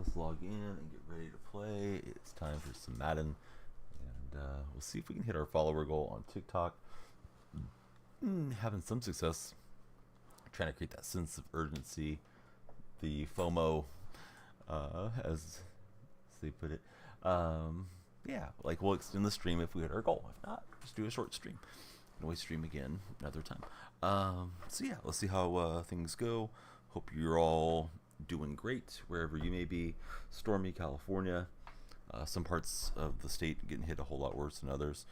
Let's log in and get ready to play. It's time for some Madden, and we'll see if we can hit our follower goal on TikTok. Having some success, trying to create that sense of urgency, the FOMO, as they put it. Yeah, like we'll extend the stream if we hit our goal. If not, just do a short stream. And always stream again another time. So yeah, let's see how things go. Hope you're all doing great wherever you may be. Stormy California. Some parts of the state getting hit a whole lot worse than others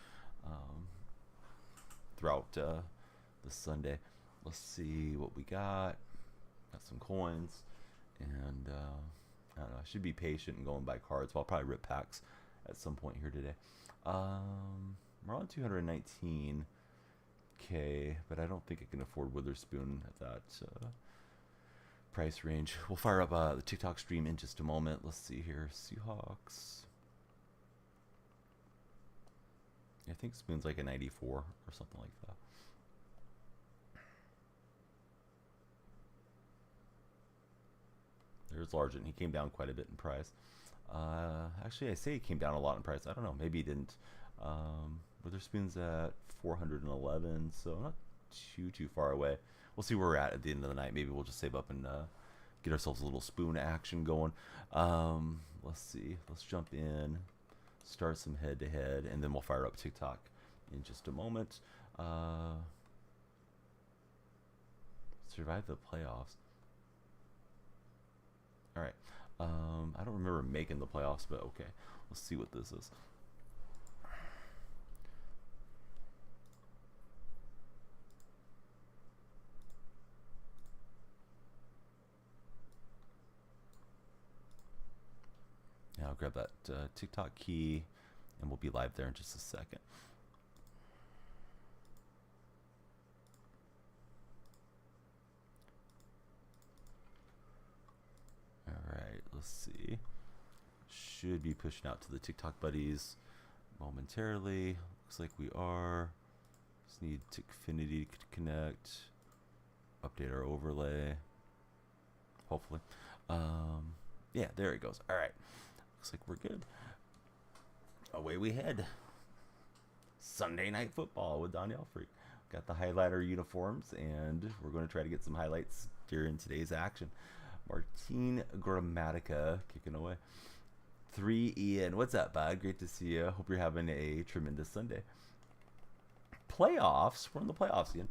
throughout this Sunday. Let's see what we got. Got some coins, and I don't know. I should be patient and go and buy cards. Well, I'll probably rip packs at some point here today. We're on 219K, but I don't think I can afford Witherspoon at that price range. We'll fire up the TikTok stream in just a moment. Let's see here. Seahawks. I think Spoon's like a 94 or something like that. There's Largent. He came down quite a bit in price. Actually, I say he came down a lot in price. I don't know. Maybe he didn't. Witherspoon's at 411, so not too far away. We'll see where we're at the end of the night. Maybe we'll just save up and get ourselves a little Spoon action going. Let's see. Let's jump in, start some head-to-head, and then we'll fire up TikTok in just a moment. Survive the playoffs. All right. I don't remember making the playoffs, but okay. Let's see what this is. Now I'll grab that TikTok key, and we'll be live there in just a second. Let's see. Should be pushing out to the TikTok buddies momentarily. Looks like we are. Just need Tickfinity to connect. Update our overlay. Hopefully. Yeah, there it goes. All right. Looks like we're good. Away we head. Sunday Night Football with Danielle Freak. Got the highlighter uniforms, and we're going to try to get some highlights during today's action. Martin Gramatica kicking away. 3 Ian. What's up, bud? Great to see you. Hope you're having a tremendous Sunday. Playoffs. We're in the playoffs, Ian.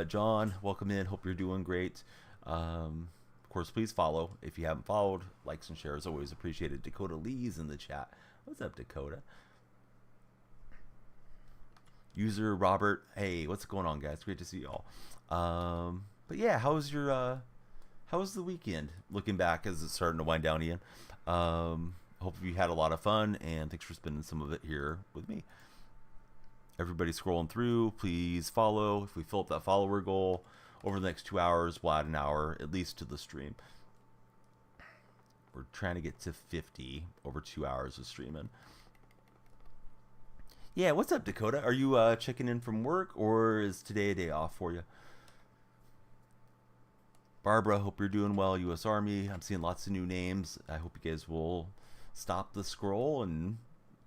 John, welcome in. Hope you're doing great. Of course, please follow. If you haven't followed, likes and shares always appreciated. Dakota Lee's in the chat. What's up, Dakota? User Robert. Hey, what's going on, guys? Great to see you all. But yeah, how's your... How was the weekend? Looking back as it's starting to wind down, Ian. Hope you had a lot of fun, and thanks for spending some of it here with me. Everybody scrolling through, please follow. If we fill up that follower goal over the next 2 hours, we'll add an hour at least to the stream. We're trying to get to 50 over 2 hours of streaming. Yeah, what's up, Dakota? Are you checking in from work, or is today a day off for you? Barbara, hope you're doing well. U.S. Army. I'm seeing lots of new names. I hope you guys will stop the scroll and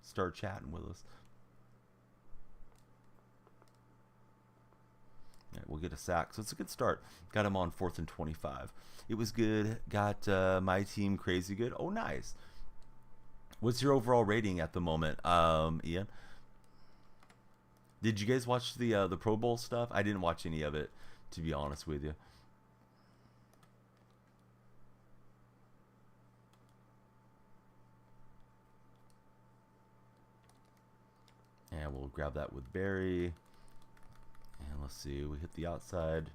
start chatting with us. All right, we'll get a sack. So it's a good start. Got him on 4th and 25. It was good. Got my team crazy good. Oh, nice. What's your overall rating at the moment, Ian? Did you guys watch the Pro Bowl stuff? I didn't watch any of it, to be honest with you. And we'll grab that with Barry. And let's see, we hit the outside.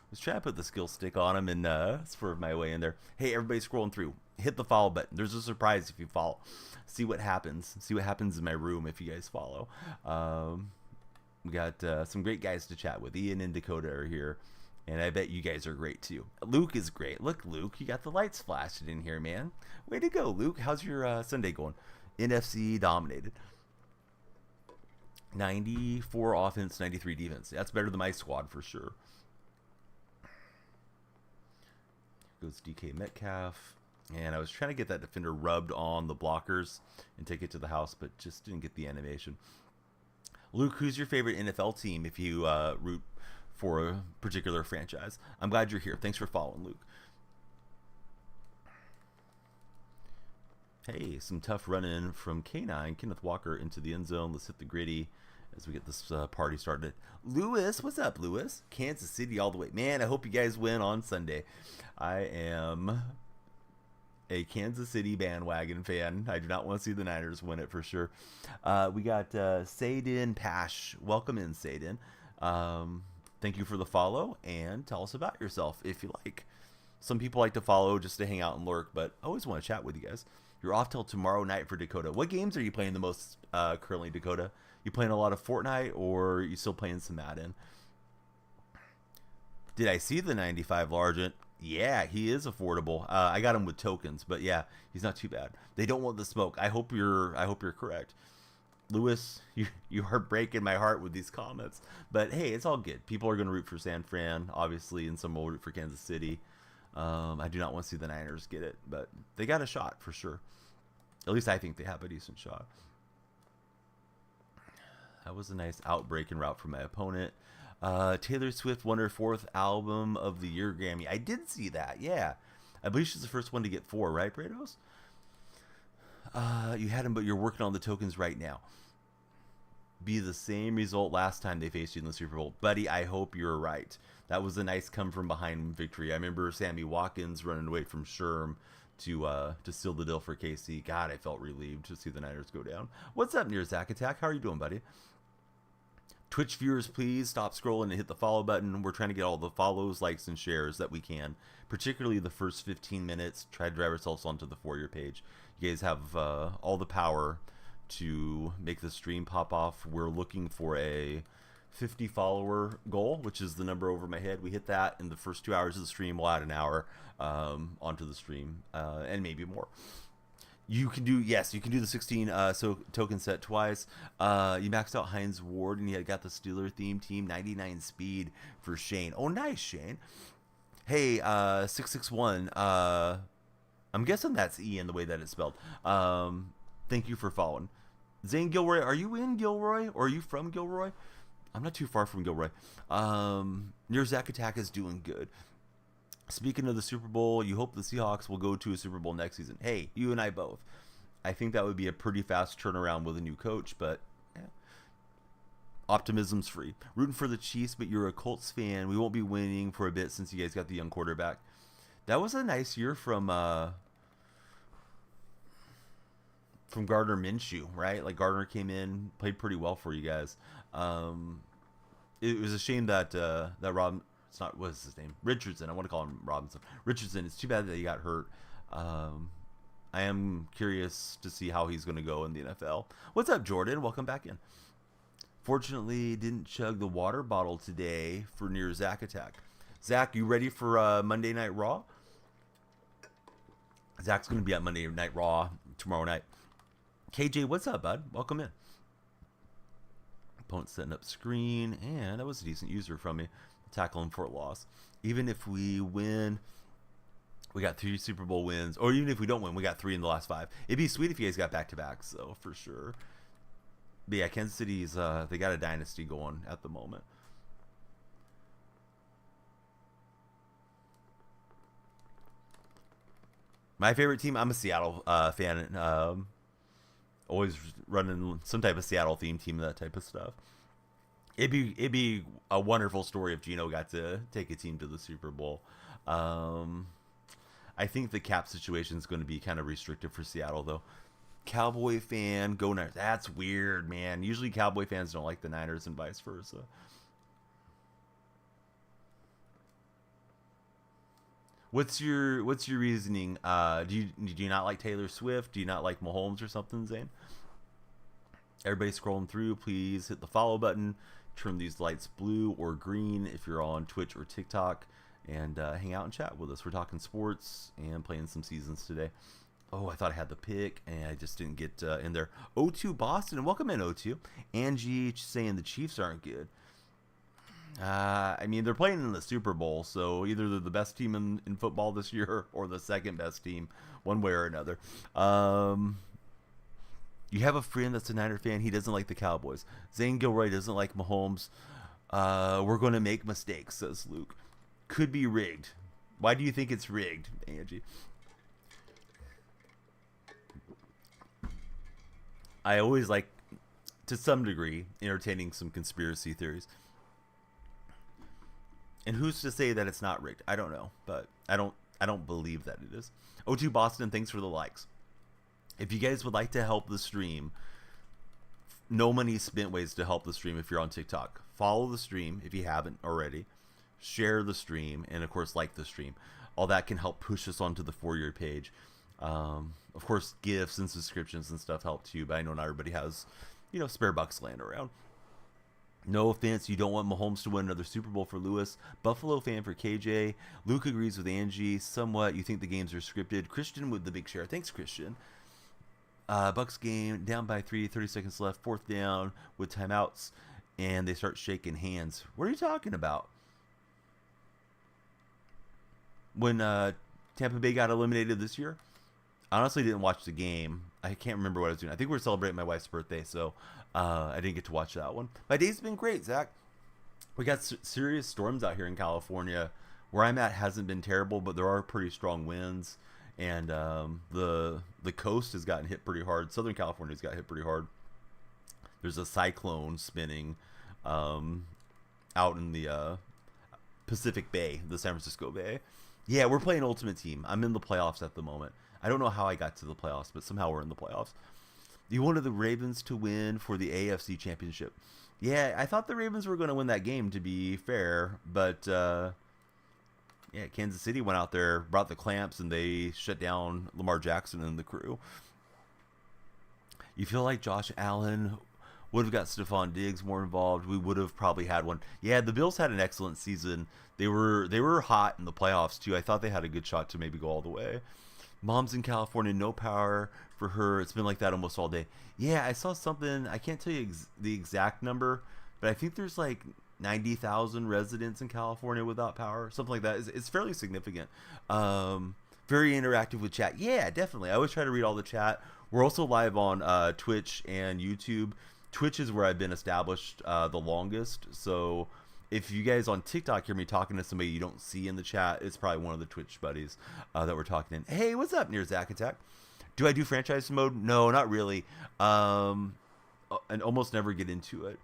Let's try to put the skill stick on him and swerve my way in there. Hey, everybody scrolling through. Hit the follow button. There's a surprise if you follow. See what happens. See what happens in my room if you guys follow. We got some great guys to chat with. Ian and Dakota are here. And I bet you guys are great too. Luke is great. Look, Luke, you got the lights flashing in here, man. Way to go, Luke. How's your Sunday going? NFC dominated. 94 offense, 93 defense. That's better than my squad for sure. Here goes DK Metcalf. And I was trying to get that defender rubbed on the blockers and take it to the house, but just didn't get the animation. Luke, who's your favorite NFL team if you root for a particular franchise? I'm glad you're here. Thanks for following, Luke. Hey, some tough run-in from K9, Kenneth Walker into the end zone. Let's hit the gritty as we get this party started. Lewis, what's up, Lewis? Kansas City all the way. Man, I hope you guys win on Sunday. I am a Kansas City bandwagon fan. I do not want to see the Niners win it for sure. We got Sadin Pash. Welcome in, Sadin. Thank you for the follow, and tell us about yourself if you like. Some people like to follow just to hang out and lurk, but I always want to chat with you guys. You're off till tomorrow night for Dakota. What games are you playing the most currently, Dakota? You playing a lot of Fortnite, or are you still playing some Madden? Did I see the 95 Largent? Yeah, he is affordable. I got him with tokens, but yeah, he's not too bad. They don't want the smoke. I hope you're correct. Lewis, you are breaking my heart with these comments. But hey, it's all good. People are going to root for San Fran, obviously, and some will root for Kansas City. I do not want to see the Niners get it, but they got a shot for sure. At least I think they have a decent shot. That was a nice outbreak and route from my opponent. Taylor Swift won her 4th album of the year Grammy. I did see that, yeah. I believe she's the first one to get 4, right, Brados? You had him, but you're working on the tokens right now. Be the same result last time they faced you in the Super Bowl. Buddy, I hope you're right. That was a nice come from behind victory. I remember Sammy Watkins running away from Sherm to seal the deal for KC. God, I felt relieved to see the Niners go down. What's up, near Zach Attack? How are you doing, buddy? Twitch viewers, please stop scrolling and hit the follow button. We're trying to get all the follows, likes, and shares that we can, particularly the first 15 minutes. Try to drive ourselves onto the For You page. You guys have all the power to make the stream pop off. We're looking for a 50 follower goal, which is the number over my head. We hit that in the first 2 hours of the stream. We'll add an hour onto the stream and maybe more. You can do, yes, you can do the 16 token set twice. You maxed out Hines Ward, and you got the Steeler theme team, 99 speed for Shane. Oh, nice, Shane. Hey, 661. I'm guessing that's Ian the way that it's spelled. Thank you for following. Zane Gilroy, are you in Gilroy, or are you from Gilroy? I'm not too far from Gilroy. Near Zach Attack is doing good. Speaking of the Super Bowl, you hope the Seahawks will go to a Super Bowl next season. Hey, you and I both. I think that would be a pretty fast turnaround with a new coach, but yeah. Optimism's free. Rooting for the Chiefs, but you're a Colts fan. We won't be winning for a bit since you guys got the young quarterback. That was a nice year from Gardner Minshew, right? Like Gardner came in, played pretty well for you guys. It was a shame that Rob. It's not, what's his name? Richardson. I want to call him Robinson. Richardson. It's too bad that he got hurt. I am curious to see how he's going to go in the NFL. What's up, Jordan? Welcome back in. Fortunately, didn't chug the water bottle today for near Zach Attack. Zach, you ready for Monday Night Raw? Zach's going to be at Monday Night Raw tomorrow night. KJ, what's up, bud? Welcome in. Opponent setting up screen, and that was a decent user from me. Tackling for a loss. Even if we win, we got 3 Super Bowl wins, or even if we don't win, we got 3 in the last 5. It'd be sweet if you guys got back-to-backs, though, for sure. But yeah, Kansas City's, they got a dynasty going at the moment. My favorite team, I'm a Seattle fan. Always running some type of Seattle theme team, that type of stuff. It'd be a wonderful story if Geno got to take a team to the Super Bowl. I think the cap situation is going to be kind of restrictive for Seattle, though. Cowboy fan, go Niners. That's weird, man. Usually Cowboy fans don't like the Niners and vice versa. What's your reasoning? Do you not like Taylor Swift? Do you not like Mahomes or something, Zane? Everybody scrolling through, please hit the follow button. Turn these lights blue or green if you're on Twitch or TikTok, and hang out and chat with us. We're talking sports and playing some seasons today. Oh, I thought I had the pick, and I just didn't get in there. O2 Boston, welcome in, O2. Angie saying the Chiefs aren't good. I mean, they're playing in the Super Bowl, so either they're the best team in football this year or the second best team, one way or another. You have a friend that's a Niner fan. He doesn't like the Cowboys. Zane Gilroy doesn't like Mahomes. We're going to make mistakes, says Luke. Could be rigged. Why do you think it's rigged, Angie? I always like, to some degree, entertaining some conspiracy theories. And who's to say that it's not rigged? I don't know, but I don't believe that it is. O2 Boston, thanks for the likes. If you guys would like to help the stream, no money spent ways to help the stream if you're on TikTok. Follow the stream if you haven't already. Share the stream, and of course like the stream. All that can help push us onto the For Your page. Of course, gifts and subscriptions and stuff help too, but I know not everybody has, spare bucks laying around. No offense, you don't want Mahomes to win another Super Bowl for Lewis. Buffalo fan for KJ. Luke agrees with Angie. Somewhat, you think the games are scripted. Christian with the big share. Thanks, Christian. Bucks game, down by 30 seconds left. Fourth down with timeouts, and they start shaking hands. What are you talking about? When Tampa Bay got eliminated this year? I honestly didn't watch the game. I can't remember what I was doing. I think we were celebrating my wife's birthday, so I didn't get to watch that one. My day's been great, Zach. We got serious storms out here in California. Where I'm at hasn't been terrible, but there are pretty strong winds, and the coast has gotten hit pretty hard. Southern California's got hit pretty hard. There's a cyclone spinning out in the Pacific Bay, the San Francisco Bay. Yeah, we're playing Ultimate Team. I'm in the playoffs at the moment. I don't know how I got to the playoffs, but somehow we're in the playoffs. You wanted the Ravens to win for the AFC Championship. Yeah, I thought the Ravens were going to win that game, to be fair. But, yeah, Kansas City went out there, brought the clamps, and they shut down Lamar Jackson and the crew. You feel like Josh Allen would have got Stephon Diggs more involved. We would have probably had one. Yeah, the Bills had an excellent season. They were hot in the playoffs, too. I thought they had a good shot to maybe go all the way. Mom's in California, no power for her. It's been like that almost all day. Yeah, I saw something. I can't tell you the exact number, but I think there's like 90,000 residents in California without power. Something like that. It's fairly significant. Very interactive with chat. Yeah, definitely. I always try to read all the chat. We're also live on Twitch and YouTube. Twitch is where I've been established the longest. So if you guys on TikTok hear me talking to somebody you don't see in the chat, it's probably one of the Twitch buddies that we're talking in. Hey, what's up, Near Zach Attack? Do I do franchise mode? No, not really. And almost never get into it.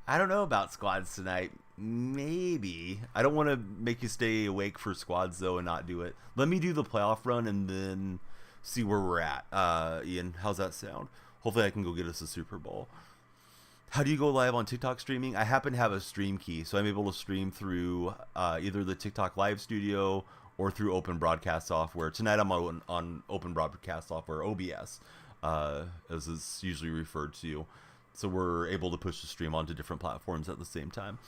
I don't know about squads tonight. Maybe. I don't want to make you stay awake for squads, though, and not do it. Let me do the playoff run and then see where we're at. Ian, how's that sound? Hopefully I can go get us a Super Bowl. How do you go live on TikTok streaming? I happen to have a stream key, so I'm able to stream through either the TikTok Live Studio or through Open Broadcast Software. Tonight I'm on Open Broadcast Software, OBS, as it's usually referred to. So we're able to push the stream onto different platforms at the same time.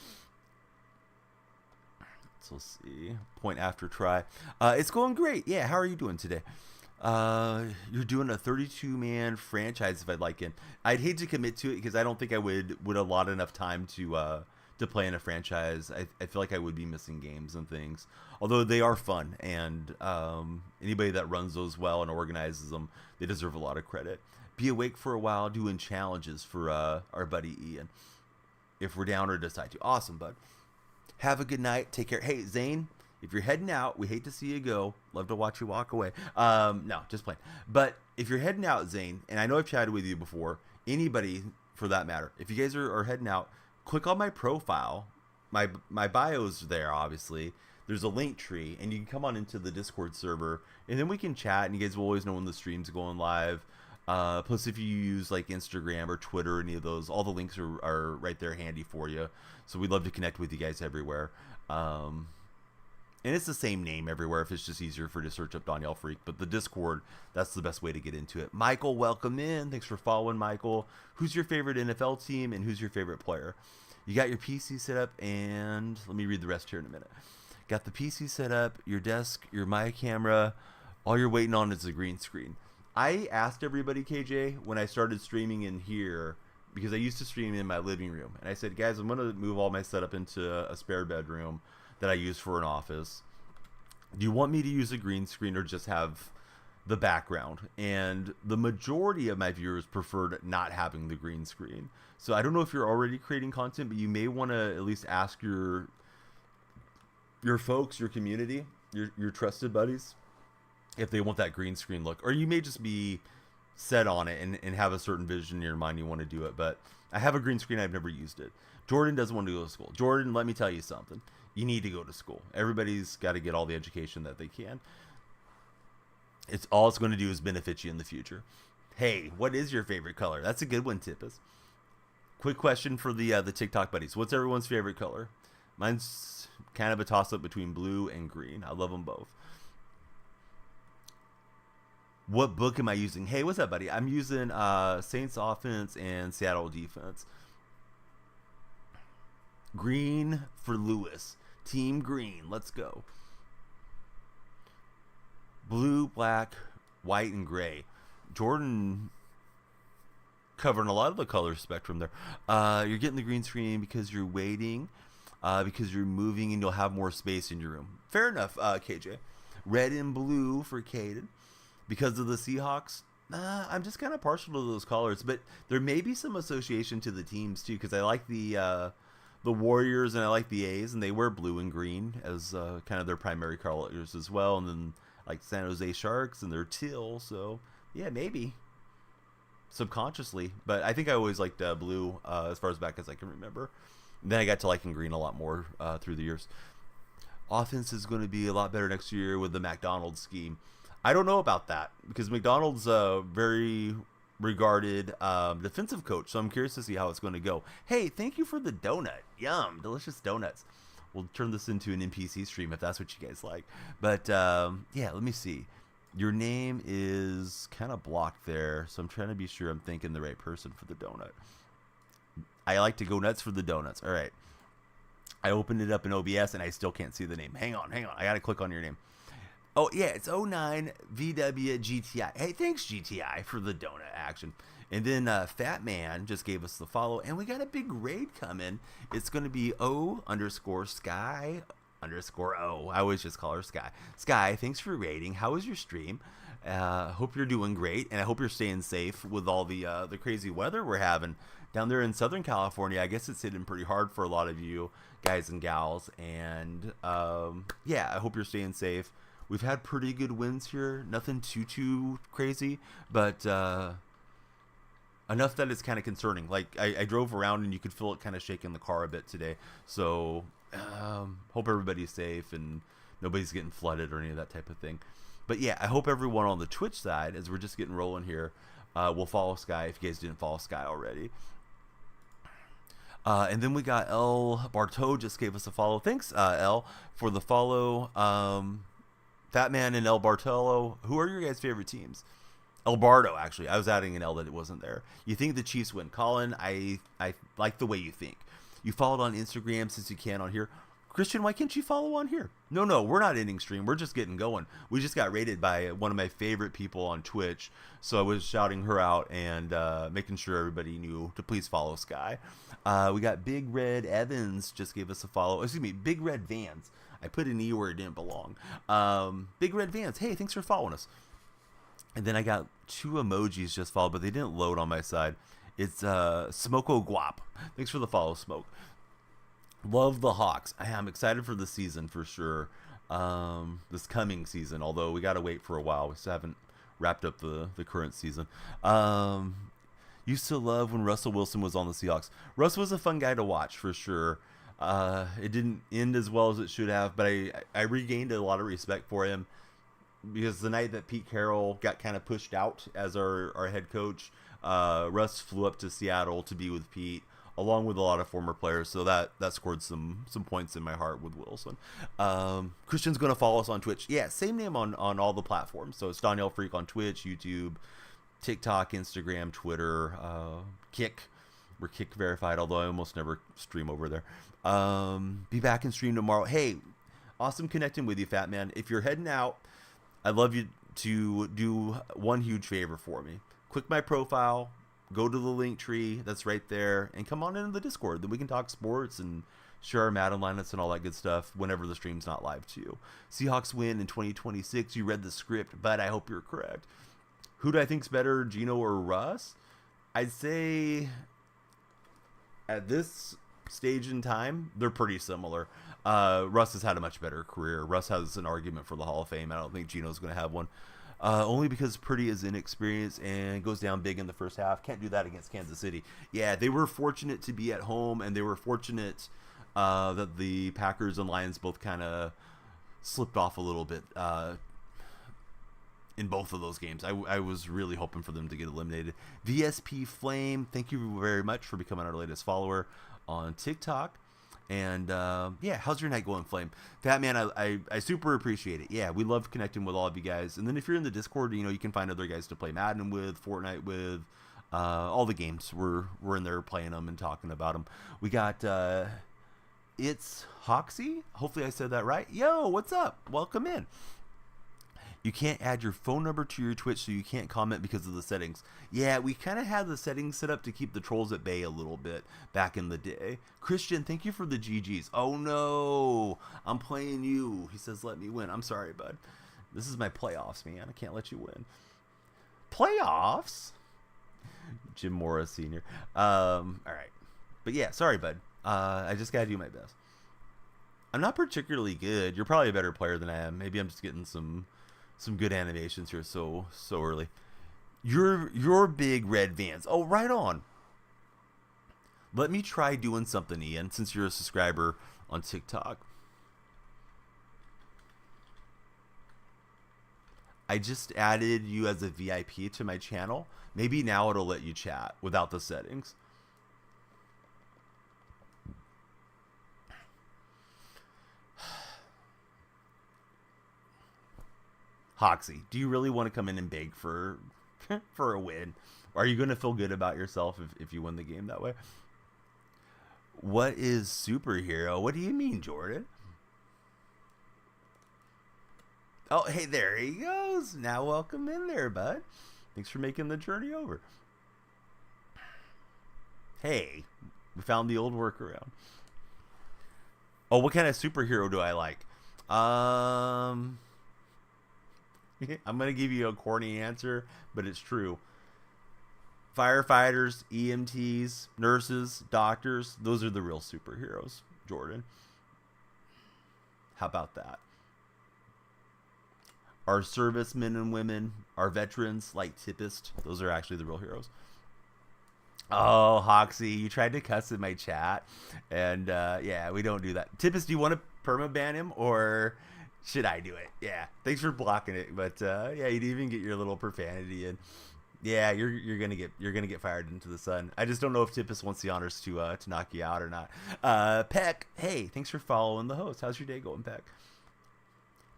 So let's see. Point after try. It's going great. Yeah, how are you doing today? You're doing a 32-man franchise if I'd like it. I'd hate to commit to it because I don't think I would allot enough time to play in a franchise. I feel like I would be missing games and things. Although they are fun, and anybody that runs those well and organizes them, they deserve a lot of credit. Be awake for a while doing challenges for our buddy Ian. If we're down or decide to. Awesome, bud. Have a good night. Take care. Hey, Zane, if you're heading out, we hate to see you go. Love to watch you walk away. No, just playing. But if you're heading out, Zane, and I know I've chatted with you before, anybody for that matter, if you guys are heading out, click on my profile. My bio's there, obviously. There's a link tree, and you can come on into the Discord server, and then we can chat, and you guys will always know when the stream's going live. Plus, if you use like Instagram or Twitter, any of those, all the links are right there handy for you. So we'd love to connect with you guys everywhere. And it's the same name everywhere if it's just easier for you to search up Danielle Freak. But the Discord, that's the best way to get into it. Michael, welcome in. Thanks for following, Michael. Who's your favorite NFL team and who's your favorite player? You got your PC set up, and let me read the rest here in a minute. Got the PC set up, your desk, your mic camera. All you're waiting on is the green screen. I asked everybody, KJ, when I started streaming in here, because I used to stream in my living room. And I said, guys, I'm going to move all my setup into a spare bedroom that I use for an office. Do you want me to use a green screen or just have the background? And the majority of my viewers preferred not having the green screen. So I don't know if you're already creating content, but you may want to at least ask your folks, your community, your trusted buddies, if they want that green screen look. Or you may just be set on it and have a certain vision in your mind, you want to do it. But I have a green screen, I've never used it. Jordan doesn't want to go to school. Jordan, let me tell you something. You need to go to school. Everybody's got to get all the education that they can. It's going to do is benefit you in the future. Hey, what is your favorite color? That's a good one, Tippus. Quick question for the TikTok buddies. What's everyone's favorite color? Mine's kind of a toss-up between blue and green. I love them both. What book am I using? Hey, what's up, buddy? I'm using Saints offense and Seattle defense. Green for Lewis. Team green. Let's go. Blue, black, white, and gray. Jordan covering a lot of the color spectrum there. You're getting the green screen because you're waiting, because you're moving, and you'll have more space in your room. Fair enough, KJ. Red and blue for Caden. Because of the Seahawks, I'm just kind of partial to those colors. But there may be some association to the teams, too, because I like the Warriors and I like the A's, and they wear blue and green as kind of their primary colors as well. And then like San Jose Sharks and their teal. So, yeah, maybe subconsciously. But I think I always liked blue as far as back as I can remember. And then I got to liking green a lot more through the years. Offense is going to be a lot better next year with the McDonald's scheme. I don't know about that because McDonald's a very regarded defensive coach. So I'm curious to see how it's going to go. Hey, thank you for the donut. Yum, delicious donuts. We'll turn this into an NPC stream if that's what you guys like. But yeah, let me see. Your name is kind of blocked there, so I'm trying to be sure I'm thinking the right person for the donut. I like to go nuts for the donuts. All right. I opened it up in OBS and I still can't see the name. Hang on. I got to click on your name. Oh, yeah, it's 09 VW GTI. Hey, thanks, GTI, for the donut action. And then Fat Man just gave us the follow, and we got a big raid coming. It's going to be O_Sky_O. I always just call her Sky. Sky, thanks for raiding. How was your stream? Hope you're doing great, and I hope you're staying safe with all the crazy weather we're having down there in Southern California. I guess it's hitting pretty hard for a lot of you guys and gals. And yeah, I hope you're staying safe. We've had pretty good winds here. Nothing too crazy, but enough that it's kind of concerning. Like I drove around and you could feel it kind of shaking the car a bit today. So hope everybody's safe and nobody's getting flooded or any of that type of thing. But yeah, I hope everyone on the Twitch side, as we're just getting rolling here, will follow Sky if you guys didn't follow Sky already. And then we got El Barto just gave us a follow. Thanks, El, for the follow. Fat Man and El Bartolo. Who are your guys' favorite teams? El Bardo, actually. I was adding an L that it wasn't there. You think the Chiefs win. Colin, I like the way you think. You followed on Instagram since you can on here. Christian, why can't you follow on here? No, we're not ending stream. We're just getting going. We just got rated by one of my favorite people on Twitch. So I was shouting her out and making sure everybody knew to please follow Sky. We got Big Red Evans just gave us a follow. Excuse me, Big Red Vans. I put an E where it didn't belong. Big Red Vans. Hey, thanks for following us. And then I got 2 emojis just followed, but they didn't load on my side. It's Smoko Guap. Thanks for the follow, Smoke. Love the Hawks. I'm excited for the season for sure. This coming season, although we got to wait for a while. We still haven't wrapped up the current season. Used to love when Russell Wilson was on the Seahawks. Russ was a fun guy to watch for sure. It didn't end as well as it should have, but I regained a lot of respect for him because the night that Pete Carroll got kind of pushed out as our head coach, Russ flew up to Seattle to be with Pete, along with a lot of former players. So that scored some points in my heart with Wilson. Christian's going to follow us on Twitch. Yeah, same name on all the platforms. So it's Danielle Freak on Twitch, YouTube, TikTok, Instagram, Twitter, Kick. We're Kick verified, although I almost never stream over there. Be back and stream tomorrow. Hey, awesome connecting with you, Fat Man. If you're heading out, I'd love you to do one huge favor for me. Click my profile, go to the link tree that's right there and come on into the Discord. Then we can talk sports and share our Madden lineups and all that good stuff whenever the stream's not live too. Seahawks win in 2026. You read the script, but I hope you're correct. Who do I think's better, Geno or Russ? I'd say at this stage in time, they're pretty similar. Russ has had a much better career. Russ has an argument for the Hall of Fame. I don't think Geno's going to have one. Only because Purdy is inexperienced and goes down big in the first half. Can't do that against Kansas City. Yeah, they were fortunate to be at home, and they were fortunate that the Packers and Lions both kind of slipped off a little bit in both of those games. I was really hoping for them to get eliminated. VSP Flame, thank you very much for becoming our latest follower on TikTok. And yeah, how's your night going, Flame? Fat Man, I super appreciate it. Yeah, we love connecting with all of you guys. And then if you're in the Discord, you know, you can find other guys to play Madden with, Fortnite with, all the games. We're in there playing them and talking about them. We got It's Hoxie. Hopefully I said that right. Yo, what's up? Welcome in. You can't add your phone number to your Twitch, so you can't comment because of the settings. Yeah, we kind of had the settings set up to keep the trolls at bay a little bit back in the day. Christian, thank you for the GGs. Oh no, I'm playing you. He says, let me win. I'm sorry, bud. This is my playoffs, man. I can't let you win. Playoffs? Jim Morris Sr. All right. But yeah, sorry, bud. I just got to do my best. I'm not particularly good. You're probably a better player than I am. Maybe I'm just getting some good animations here so early. Your big red Vans. Oh, right on. Let me try doing something, Ian, since you're a subscriber on TikTok. I just added you as a VIP to my channel. Maybe now it'll let you chat without the settings. Hoxie, do you really want to come in and beg for a win? Are you going to feel good about yourself if you win the game that way? What is superhero? What do you mean, Jordan? Oh, hey, there he goes. Now welcome in there, bud. Thanks for making the journey over. Hey, we found the old workaround. Oh, what kind of superhero do I like? I'm going to give you a corny answer, but it's true. Firefighters, EMTs, nurses, doctors, those are the real superheroes, Jordan. How about that? Our servicemen and women, our veterans, like Tippist, those are actually the real heroes. Oh, Hoxie, you tried to cuss in my chat, and yeah, we don't do that. Tippist, do you want to permaban him, or should I do it? Yeah, thanks for blocking it, but yeah, you'd even get your little profanity in. Yeah, you're gonna get fired into the sun. I just don't know if Tippist wants the honors to knock you out or not. Peck, hey, thanks for following the host. How's your day going, Peck?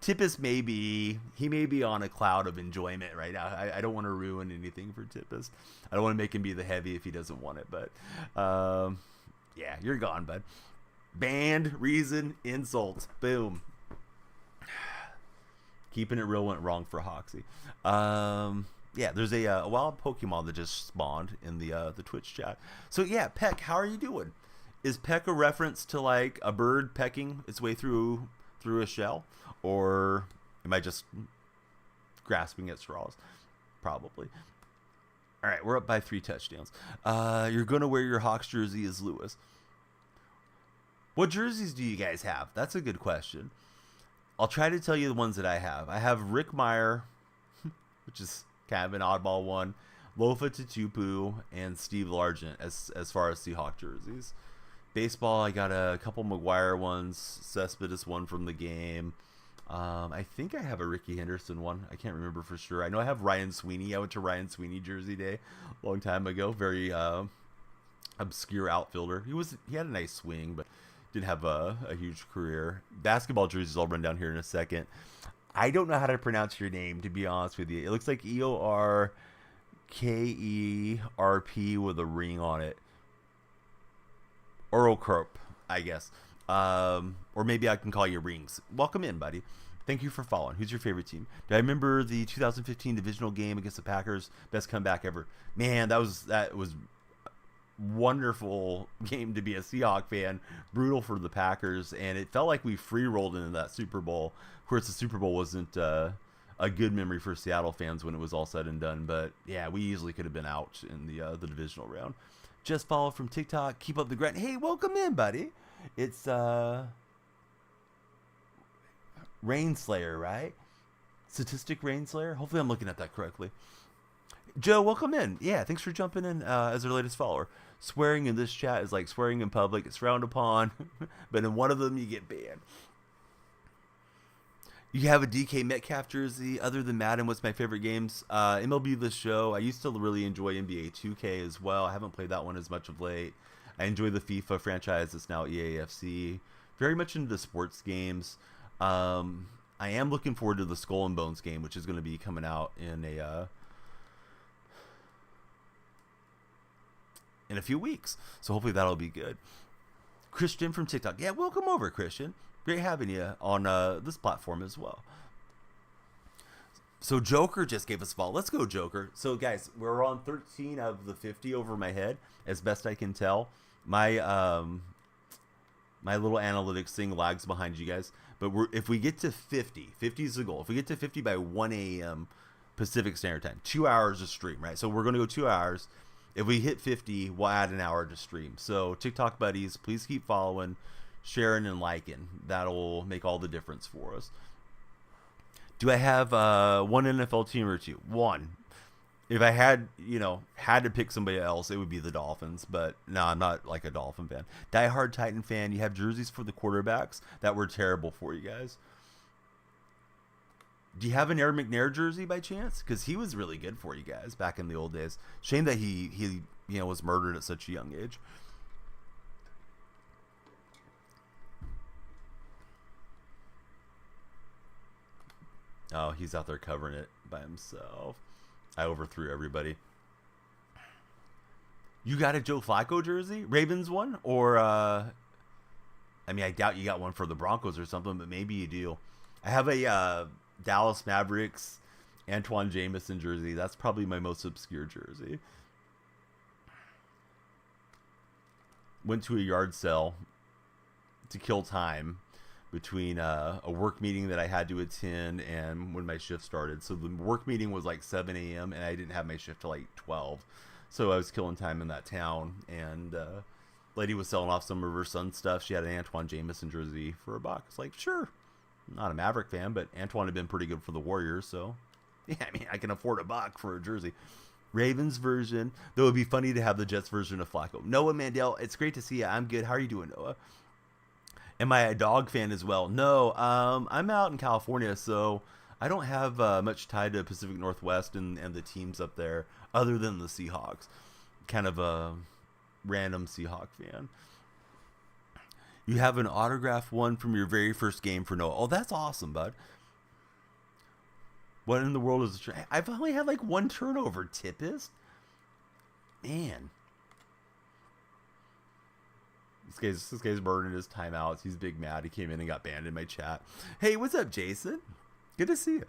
Tippist may be on a cloud of enjoyment right now. I don't want to ruin anything for Tippist. I don't want to make him be the heavy if he doesn't want it, but yeah, you're gone, bud. Banned, reason, insult, boom. Keeping it real went wrong for Hoxie. Yeah, there's a wild Pokemon that just spawned in the Twitch chat. So yeah, Peck, how are you doing? Is Peck a reference to like a bird pecking its way through a shell, or am I just grasping at straws? Probably. All right, we're up by 3 touchdowns. You're gonna wear your Hawks jersey as Lewis. What jerseys do you guys have? That's a good question. I'll try to tell you the ones that I have. I have Rick Meyer, which is kind of an oddball one, Lofa Tatupu, and Steve Largent as far as Seahawk jerseys. Baseball, I got a couple McGuire ones, Cespedes one from the game. I think I have a Ricky Henderson one. I can't remember for sure. I know I have Ryan Sweeney. I went to Ryan Sweeney jersey day a long time ago. Very obscure outfielder. He had a nice swing, but didn't have a huge career. Basketball jerseys I'll run down here in a second. I don't know how to pronounce your name, to be honest with you. It looks like Eorkerp with a ring on it. Oralcorp, I guess. Or maybe I can call you Rings. Welcome in, buddy. Thank you for following. Who's your favorite team? Do I remember the 2015 divisional game against the Packers? Best comeback ever. Man, that was wonderful game to be a Seahawk fan. Brutal for the Packers, and it felt like we free rolled into that Super Bowl. Of course, the Super Bowl wasn't a good memory for Seattle fans when it was all said and done, but yeah, we easily could have been out in the divisional round. Just follow from TikTok. Keep up the grind. Hey, welcome in, buddy. It's Rainslayer, right? Statistic Rainslayer. Hopefully, I'm looking at that correctly. Joe, welcome in. Yeah, thanks for jumping in as our latest follower. Swearing in this chat is like swearing in public. It's frowned upon, but in one of them, you get banned. You have a DK Metcalf jersey. Other than Madden, what's my favorite games? MLB The Show. I used to really enjoy NBA 2K as well. I haven't played that one as much of late. I enjoy the FIFA franchise. It's now EAFC. Very much into sports games. I am looking forward to the Skull and Bones game, which is going to be coming out in a few weeks. So hopefully that'll be good. Christian from TikTok. Yeah, welcome over, Christian. Great having you on this platform as well. So Joker just gave us a follow. Let's go, Joker. So guys, we're on 13 of the 50 over my head, as best I can tell. My my little analytics thing lags behind you guys. But if we get to 50, 50 is the goal. If we get to 50 by 1 a.m. Pacific Standard Time, 2 hours of stream, right? So we're going to go 2 hours. If we hit 50, we'll add an hour to stream. So TikTok buddies, please keep following, sharing, and liking. That'll make all the difference for us. Do I have one NFL team or two? One. If I had to pick somebody else, it would be the Dolphins. But no, I'm not like a Dolphin fan. Diehard Titan fan. You have jerseys for the quarterbacks that were terrible for you guys. Do you have an Aaron McNair jersey by chance? Because he was really good for you guys back in the old days. Shame that he was murdered at such a young age. Oh, he's out there covering it by himself. I overthrew everybody. You got a Joe Flacco jersey? Ravens one? Or, I doubt you got one for the Broncos or something, but maybe you do. I have a Dallas Mavericks Antoine Jameson jersey. That's probably my most obscure jersey. Went to a yard sale to kill time between a work meeting that I had to attend and when my shift started. So the work meeting was like 7 a.m. and I didn't have my shift till like 12. So I was killing time in that town, and lady was selling off some of her son's stuff. She had an Antoine Jameson jersey for a buck. It's like, sure. I'm not a Maverick fan, but Antoine had been pretty good for the Warriors, so yeah, I can afford a buck for a jersey. Ravens version, though it would be funny to have the Jets version of Flacco. Noah Mandel, it's great to see you. I'm good. How are you doing, Noah? Am I a dog fan as well? No, I'm out in California, so I don't have much tied to Pacific Northwest and the teams up there other than the Seahawks. Kind of a random Seahawk fan. You have an autograph one from your very first game for Noah. Oh, that's awesome, bud. What in the world is it? I've only had like one turnover, Tippist. Man. This guy's burning his timeouts. He's big mad. He came in and got banned in my chat. Hey, what's up, Jason? Good to see you.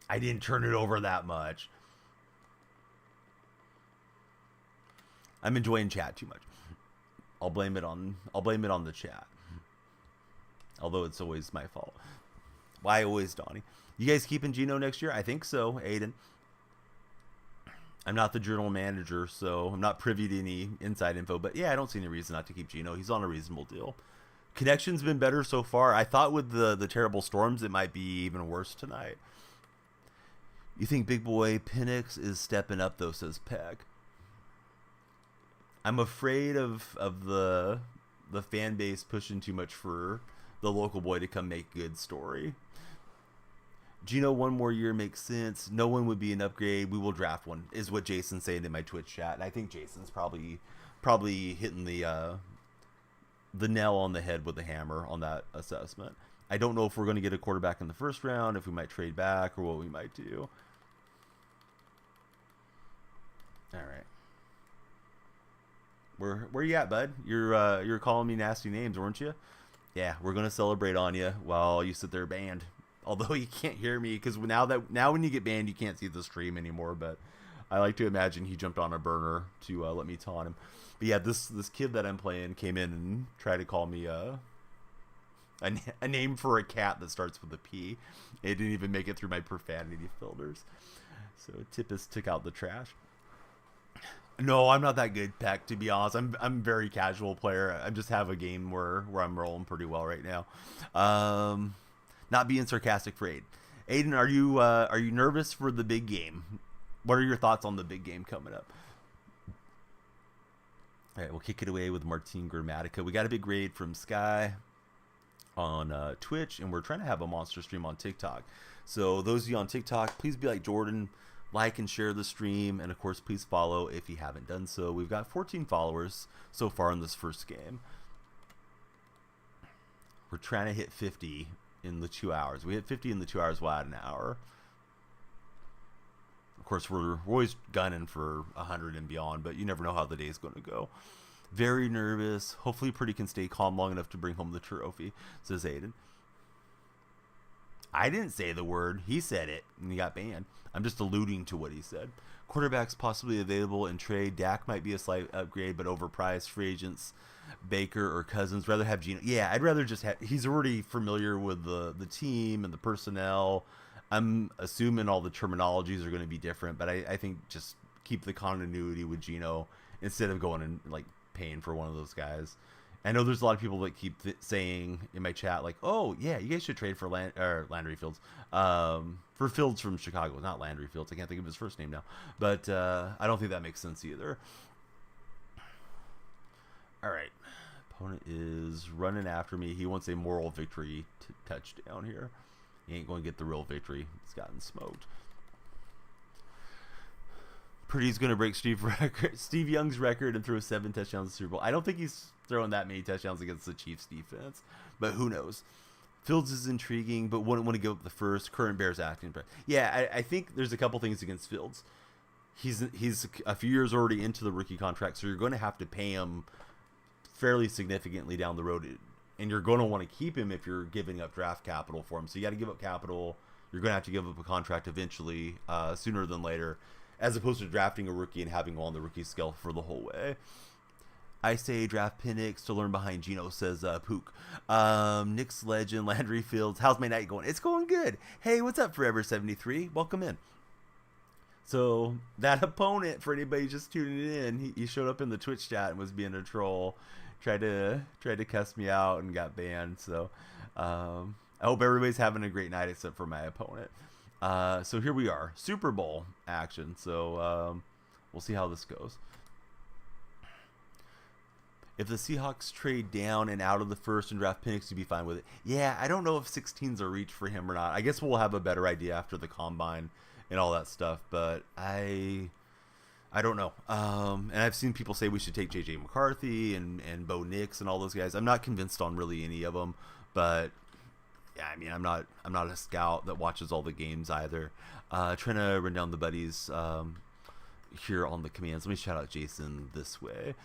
I didn't turn it over that much. I'm enjoying chat too much. I'll blame it on the chat. Although it's always my fault. Why always Donnie? You guys keeping Gino next year? I think so, Aiden. I'm not the general manager, so I'm not privy to any inside info. But yeah, I don't see any reason not to keep Gino. He's on a reasonable deal. Connection's been better so far. I thought with the terrible storms, it might be even worse tonight. You think Big Boy Penix is stepping up, though, says Peg. I'm afraid of the fan base pushing too much for the local boy to come make good story. Gino, one more year makes sense. No one would be an upgrade. We will draft one, is what Jason's saying in my Twitch chat. And I think Jason's probably hitting the nail on the head with the hammer on that assessment. I don't know if we're going to get a quarterback in the first round, if we might trade back, or what we might do. All right. Where you at, bud? You're calling me nasty names, weren't you? Yeah, we're gonna celebrate on you while you sit there banned. Although you can't hear me because now when you get banned, you can't see the stream anymore. But I like to imagine he jumped on a burner to let me taunt him. But yeah, this kid that I'm playing came in and tried to call me a name for a cat that starts with a P. It didn't even make it through my profanity filters. So Tippus took out the trash. No, I'm not that good, Peck. To be honest, I'm a very casual player. I just have a game where I'm rolling pretty well right now. Not being sarcastic for Aiden. Aiden, are you nervous for the big game? What are your thoughts on the big game coming up? All right, we'll kick it away with Martin Grammatica. We got a big raid from Sky on Twitch, and we're trying to have a monster stream on TikTok. So those of you on TikTok, please be like Jordan, like and share the stream, and of course please follow if you haven't done so. We've got 14 followers so far in this first game. We're trying to hit 50 in the 2 hours. We hit 50 in the 2 hours, we'll add an hour. Of course, we're always gunning for 100 and beyond, but you never know how the day is going to go. Very nervous. Hopefully Pretty can stay calm long enough to bring home the trophy, says Aiden. I didn't say the word. He said it, and he got banned. I'm just alluding to what he said. Quarterbacks possibly available in trade. Dak might be a slight upgrade, but overpriced. Free agents, Baker or Cousins. Rather have Geno. Yeah, I'd rather just have... He's already familiar with the team and the personnel. I'm assuming all the terminologies are going to be different, but I think just keep the continuity with Geno instead of going and like paying for one of those guys. I know there's a lot of people that keep saying in my chat, like, oh, yeah, you guys should trade for Landry Fields. For Fields from Chicago, not Landry Fields. I can't think of his first name now. But I don't think that makes sense either. All right. Opponent is running after me. He wants a moral victory touchdown here. He ain't going to get the real victory. He's gotten smoked. Purdy's going to break Steve Young's record and throw 7 touchdowns in the Super Bowl. I don't think he's throwing that many touchdowns against the Chiefs defense, but who knows? Fields is intriguing, but wouldn't want to give up the first. Current Bears acting. Yeah, I think there's a couple things against Fields. He's a few years already into the rookie contract, so you're going to have to pay him fairly significantly down the road, and you're going to want to keep him if you're giving up draft capital for him. So you got to give up capital. You're going to have to give up a contract eventually, sooner than later, as opposed to drafting a rookie and having him on the rookie scale for the whole way. I say draft Penix to learn behind Geno, says Pook. Knicks legend, Landry Fields. How's my night going? It's going good. Hey, what's up, Forever73? Welcome in. So that opponent, for anybody just tuning in, he showed up in the Twitch chat and was being a troll. Tried to cuss me out and got banned. So I hope everybody's having a great night except for my opponent. So here we are, Super Bowl action. So we'll see how this goes. If the Seahawks trade down and out of the first and draft Penix, you'd be fine with it. Yeah, I don't know if 16's a reach for him or not. I guess we'll have a better idea after the combine and all that stuff. But I don't know. And I've seen people say we should take J.J. McCarthy and Bo Nix and all those guys. I'm not convinced on really any of them, but yeah, I mean, I'm not a scout that watches all the games either. Trying to run down the buddies here on the commands. Let me shout out Jason this way.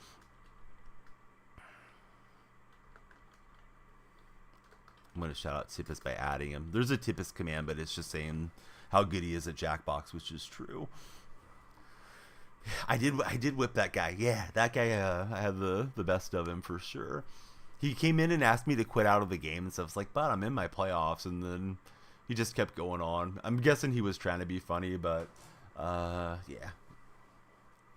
I'm going to shout out Tippus by adding him. There's a Tippus command, but it's just saying how good he is at Jackbox, which is true. I did whip that guy. Yeah, that guy, I had the best of him for sure. He came in and asked me to quit out of the game and stuff. I was like, but I'm in my playoffs. And then he just kept going on. I'm guessing he was trying to be funny, but yeah.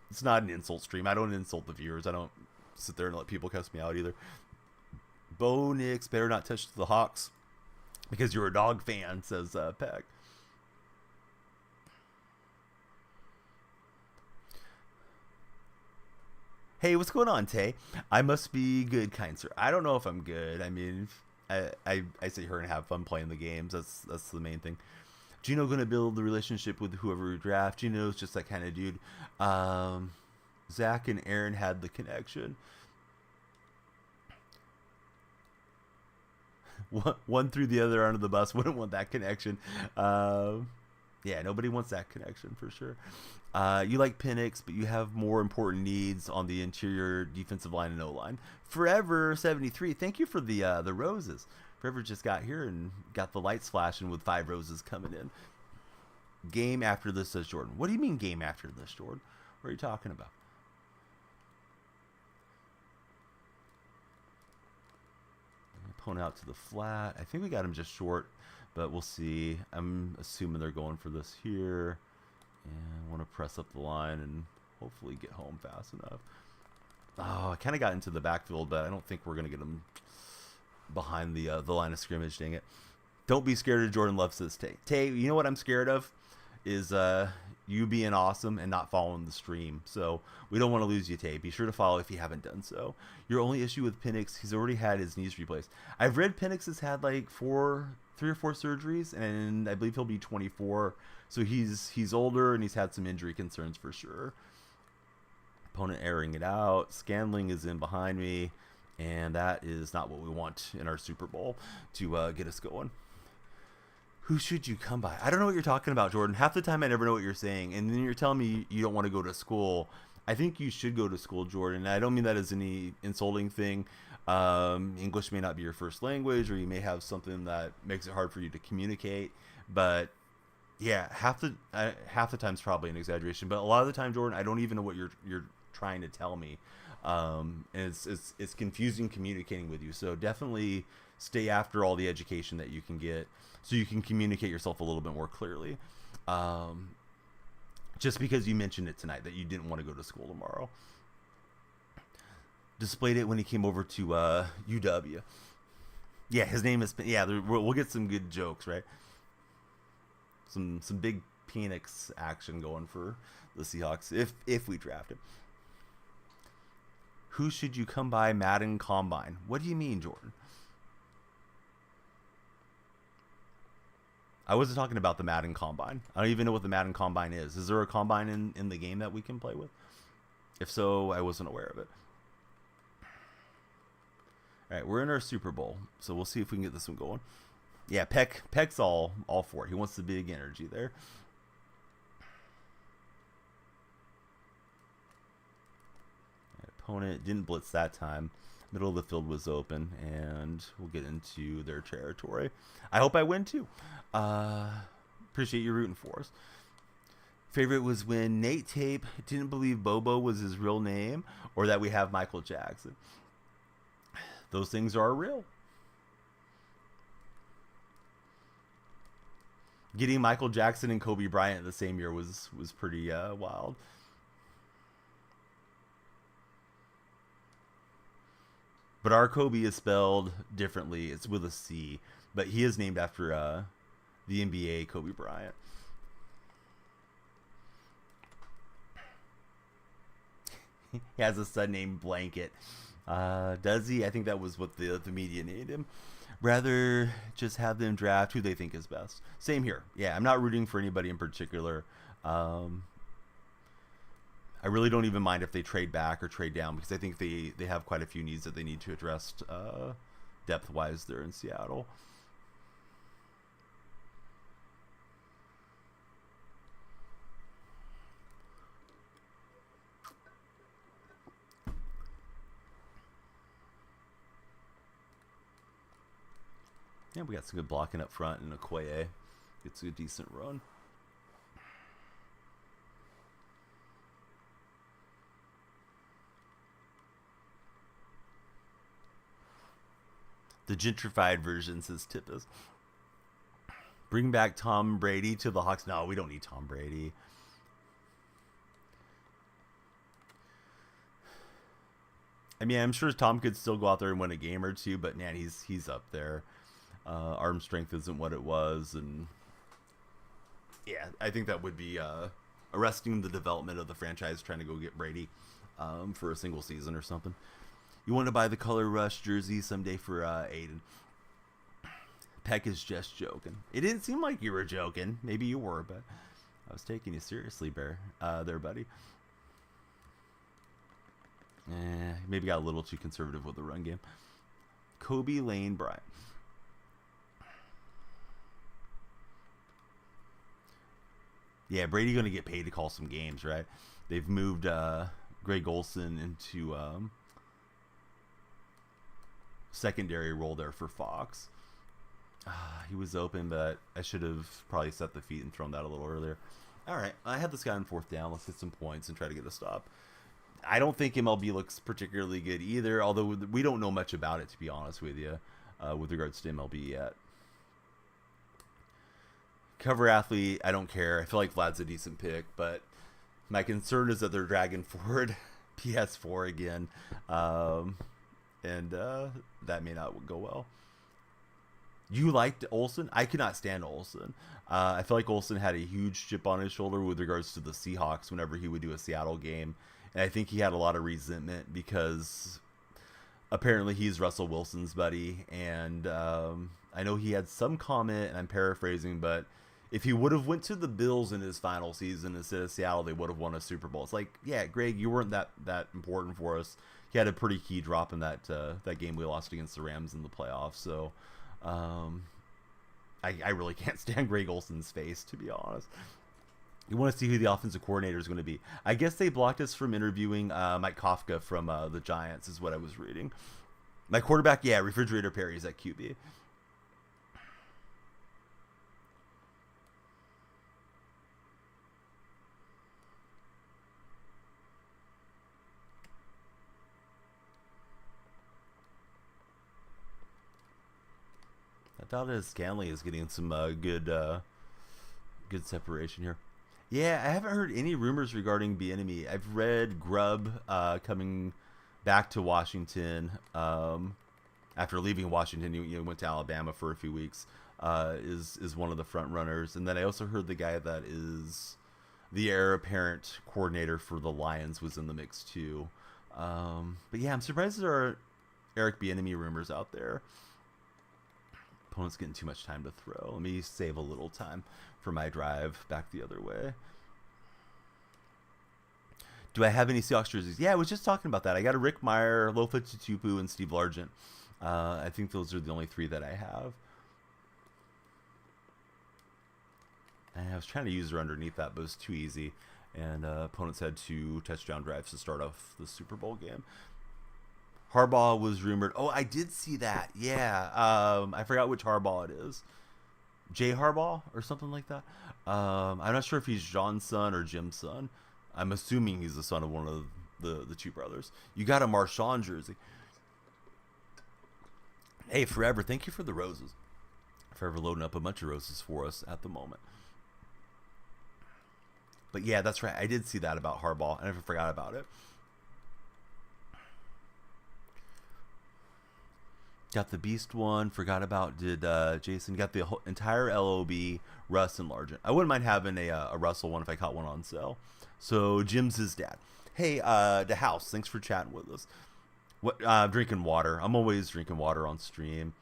It's not an insult stream. I don't insult the viewers. I don't sit there and let people cuss me out either. Bo Nix better not touch the Hawks because you're a dog fan, says Peck. Hey, what's going on, Tay? I must be good, kind sir. I don't know if I'm good. I mean, I sit here and have fun playing the games. That's the main thing. Geno gonna build the relationship with whoever we draft. Geno's just that kind of dude. Zach and Aaron had the connection. One threw the other under the bus. Wouldn't want that connection. Yeah, nobody wants that connection for sure. You like Penix, but you have more important needs on the interior defensive line and O-line. Forever73, thank you for the roses. Forever just got here and got the lights flashing with 5 roses coming in. Game after this, says Jordan. What do you mean game after this, Jordan? What are you talking about? Opponent out to the flat. I think we got him just short, but we'll see. I'm assuming they're going for this here. And want to press up the line and hopefully get home fast enough. Oh, I kind of got into the backfield, but I don't think we're going to get him behind the line of scrimmage, dang it. Don't be scared of Jordan Love, says Tay. Tay, you know what I'm scared of? Is you being awesome and not following the stream. So we don't want to lose you, Tay. Be sure to follow if you haven't done so. Your only issue with Penix, he's already had his knees replaced. I've read Penix has had like 3 or 4 surgeries, and I believe he'll be 24. So he's older and he's had some injury concerns for sure. Opponent airing it out. Scanling is in behind me, and that is not what we want in our Super Bowl to get us going. Who should you come by? I don't know what you're talking about, Jordan. Half the time I never know what you're saying, and then you're telling me you don't want to go to school. I think you should go to school, Jordan. I don't mean that as any insulting thing. English may not be your first language, or you may have something that makes it hard for you to communicate. But yeah, half the time's probably an exaggeration. But a lot of the time, Jordan, I don't even know what you're trying to tell me. And it's confusing communicating with you. So definitely stay after all the education that you can get, so you can communicate yourself a little bit more clearly. Just because you mentioned it tonight that you didn't want to go to school tomorrow. Displayed it when he came over to UW. Yeah, his name is. Yeah, we'll get some good jokes, right? Some big Penix action going for the Seahawks if we draft him. Who should you come by Madden Combine? What do you mean, Jordan? I wasn't talking about the Madden Combine. I don't even know what the Madden Combine is. Is there a Combine in the game that we can play with? If so, I wasn't aware of it. All right, we're in our Super Bowl, so we'll see if we can get this one going. Yeah, Peck's all for it. He wants the big energy there. Opponent didn't blitz that time. Middle of the field was open, and we'll get into their territory. I hope I win too. Appreciate you rooting for us. Favorite was when Nate Tape didn't believe Bobo was his real name, or that we have Michael Jackson. Those things are real. Getting Michael Jackson and Kobe Bryant the same year was pretty wild. But our Kobe is spelled differently. It's with a C. But he is named after the NBA Kobe Bryant. He has a son named Blanket. Does he? I think that was what the media named him. Rather just have them draft who they think is best. Same here. Yeah, I'm not rooting for anybody in particular. I really don't even mind if they trade back or trade down, because I think they have quite a few needs that they need to address depth-wise there in Seattle. Yeah, we got some good blocking up front, and Okoye gets a decent run. The gentrified version, says Tippus. Bring back Tom Brady to the Hawks. No, we don't need Tom Brady. I mean, I'm sure Tom could still go out there and win a game or two, but man, he's up there. Arm strength isn't what it was, and yeah, I think that would be arresting the development of the franchise, trying to go get Brady for a single season or something. You want to buy the Color Rush jersey someday for Aiden. Peck is just joking. It didn't seem like you were joking. Maybe you were, but I was taking you seriously, there, buddy. Maybe got a little too conservative with the run game. Kobe Lane Bryant. Yeah, Brady going to get paid to call some games, right? They've moved Greg Olson into secondary role there for Fox. He was open, but I should have probably set the feet and thrown that a little earlier. All right, I had this guy on 4th down. Let's get some points and try to get a stop. I don't think MLB looks particularly good either, although we don't know much about it, to be honest with you, with regards to MLB yet. Cover athlete, I don't care. I feel like Vlad's a decent pick, but my concern is that they're dragging forward PS4 again, and that may not go well. You liked Olson? I could not stand Olson. I feel like Olson had a huge chip on his shoulder with regards to the Seahawks whenever he would do a Seattle game. And I think he had a lot of resentment because apparently he's Russell Wilson's buddy. And I know he had some comment, and I'm paraphrasing, but if he would have went to the Bills in his final season instead of Seattle, they would have won a Super Bowl. It's like, yeah, Greg, you weren't that important for us. He had a pretty key drop in that game we lost against the Rams in the playoffs. So I really can't stand Greg Olson's face, to be honest. You want to see who the offensive coordinator is going to be. I guess they blocked us from interviewing Mike Kafka from the Giants, is what I was reading. My quarterback, yeah, Refrigerator Perry's at QB. I thought Scanley is getting some good separation here. Yeah, I haven't heard any rumors regarding Bieniemy. I've read Grubb coming back to Washington after leaving Washington. You went to Alabama for a few weeks. Is one of the front runners, and then I also heard the guy that is the heir apparent coordinator for the Lions was in the mix too. But yeah, I'm surprised there are Eric Bieniemy rumors out there. Opponent's getting too much time to throw. Let me save a little time for my drive back the other way. Do I have any Seahawks jerseys? Yeah, I was just talking about that. I got a Rick Meyer, Lofa Tutupu, and Steve Largent. I think those are the only 3 that I have. And I was trying to use her underneath that, but it was too easy. And opponents had 2 touchdown drives to start off the Super Bowl game. Harbaugh was rumored. Oh, I did see that. Yeah. I forgot which Harbaugh it is. Jay Harbaugh or something like that. I'm not sure if he's John's son or Jim's son. I'm assuming he's the son of one of the 2 brothers. You got a Marshawn jersey. Hey, Forever, thank you for the roses. Forever loading up a bunch of roses for us at the moment. But yeah, that's right. I did see that about Harbaugh. I never forgot about it. Got the Beast one. Forgot about Jason. Got the whole, entire LOB, Russ, and Largent. I wouldn't mind having a Russell one if I caught one on sale. So Jim's his dad. Hey, the house. Thanks for chatting with us. What? Drinking water. I'm always drinking water on stream,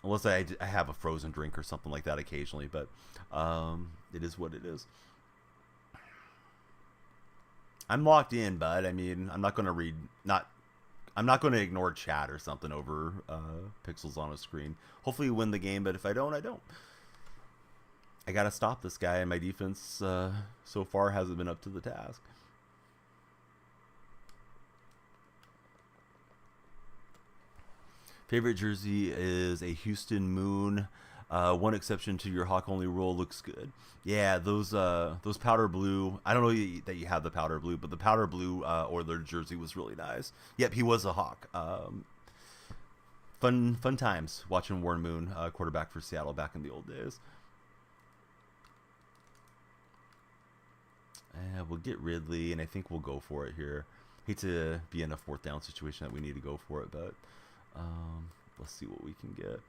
unless I have a frozen drink or something like that occasionally. But it is what it is. I'm locked in, bud. I mean, I'm not going to read. I'm not going to ignore chat or something over pixels on a screen. Hopefully win the game, but if I don't, I don't. I got to stop this guy, and my defense so far hasn't been up to the task. Favorite jersey is a Houston Moon. One exception to your Hawk only rule, looks good. Yeah, those powder blue. I don't know that you have the powder blue, but the powder blue Oilers jersey was really nice. Yep, he was a Hawk. Fun times watching Warren Moon, quarterback for Seattle back in the old days. We'll get Ridley, and I think we'll go for it here. Hate to be in a 4th down situation that we need to go for it, but let's see what we can get.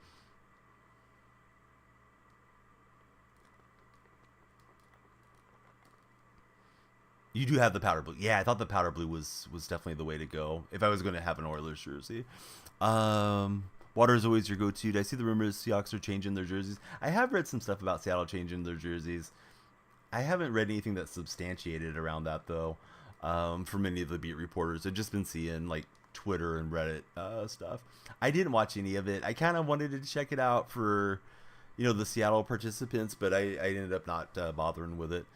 You do have the powder blue. Yeah, I thought the powder blue was definitely the way to go if I was going to have an Oilers jersey. Water is always your go-to. Did I see the rumors Seahawks are changing their jerseys? I have read some stuff about Seattle changing their jerseys. I haven't read anything that's substantiated around that, though, from many of the beat reporters. I've just been seeing, like, Twitter and Reddit stuff. I didn't watch any of it. I kind of wanted to check it out for, the Seattle participants, but I ended up not bothering with it.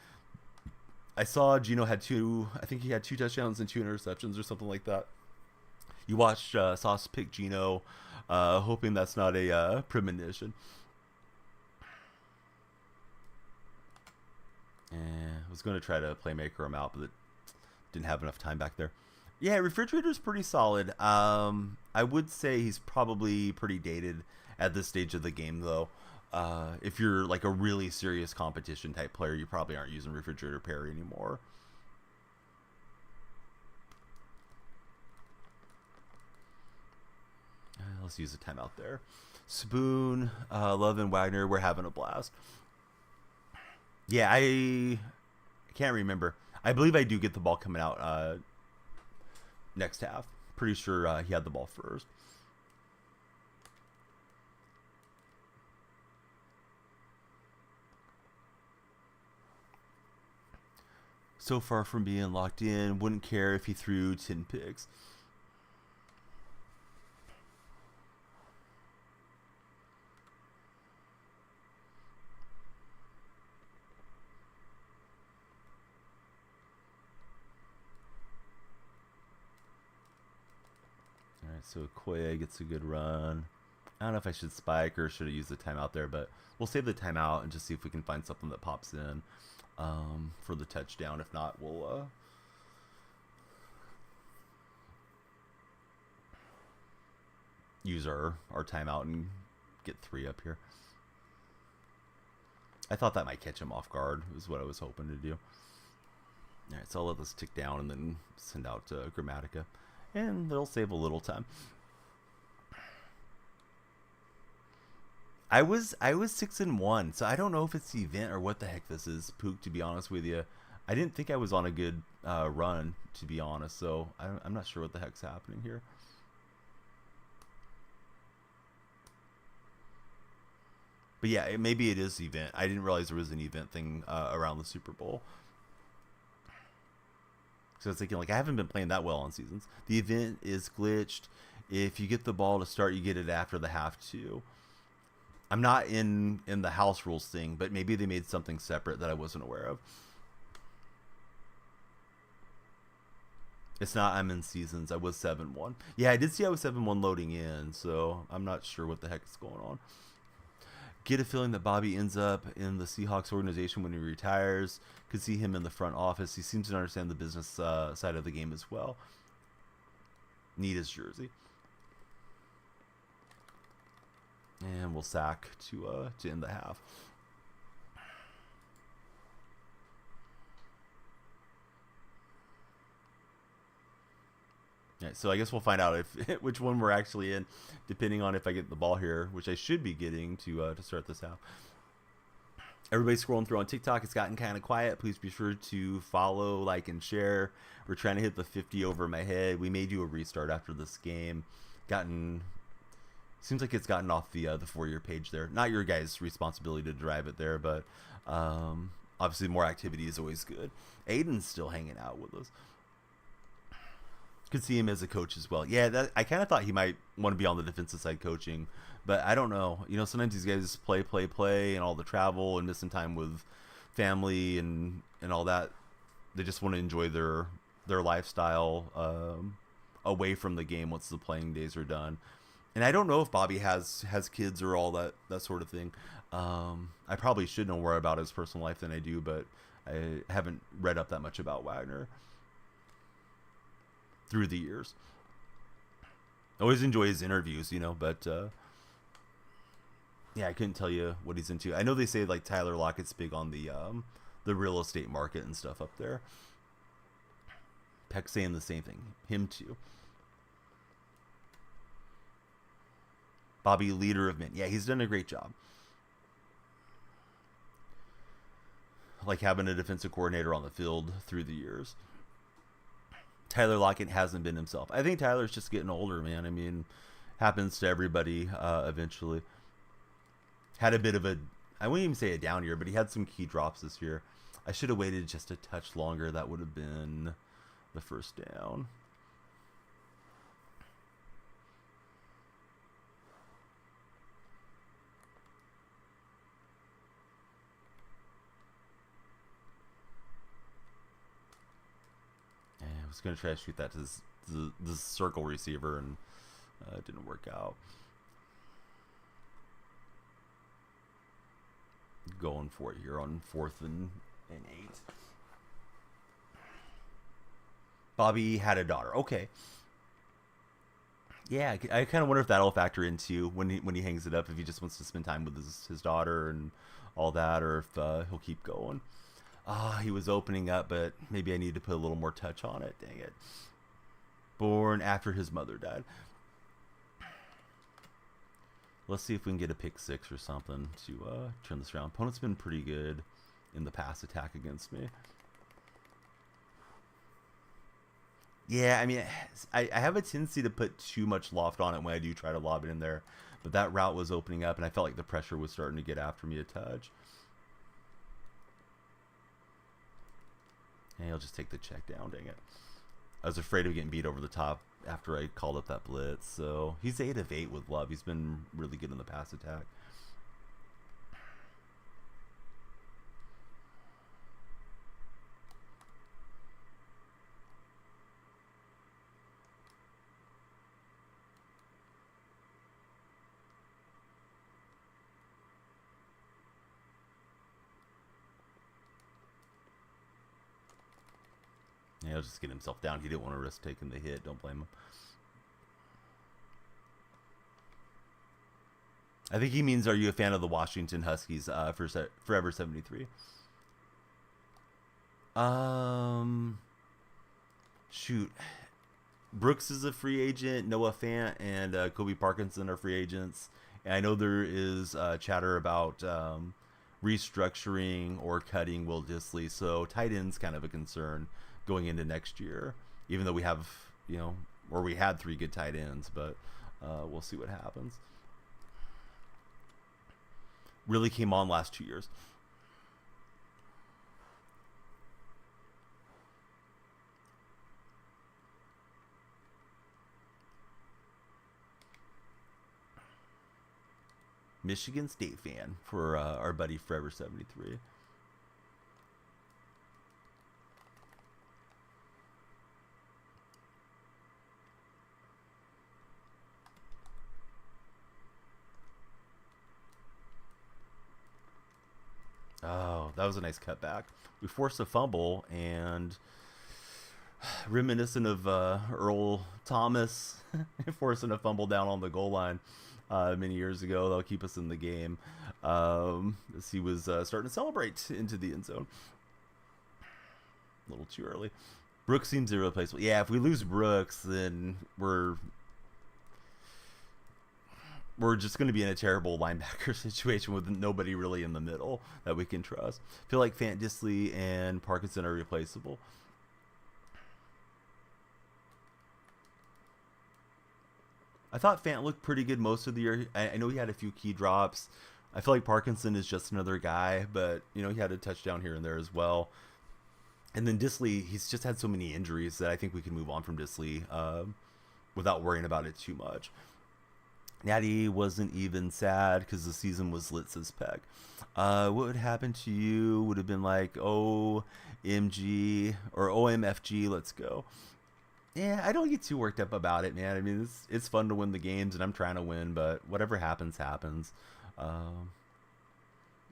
I saw Gino had two. I think he had 2 touchdowns and 2 interceptions or something like that. You watched Sauce pick Gino, hoping that's not a premonition. I was going to try to playmaker him out, but it didn't have enough time back there. Yeah, Refrigerator's pretty solid. I would say he's probably pretty dated at this stage of the game, though. If you're like a really serious competition type player, you probably aren't using Refrigerator Perry anymore. Let's use a timeout there. Spoon, Love, and Wagner, we're having a blast. Yeah, I can't remember. I believe I do get the ball coming out next half. Pretty sure he had the ball first. So far from being locked in, wouldn't care if he threw 10 picks. Alright, so Okoye gets a good run. I don't know if I should spike or should have used the timeout there, but we'll save the timeout and just see if we can find something that pops in for the touchdown. If not, we'll use our timeout and get 3 up here. I thought that might catch him off guard, is what I was hoping to do. Alright, so I'll let this tick down and then send out Grammatica. And they'll save a little time. I was 6-1, so I don't know if it's the event or what the heck this is, Pook, to be honest with you. I didn't think I was on a good run, to be honest, so I'm not sure what the heck's happening here. But yeah, maybe it is the event. I didn't realize there was an event thing around the Super Bowl. So I was thinking, like, I haven't been playing that well on seasons. The event is glitched. If you get the ball to start, you get it after the half too. I'm not in the house rules thing, but maybe they made something separate that I wasn't aware of. It's not I'm in seasons. I was 7-1. Yeah, I did see I was 7-1 loading in, so I'm not sure what the heck is going on. Get a feeling that Bobby ends up in the Seahawks organization when he retires. Could see him in the front office. He seems to understand the business side of the game as well. Need his jersey. And we'll sack to end the half. Yeah, so I guess we'll find out if which one we're actually in, depending on if I get the ball here, which I should be getting to start this half. Everybody's scrolling through on TikTok. It's gotten kind of quiet. Please be sure to follow, like, and share. We're trying to hit the 50 over my head. We may do a restart after this game. Seems like it's gotten off the For-Your page there. Not your guys' responsibility to drive it there, but obviously more activity is always good. Aiden's still hanging out with us. Could see him as a coach as well. Yeah, I kind of thought he might want to be on the defensive side coaching, but I don't know. You know, sometimes these guys play, and all the travel and missing time with family and all that. They just want to enjoy their lifestyle away from the game once the playing days are done. And I don't know if Bobby has kids or all that sort of thing. I probably should know more about his personal life than I do, but I haven't read up that much about Wagner through the years. I always enjoy his interviews, you know, but yeah, I couldn't tell you what he's into. I know they say like Tyler Lockett's big on the real estate market and stuff up there. Peck saying the same thing. Him too. Bobby, leader of men. Yeah, he's done a great job. Like having a defensive coordinator on the field through the years. Tyler Lockett hasn't been himself. I think Tyler's just getting older, man. I mean, happens to everybody eventually. Had a bit of I wouldn't even say a down year, but he had some key drops this year. I should have waited just a touch longer. That would have been the first down. was going to try to shoot that to the circle receiver, and it didn't work out. Going for it here on 4th and 8. Bobby had a daughter. Okay. Yeah, I kind of wonder if that'll factor into when he hangs it up, if he just wants to spend time with his daughter and all that, or if he'll keep going. He was opening up, but maybe I need to put a little more touch on it. Dang it. Born after his mother died. Let's see if we can get a pick 6 or something to turn this around. Opponent's been pretty good in the pass attack against me. Yeah, I mean, I have a tendency to put too much loft on it when I do try to lob it in there. But that route was opening up, and I felt like the pressure was starting to get after me a touch. And he'll just take the check down, dang it. I was afraid of getting beat over the top after I called up that blitz. So he's 8 of 8 with Love. He's been really good in the pass attack. Yeah, he'll just get himself down. He didn't want to risk taking the hit. Don't blame him. I think he means, are you a fan of the Washington Huskies for Forever 73? Shoot. Brooks is a free agent. Noah Fant and Kobe Parkinson are free agents. And I know there is chatter about restructuring or cutting Will Dissly. So tight end's kind of a concern going into next year. Even though we have, or we had 3 good tight ends. But we'll see what happens. Really came on last 2 years. Michigan State fan for our buddy Forever 73. Oh, that was a nice cutback. We forced a fumble, and reminiscent of Earl Thomas forcing a fumble down on the goal line many years ago. That'll keep us in the game. As he was starting to celebrate into the end zone. A little too early. Brooks seems irreplaceable. Yeah, if we lose Brooks, then we're just going to be in a terrible linebacker situation with nobody really in the middle that we can trust. I feel like Fant, Dissly, and Parkinson are replaceable. I thought Fant looked pretty good most of the year. I know he had a few key drops. I feel like Parkinson is just another guy, but, he had a touchdown here and there as well. And then Dissly, he's just had so many injuries that I think we can move on from Dissly without worrying about it too much. Natty wasn't even sad because the season was lit, says Peck. What would happen to you would have been like, OMG or OMFG, let's go. Yeah, I don't get too worked up about it, man. I mean, it's fun to win the games, and I'm trying to win, but whatever happens, happens. Not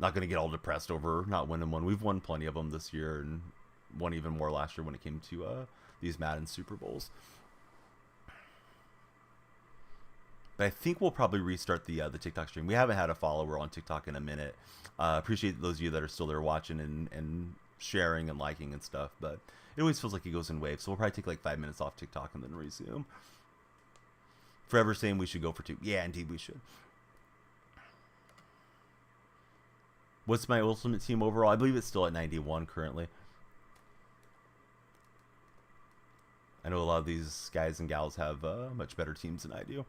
going to get all depressed over not winning one. We've won plenty of them this year, and won even more last year when it came to these Madden Super Bowls. But I think we'll probably restart the TikTok stream. We haven't had a follower on TikTok in a minute. Appreciate those of you that are still there watching and sharing and liking and stuff. But it always feels like it goes in waves. So we'll probably take like 5 minutes off TikTok and then resume. Forever saying we should go for 2. Yeah, indeed we should. What's my ultimate team overall? I believe it's still at 91 currently. I know a lot of these guys and gals have much better teams than I do.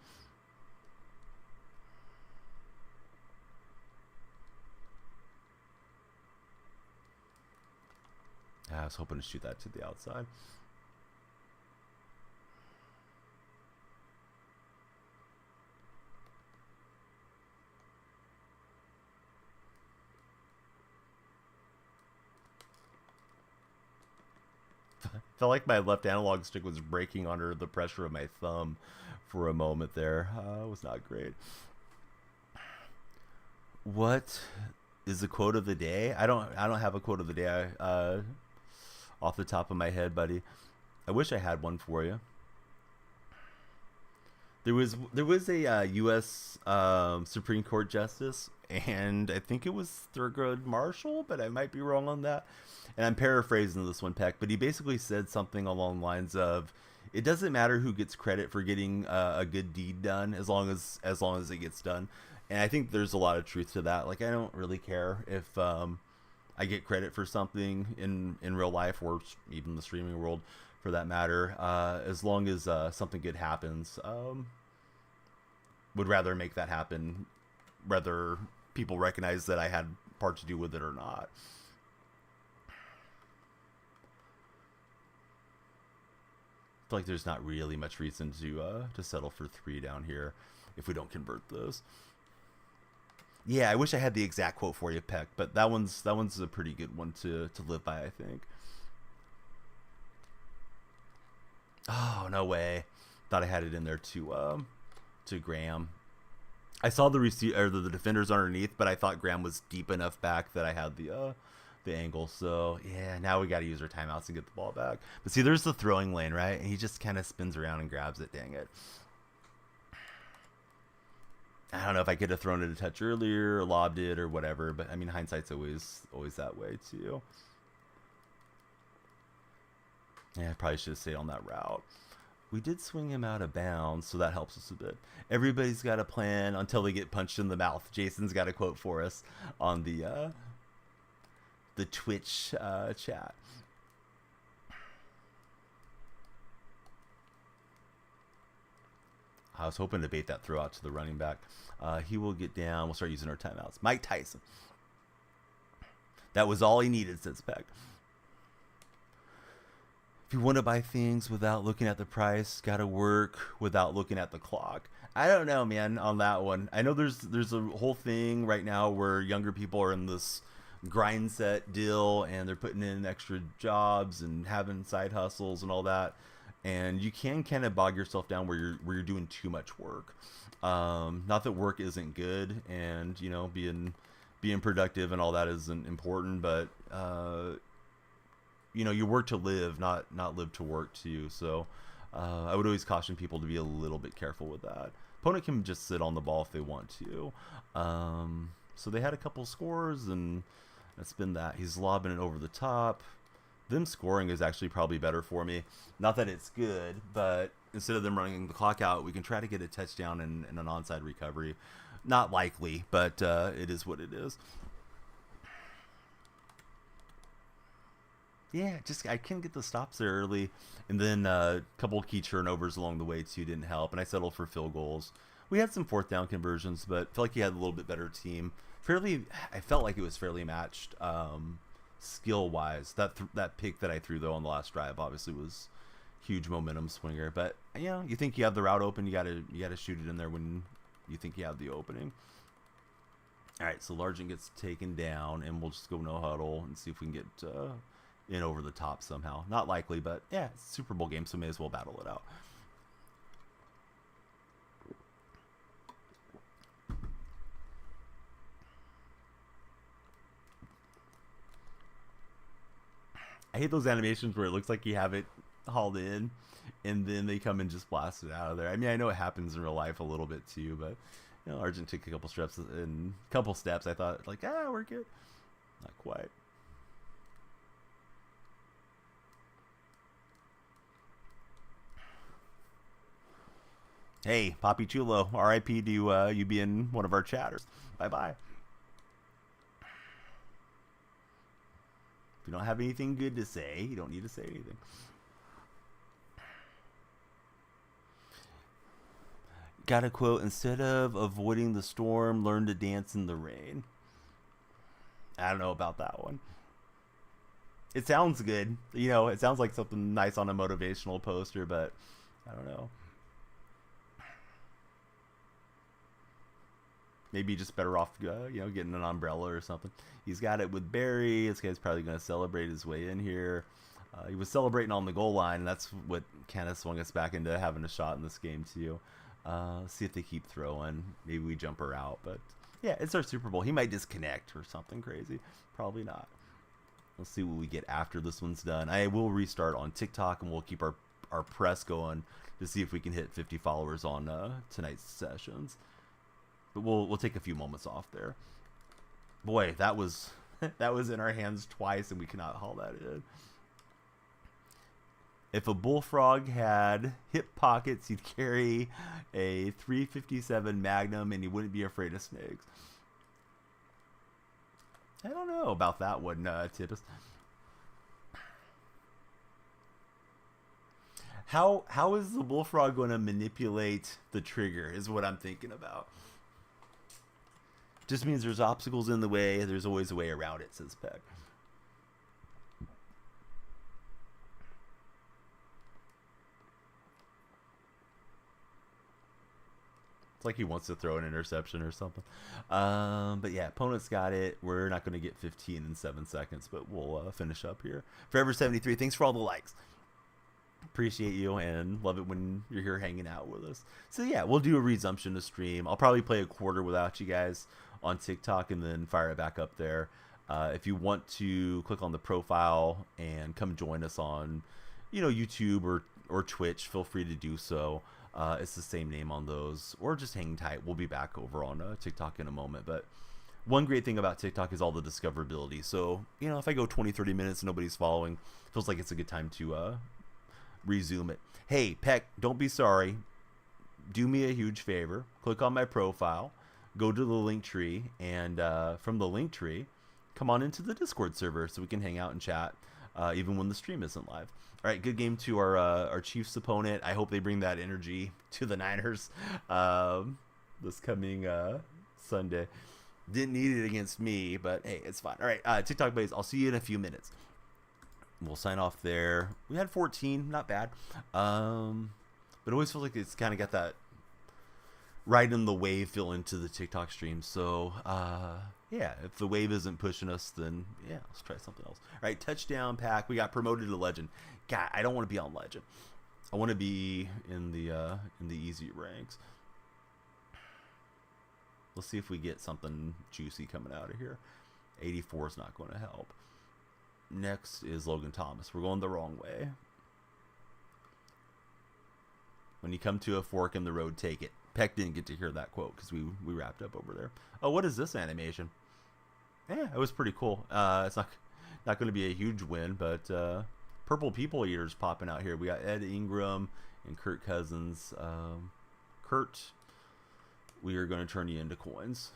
I was hoping to shoot that to the outside. Felt like my left analog stick was breaking under the pressure of my thumb for a moment there. It was not great. What is the quote of the day? I don't have a quote of the day off the top of my head, buddy. I wish I had one for you. There was a U.S. Supreme Court justice, and I think it was Thurgood Marshall, but I might be wrong on that. And I'm paraphrasing this one, Peck, but he basically said something along the lines of, "It doesn't matter who gets credit for getting a good deed done, as long as it gets done." And I think there's a lot of truth to that. Like, I don't really care if I get credit for something in real life, or even the streaming world for that matter, as long as something good happens. Would rather make that happen, whether people recognize that I had part to do with it or not. I feel like there's not really much reason to settle for 3 down here if we don't convert those. Yeah, I wish I had the exact quote for you, Peck, but that one's a pretty good one to live by, I think. Oh, no way. Thought I had it in there to Graham. I saw the the defenders underneath, but I thought Graham was deep enough back that I had the angle. So yeah, now we got to use our timeouts and get the ball back. But see, there's the throwing lane, right? And he just kind of spins around and grabs it. Dang it. I don't know if I could have thrown it a touch earlier or lobbed it or whatever, but I mean, hindsight's always that way too. Yeah, I probably should have stayed on that route. We did swing him out of bounds, so that helps us a bit. Everybody's got a plan until they get punched in the mouth. Jason's got a quote for us on the Twitch chat. I was hoping to bait that throw out to the running back. He will get down. We'll start using our timeouts. Mike Tyson. That was all he needed, says Peck. If you want to buy things without looking at the price, gotta work without looking at the clock. I don't know, man, on that one. I know there's a whole thing right now where younger people are in this grind set deal and they're putting in extra jobs and having side hustles and all that. And you can kind of bog yourself down where you're doing too much work. Not that work isn't good, and being productive and all that isn't important, but you work to live, not live to work too. So I would always caution people to be a little bit careful with that. Opponent can just sit on the ball if they want to. So they had a couple scores, and that's been that. He's lobbing it over the top. Them scoring is actually probably better for me. Not that it's good, but instead of them running the clock out, we can try to get a touchdown and an onside recovery. Not likely, but it is what it is. Yeah, I couldn't get the stops there early, and then a couple key turnovers along the way too didn't help, and I settled for field goals. We had some 4th down conversions, but felt like he had a little bit better team. I felt like it was fairly matched skill wise. That pick that I threw though on the last drive obviously was huge momentum swinger. But you think you have the route open, you gotta shoot it in there when you think you have the opening. All right, so Largent gets taken down, and we'll just go no huddle and see if we can get in over the top somehow. Not likely, but yeah, it's a Super Bowl game, so may as well battle it out. I hate those animations where it looks like you have it hauled in, and then they come and just blast it out of there. I mean, I know it happens in real life a little bit too, but Argent took a couple steps. I thought like, we're good. Not quite. Hey, Poppy Chulo, R.I.P. to you being one of our chatters. Bye-bye. If you don't have anything good to say, you don't need to say anything. Got a quote, instead of avoiding the storm, learn to dance in the rain. I don't know about that one. It sounds good. It sounds like something nice on a motivational poster, but I don't know. Maybe just better off, getting an umbrella or something. He's got it with Barry. This guy's probably going to celebrate his way in here. He was celebrating on the goal line, and that's what kind of swung us back into having a shot in this game too. See if they keep throwing. Maybe we jump her out, but yeah, it's our Super Bowl. He might disconnect or something crazy. Probably not. Let's see what we get after this one's done. I will restart on TikTok, and we'll keep our press going to see if we can hit 50 followers on tonight's sessions. But we'll take a few moments off there. Boy, that was that was in our hands twice, and we cannot haul that in. If a bullfrog had hip pockets, he'd carry a 357 Magnum, and he wouldn't be afraid of snakes. I don't know about that one, Tippus. How is the bullfrog going to manipulate the trigger is what I'm thinking about. Just means there's obstacles in the way. There's always a way around it, says Peck. It's like he wants to throw an interception or something. But yeah, opponent's got it. We're not going to get 15 in 7 seconds, but we'll finish up here. Forever73, thanks for all the likes. Appreciate you and love it when you're here hanging out with us. So yeah, we'll do a resumption to stream. I'll probably play a quarter without you guys on TikTok and then fire it back up there. If you want to click on the profile and come join us on, YouTube or Twitch, feel free to do so. It's the same name on those, or just hang tight. We'll be back over on TikTok in a moment. But one great thing about TikTok is all the discoverability. So, if I go 20, 30 minutes and nobody's following, it feels like it's a good time to resume it. Hey, Peck, don't be sorry. Do me a huge favor. Click on my profile. Go to the link tree. And from the link tree, come on into the Discord server so we can hang out and chat even when the stream isn't live. All right, good game to our Chiefs opponent. I hope they bring that energy to the Niners this coming Sunday. Didn't need it against me, but hey, it's fine. All right, TikTok buddies, I'll see you in a few minutes. We'll sign off there. We had 14, not bad. But it always feels like it's kind of got that riding the wave feel into the TikTok stream. So, yeah, if the wave isn't pushing us, then yeah, let's try something else. All right, touchdown pack. We got promoted to legend. God, I don't want to be on legend. I want to be in the easy ranks. Let's see if we get something juicy coming out of here. 84 is not going to help. Next is Logan Thomas. We're going the wrong way. When you come to a fork in the road, take it. Peck didn't get to hear that quote because we wrapped up over there. Oh, what is this animation? Yeah, it was pretty cool. It's not going to be a huge win, but Purple People Eaters popping out here. We got Ed Ingram and Kirk Cousins. Kurt, we are going to turn you into coins.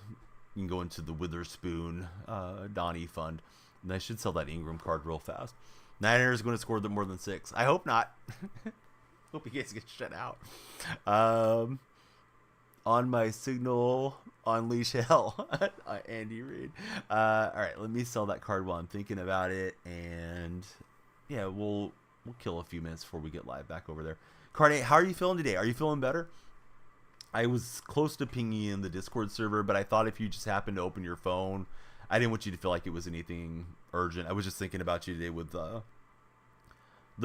You can go into the Witherspoon Donnie fund. And I should sell that Ingram card real fast. Niners going to score more than 6. I hope not. Hope you guys get shut out. On my signal, unleash hell. Andy Reid. All right, let me sell that card while I'm thinking about it. And yeah, we'll kill a few minutes before we get live back over there. Carnate, how are you feeling today? Are you feeling better? I was close to pinging you in the Discord server, but I thought if you just happened to open your phone, I didn't want you to feel like it was anything urgent. I was just thinking about you today with the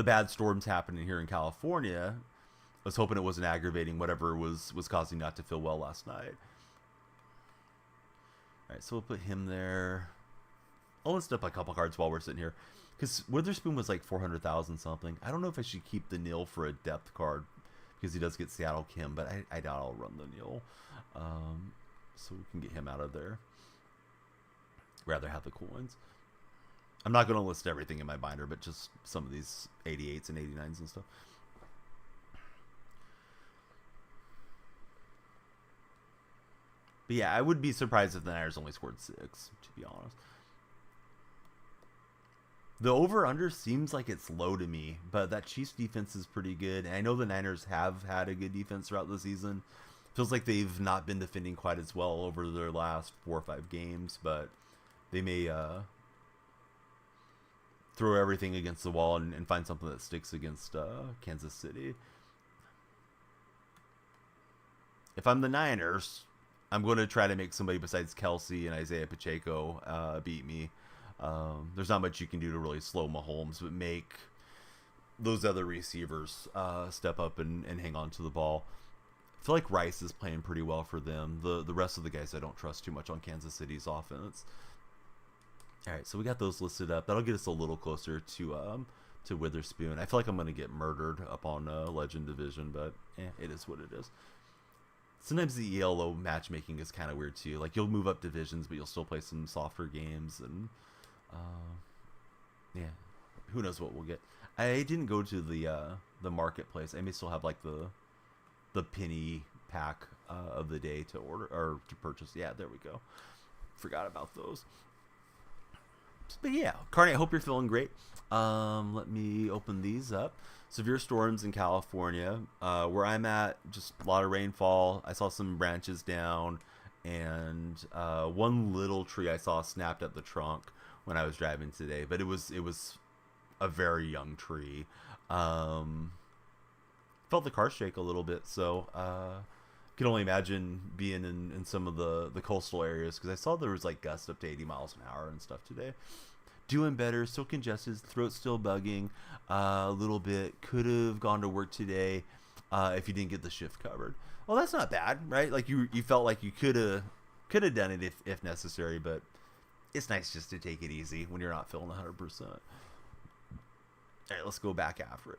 bad storms happening here in California. I was hoping it wasn't aggravating whatever was causing you not to feel well last night. All right, so we'll put him there. I'll list up a couple cards while we're sitting here. Because Witherspoon was like 400,000 something. I don't know if I should keep the nil for a depth card. Because he does get Seattle Kim, but I doubt I'll run the nil. So we can get him out of there. Rather have the coins. I'm not going to list everything in my binder, but just some of these 88s and 89s and stuff. But yeah, I would be surprised if the Niners only scored 6, to be honest. The over-under seems like it's low to me, but that Chiefs defense is pretty good. And I know the Niners have had a good defense throughout the season. Feels like they've not been defending quite as well over their last 4 or 5 games, but they may throw everything against the wall and find something that sticks against Kansas City. If I'm the Niners, I'm going to try to make somebody besides Kelsey and Isaiah Pacheco beat me. There's not much you can do to really slow Mahomes, but make those other receivers step up and hang on to the ball. I feel like Rice is playing pretty well for them. The rest of the guys I don't trust too much on Kansas City's offense. All right, so we got those listed up. That'll get us a little closer to Witherspoon. I feel like I'm going to get murdered up on Legend Division, but it is what it is. Sometimes the ELO matchmaking is kind of weird too. Like you'll move up divisions, but you'll still play some softer games, and yeah, who knows what we'll get. I didn't go to the marketplace. I may still have like the penny pack of the day to order or to purchase. Yeah, there we go. Forgot about those. But yeah, Carney, I hope you're feeling great. Let me open these up. Severe storms in California. Where I'm at, just a lot of rainfall. I saw some branches down, and one little tree I saw snapped at the trunk when I was driving today. But it was a very young tree. Felt the car shake a little bit, so can only imagine being in some of the coastal areas, because I saw there was like gusts up to 80 miles an hour and stuff today. Doing better, still congested, throat still bugging a little bit. Could have gone to work today if you didn't get the shift covered. Well, that's not bad, right? Like you felt like you could have done it if necessary, but it's nice just to take it easy when you're not feeling 100%. All right, let's go back after it.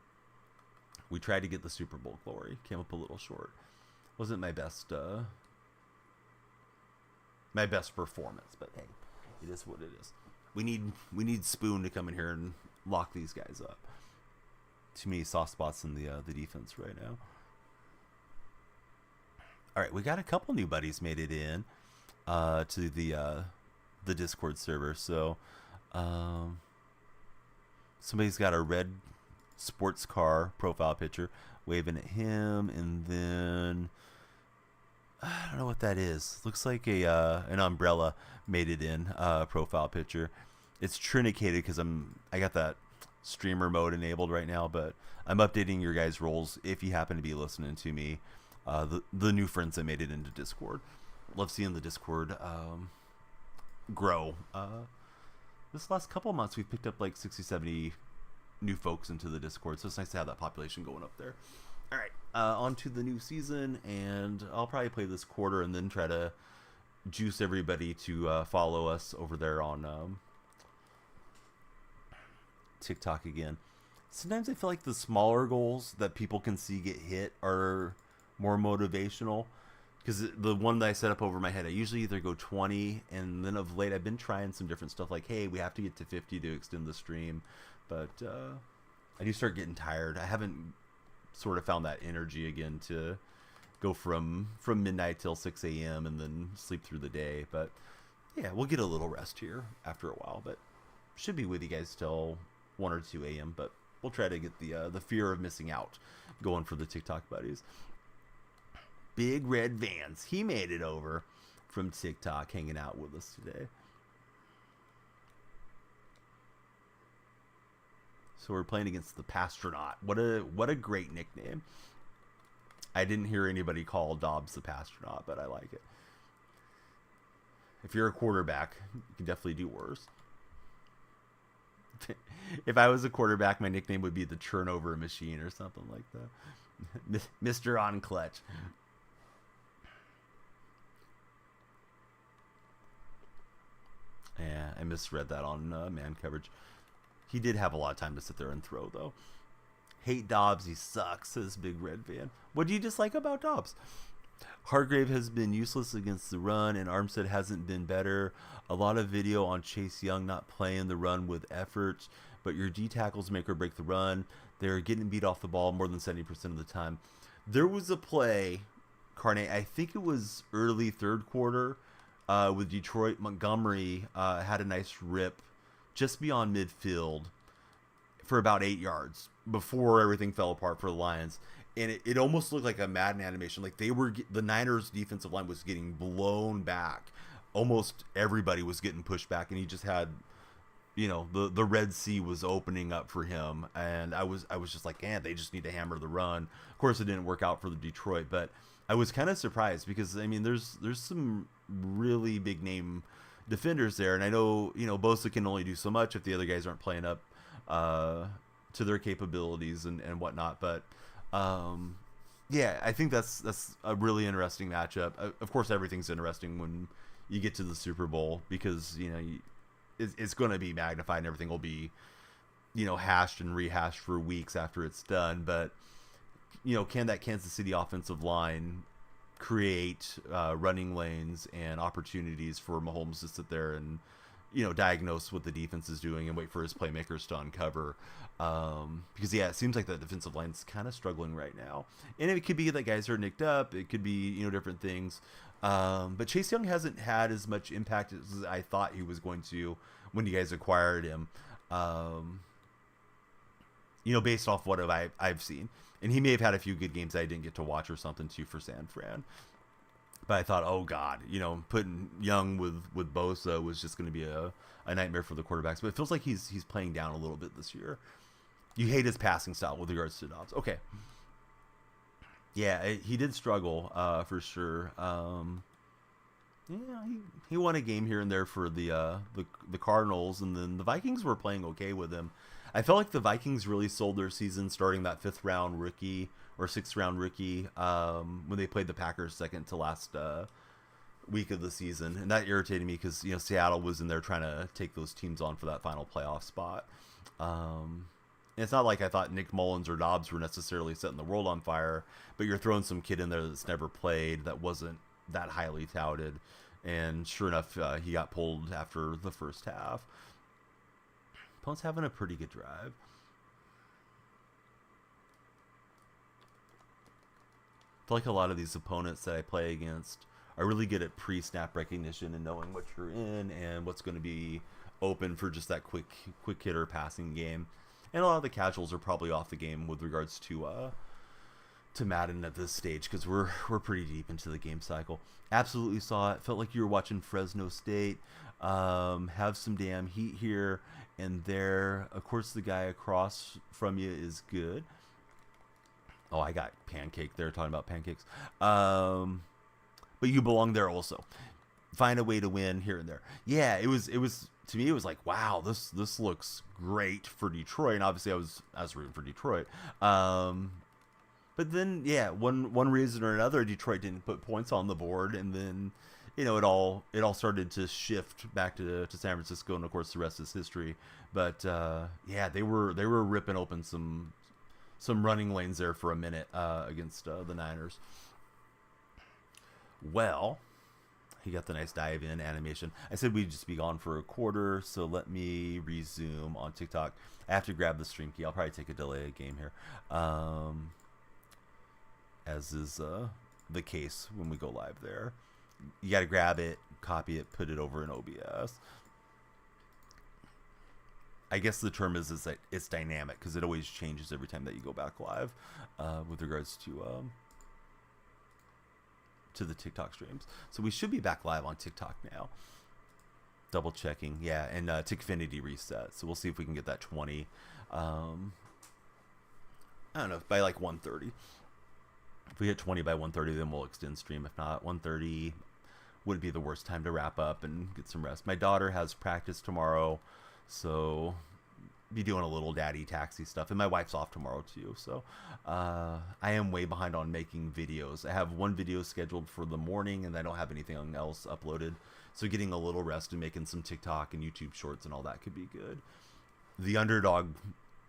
We tried to get the Super Bowl glory, came up a little short. Wasn't my best performance, but hey, it is what it is. We need Spoon to come in here and lock these guys up. Too many soft spots in the defense right now. All right, we got a couple new buddies made it in to the Discord server. So somebody's got a red sports car profile picture waving at him, and then I don't know what that is. Looks like an umbrella made it in profile picture. It's trinicated because I got that streamer mode enabled right now, but I'm updating your guys' roles if you happen to be listening to me. The new friends that made it into Discord. Love seeing the Discord grow. This last couple of months we've picked up like 60, 70 new folks into the Discord, so it's nice to have that population going up there. All right, on to the new season, and I'll probably play this quarter and then try to juice everybody to follow us over there on TikTok again. Sometimes I feel like the smaller goals that people can see get hit are more motivational, because the one that I set up over my head, I usually either go 20, and then of late I've been trying some different stuff like, hey, we have to get to 50 to extend the stream, but I do start getting tired. I haven't sort of found that energy again to go from midnight till 6 a.m. and then sleep through the day. But yeah, we'll get a little rest here after a while, but should be with you guys till 1 or 2 a.m. But we'll try to get the fear of missing out going for the TikTok buddies. Big Red Vans, he made it over from TikTok, hanging out with us today. So we're playing against the Pastronaut. What a great nickname. I didn't hear anybody call Dobbs the Pastronaut, but I like it. If you're a quarterback, you can definitely do worse. If I was a quarterback, my nickname would be the Turnover Machine or something like that. Mr. On Clutch. Yeah, I misread that on man coverage. He did have a lot of time to sit there and throw, though. Hate Dobbs, he sucks, says Big Red Van. What do you dislike about Dobbs? Hargrave has been useless against the run, and Armstead hasn't been better. A lot of video on Chase Young not playing the run with effort, but your D tackles make or break the run. They're getting beat off the ball more than 70% of the time. There was a play, Carney, I think it was early third quarter, with Detroit. Montgomery had a nice rip just beyond midfield for about 8 yards before everything fell apart for the Lions. And it almost looked like a Madden animation. Like the Niners defensive line was getting blown back. Almost everybody was getting pushed back, and he just had, the Red Sea was opening up for him. And I was just like, they just need to hammer the run. Of course, it didn't work out for the Detroit, but I was kind of surprised because there's some really big name defenders there, and I know Bosa can only do so much if the other guys aren't playing up to their capabilities and whatnot. But yeah, I think that's a really interesting matchup. Of course, everything's interesting when you get to the Super Bowl because it's going to be magnified and everything will be hashed and rehashed for weeks after it's done. But can that Kansas City offensive line create running lanes and opportunities for Mahomes to sit there and diagnose what the defense is doing and wait for his playmakers to uncover? Because it seems like the defensive line's kind of struggling right now, and it could be that guys are nicked up, it could be different things, but Chase Young hasn't had as much impact as I thought he was going to when you guys acquired him, based off what I've seen. And he may have had a few good games I didn't get to watch or something too for San Fran. But I thought, oh God, putting Young with Bosa was just going to be a nightmare for the quarterbacks. But it feels like he's playing down a little bit this year. You hate his passing style with regards to Dobbs. Okay. Yeah, he did struggle for sure. He won a game here and there for the Cardinals, and then the Vikings were playing okay with him. I felt like the Vikings really sold their season starting that 5th round rookie or 6th round rookie when they played the Packers second to last week of the season, and that irritated me because Seattle was in there trying to take those teams on for that final playoff spot. And it's not like I thought Nick Mullins or Dobbs were necessarily setting the world on fire, but you're throwing some kid in there that's never played, that wasn't that highly touted, and sure enough, he got pulled after the first half. Opponent's having a pretty good drive. I feel like a lot of these opponents that I play against are really good at pre-snap recognition and knowing what you're in and what's going to be open for just that quick hitter passing game. And a lot of the casuals are probably off the game with regards to Madden at this stage because we're pretty deep into the game cycle. Absolutely saw it. Felt like you were watching Fresno State. Have some damn heat here and there. Of course, the guy across from you is good. Oh, I got pancake there, talking about pancakes. But you belong there also. Find a way to win here and there. Yeah, it was to me, it was like, wow, this looks great for Detroit. And obviously I was rooting for Detroit. But then, yeah, one reason or another, Detroit didn't put points on the board, and then, it all started to shift back to San Francisco, and of course the rest is history. But yeah, they were ripping open some running lanes there for a minute against the Niners. Well, he got the nice dive in animation. I said we'd just be gone for a quarter, so let me resume on TikTok. I have to grab the stream key. I'll probably take a delay a game here. As is the case when we go live there. You got to grab it, copy it, put it over in OBS. I guess the term is that it's dynamic because it always changes every time that you go back live with regards to the TikTok streams. So we should be back live on TikTok now. Double checking. Yeah, and Tickfinity reset. So we'll see if we can get that 20. I don't know, by like 1:30. If we hit 20 by 1:30, then we'll extend stream. If not, 1:30 wouldn't be the worst time to wrap up and get some rest. My daughter has practice tomorrow, so be doing a little daddy taxi stuff. And my wife's off tomorrow too, so I am way behind on making videos. I have one video scheduled for the morning, and I don't have anything else uploaded. So getting a little rest and making some TikTok and YouTube shorts and all that could be good. The Underdog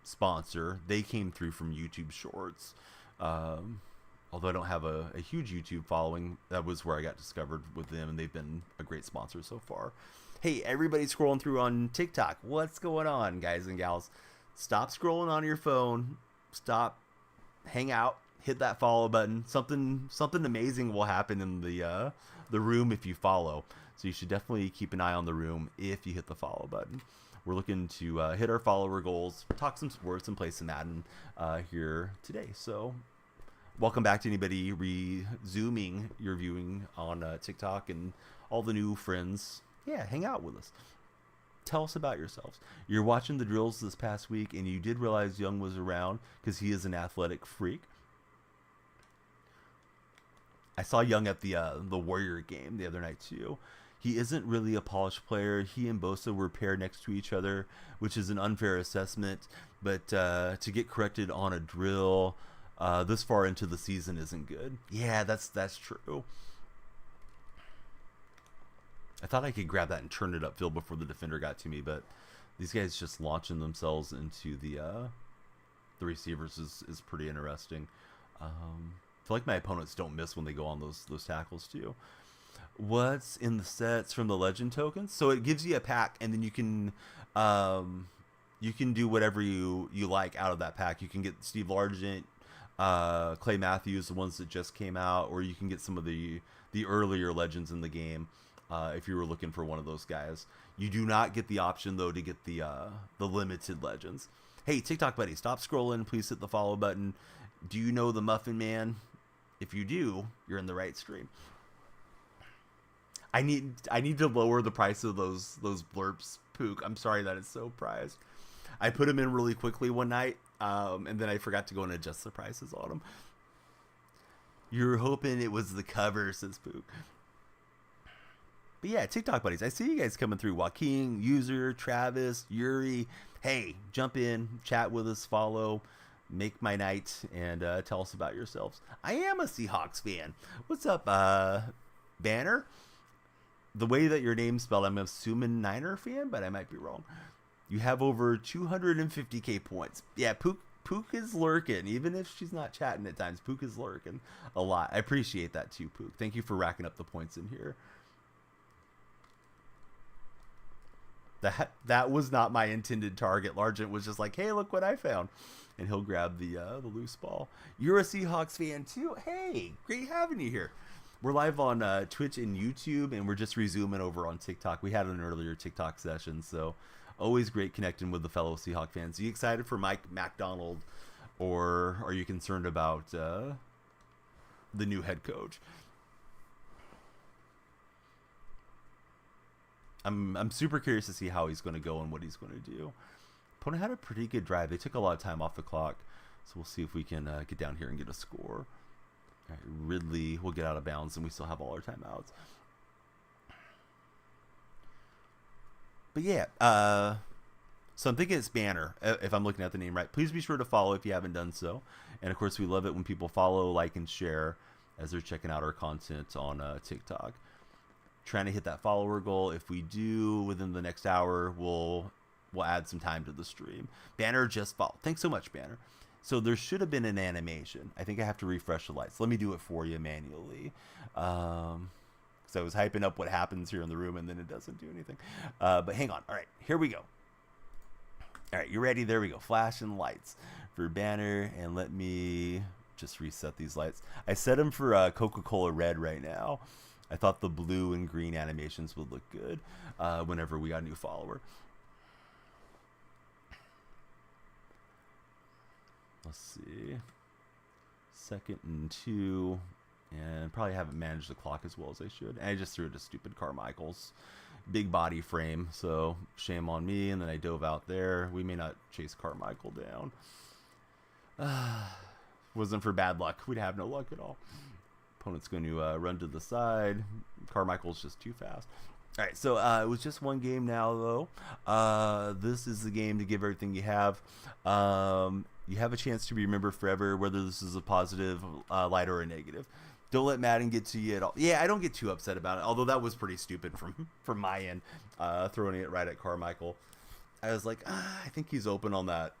sponsor, they came through from YouTube Shorts. Although I don't have a huge YouTube following, that was where I got discovered with them, and they've been a great sponsor so far. Hey, everybody scrolling through on TikTok, what's going on, guys and gals? Stop scrolling on your phone. Stop, hang out, hit that follow button. Something amazing will happen in the room if you follow. So you should definitely keep an eye on the room if you hit the follow button. We're looking to hit our follower goals, talk some sports, and play some Madden here today. So welcome back to anybody resuming your viewing on TikTok, and all the new friends. Yeah, hang out with us. Tell us about yourselves. You're watching the drills this past week, and you did realize Young was around because he is an athletic freak. I saw Young at the Warrior game the other night too. He isn't really a polished player. He and Bosa were paired next to each other, which is an unfair assessment. But to get corrected on a drill this far into the season isn't good. Yeah, that's true. I thought I could grab that and turn it upfield before the defender got to me, but these guys just launching themselves into the receivers is pretty interesting. I feel like my opponents don't miss when they go on those tackles too. What's in the sets from the legend tokens? So it gives you a pack, and then you can do whatever you like out of that pack. You can get Steve Largent, Clay Matthews, the ones that just came out, or you can get some of the earlier legends in the game. If you were looking for one of those guys, you do not get the option though to get the limited legends. Hey, TikTok buddy, stop scrolling. Please hit the follow button. Do you know the Muffin Man? If you do, you're in the right stream. I need to lower the price of those blurps, Pook. I'm sorry that it's so priced. I put them in really quickly one night, and then I forgot to go and adjust the prices on them. You're hoping it was the cover, says Pook. But yeah, TikTok buddies, I see you guys coming through. Joaquin, User, Travis, Yuri. Hey, jump in, chat with us, follow, make my night, and tell us about yourselves. I am a Seahawks fan. What's up, Banner? The way that your name's spelled, I'm assuming Niner fan, but I might be wrong. You have over 250k points. Yeah, Pook is lurking, even if she's not chatting at times. Pook is lurking a lot. I appreciate that too, Pook. Thank you for racking up the points in here. That was not my intended target. Largent was just like, hey, look what I found. And he'll grab the loose ball. You're a Seahawks fan too? Hey, great having you here. We're live on Twitch and YouTube, and we're just resuming over on TikTok. We had an earlier TikTok session, so always great connecting with the fellow Seahawk fans. Are you excited for Mike McDonald, or are you concerned about the new head coach? I'm super curious to see how he's going to go and what he's going to do. Opponent had a pretty good drive. They took a lot of time off the clock, so we'll see if we can get down here and get a score. All right, Ridley will get out of bounds, and we still have all our timeouts. But yeah, so I'm thinking it's Banner, if I'm looking at the name right. Please be sure to follow if you haven't done so. And of course, we love it when people follow, like, and share as they're checking out our content on TikTok. Trying to hit that follower goal. If we do within the next hour, we'll add some time to the stream. Banner just followed. Thanks so much, Banner. So there should have been an animation. I think I have to refresh the lights. Let me do it for you manually. Because I was hyping up what happens here in the room, and then it doesn't do anything. But hang on. All right, here we go. All right, you ready? There we go. Flashing lights for Banner, and let me just reset these lights. I set them for Coca-Cola Red right now. I thought the blue and green animations would look good whenever we got a new follower. Let's see. 2nd and 2. And probably haven't managed the clock as well as I should. And I just threw it to stupid Carmichael's big body frame. So shame on me. And then I dove out there. We may not chase Carmichael down. Wasn't for bad luck. We'd have no luck at all. Opponent's going to run to the side. Carmichael's just too fast. All right, so it was just one game now, though. This is the game to give everything you have. You have a chance to be remembered forever, whether this is a positive light or a negative. Don't let Madden get to you at all. Yeah, I don't get too upset about it, although that was pretty stupid from my end, throwing it right at Carmichael. I was like, I think he's open on that.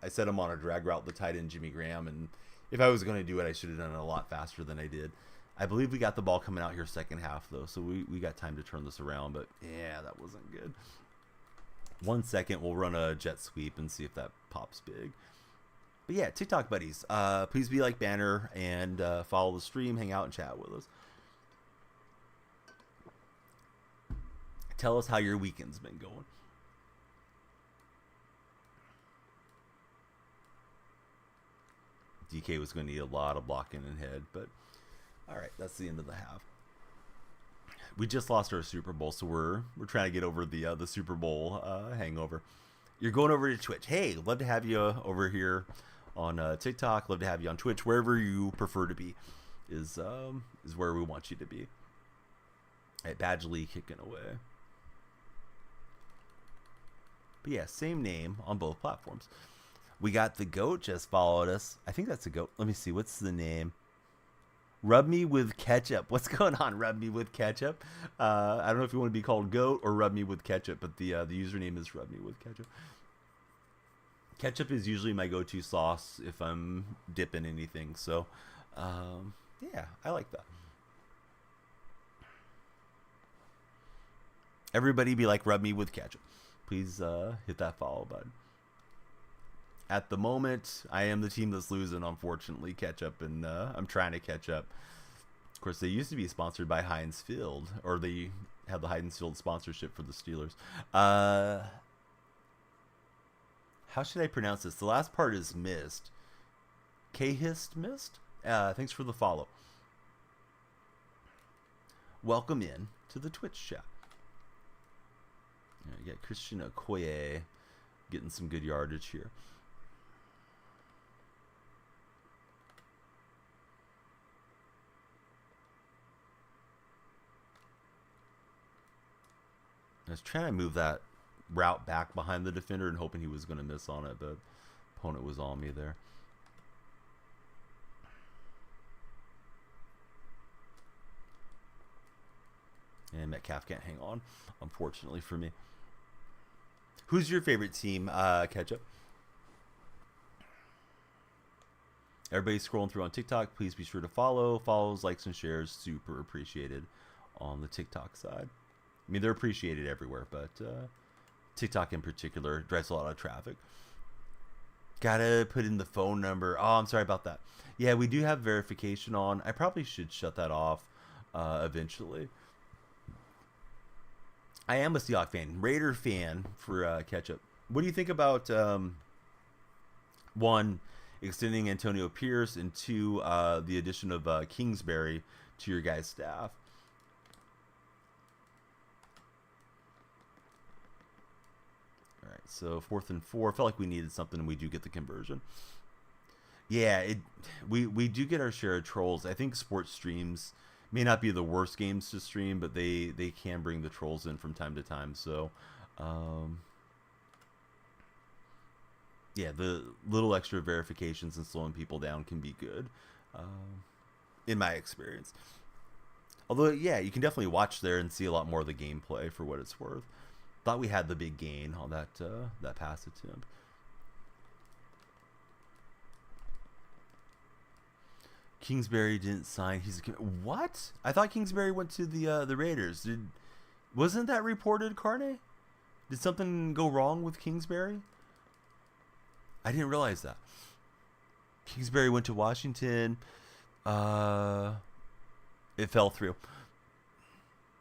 I set him on a drag route, the tight end Jimmy Graham, and if I was going to do it, I should have done it a lot faster than I did. I believe we got the ball coming out here second half, though, so we got time to turn this around, but yeah, that wasn't good. 1 second, we'll run a jet sweep and see if that pops big. But yeah, TikTok buddies, please be like Banner and follow the stream, hang out, and chat with us. Tell us how your weekend's been going. DK was going to need a lot of blocking and head, but all right, that's the end of the half. We just lost our Super Bowl, so we're trying to get over the Super Bowl hangover. You're going over to Twitch. Hey, love to have you over here on TikTok. Love to have you on Twitch. Wherever you prefer to be is where we want you to be. At Badgley kicking away. But yeah, same name on both platforms. We got the goat just followed us. I think that's a goat. Let me see. What's the name? Rub me with ketchup. What's going on? Rub me with ketchup. I don't know if you want to be called goat or rub me with ketchup, but the username is rub me with ketchup. Ketchup is usually my go-to sauce if I'm dipping anything. So, yeah, I like that. Everybody be like, rub me with ketchup. Please hit that follow button. At the moment, I am the team that's losing, unfortunately, ketchup, and I'm trying to catch up. Of course, they used to be sponsored by Heinz Field, or they had the Heinz Field sponsorship for the Steelers. How should I pronounce this? The last part is missed. Khist missed? Thanks for the follow. Welcome in to the Twitch chat. You got Christian Okoye getting some good yardage here. I was trying to move that route back behind the defender and hoping he was going to miss on it, but opponent was on me there. And Metcalf can't hang on, unfortunately for me. Who's your favorite team, Ketchup? Everybody scrolling through on TikTok, please be sure to follow. Follows, likes, and shares, super appreciated on the TikTok side. I mean, they're appreciated everywhere, but TikTok in particular drives a lot of traffic. Gotta put in the phone number. Oh, I'm sorry about that. Yeah, we do have verification on. I probably should shut that off eventually. I am a Seahawks fan, Raider fan for Ketchup. What do you think about one, extending Antonio Pierce, and two, the addition of Kingsbury to your guys' staff? All right, so 4th and 4. I felt like we needed something, and we do get the conversion. Yeah, we do get our share of trolls. I think sports streams may not be the worst games to stream, but they can bring the trolls in from time to time. So, yeah, the little extra verifications and slowing people down can be good, in my experience. Although, yeah, you can definitely watch there and see a lot more of the gameplay for what it's worth. Thought we had the big gain on that that pass attempt. Kingsbury didn't sign. He's a, what? I thought Kingsbury went to the Raiders. Wasn't that reported, Carne? Did something go wrong with Kingsbury? I didn't realize that. Kingsbury went to Washington. It fell through.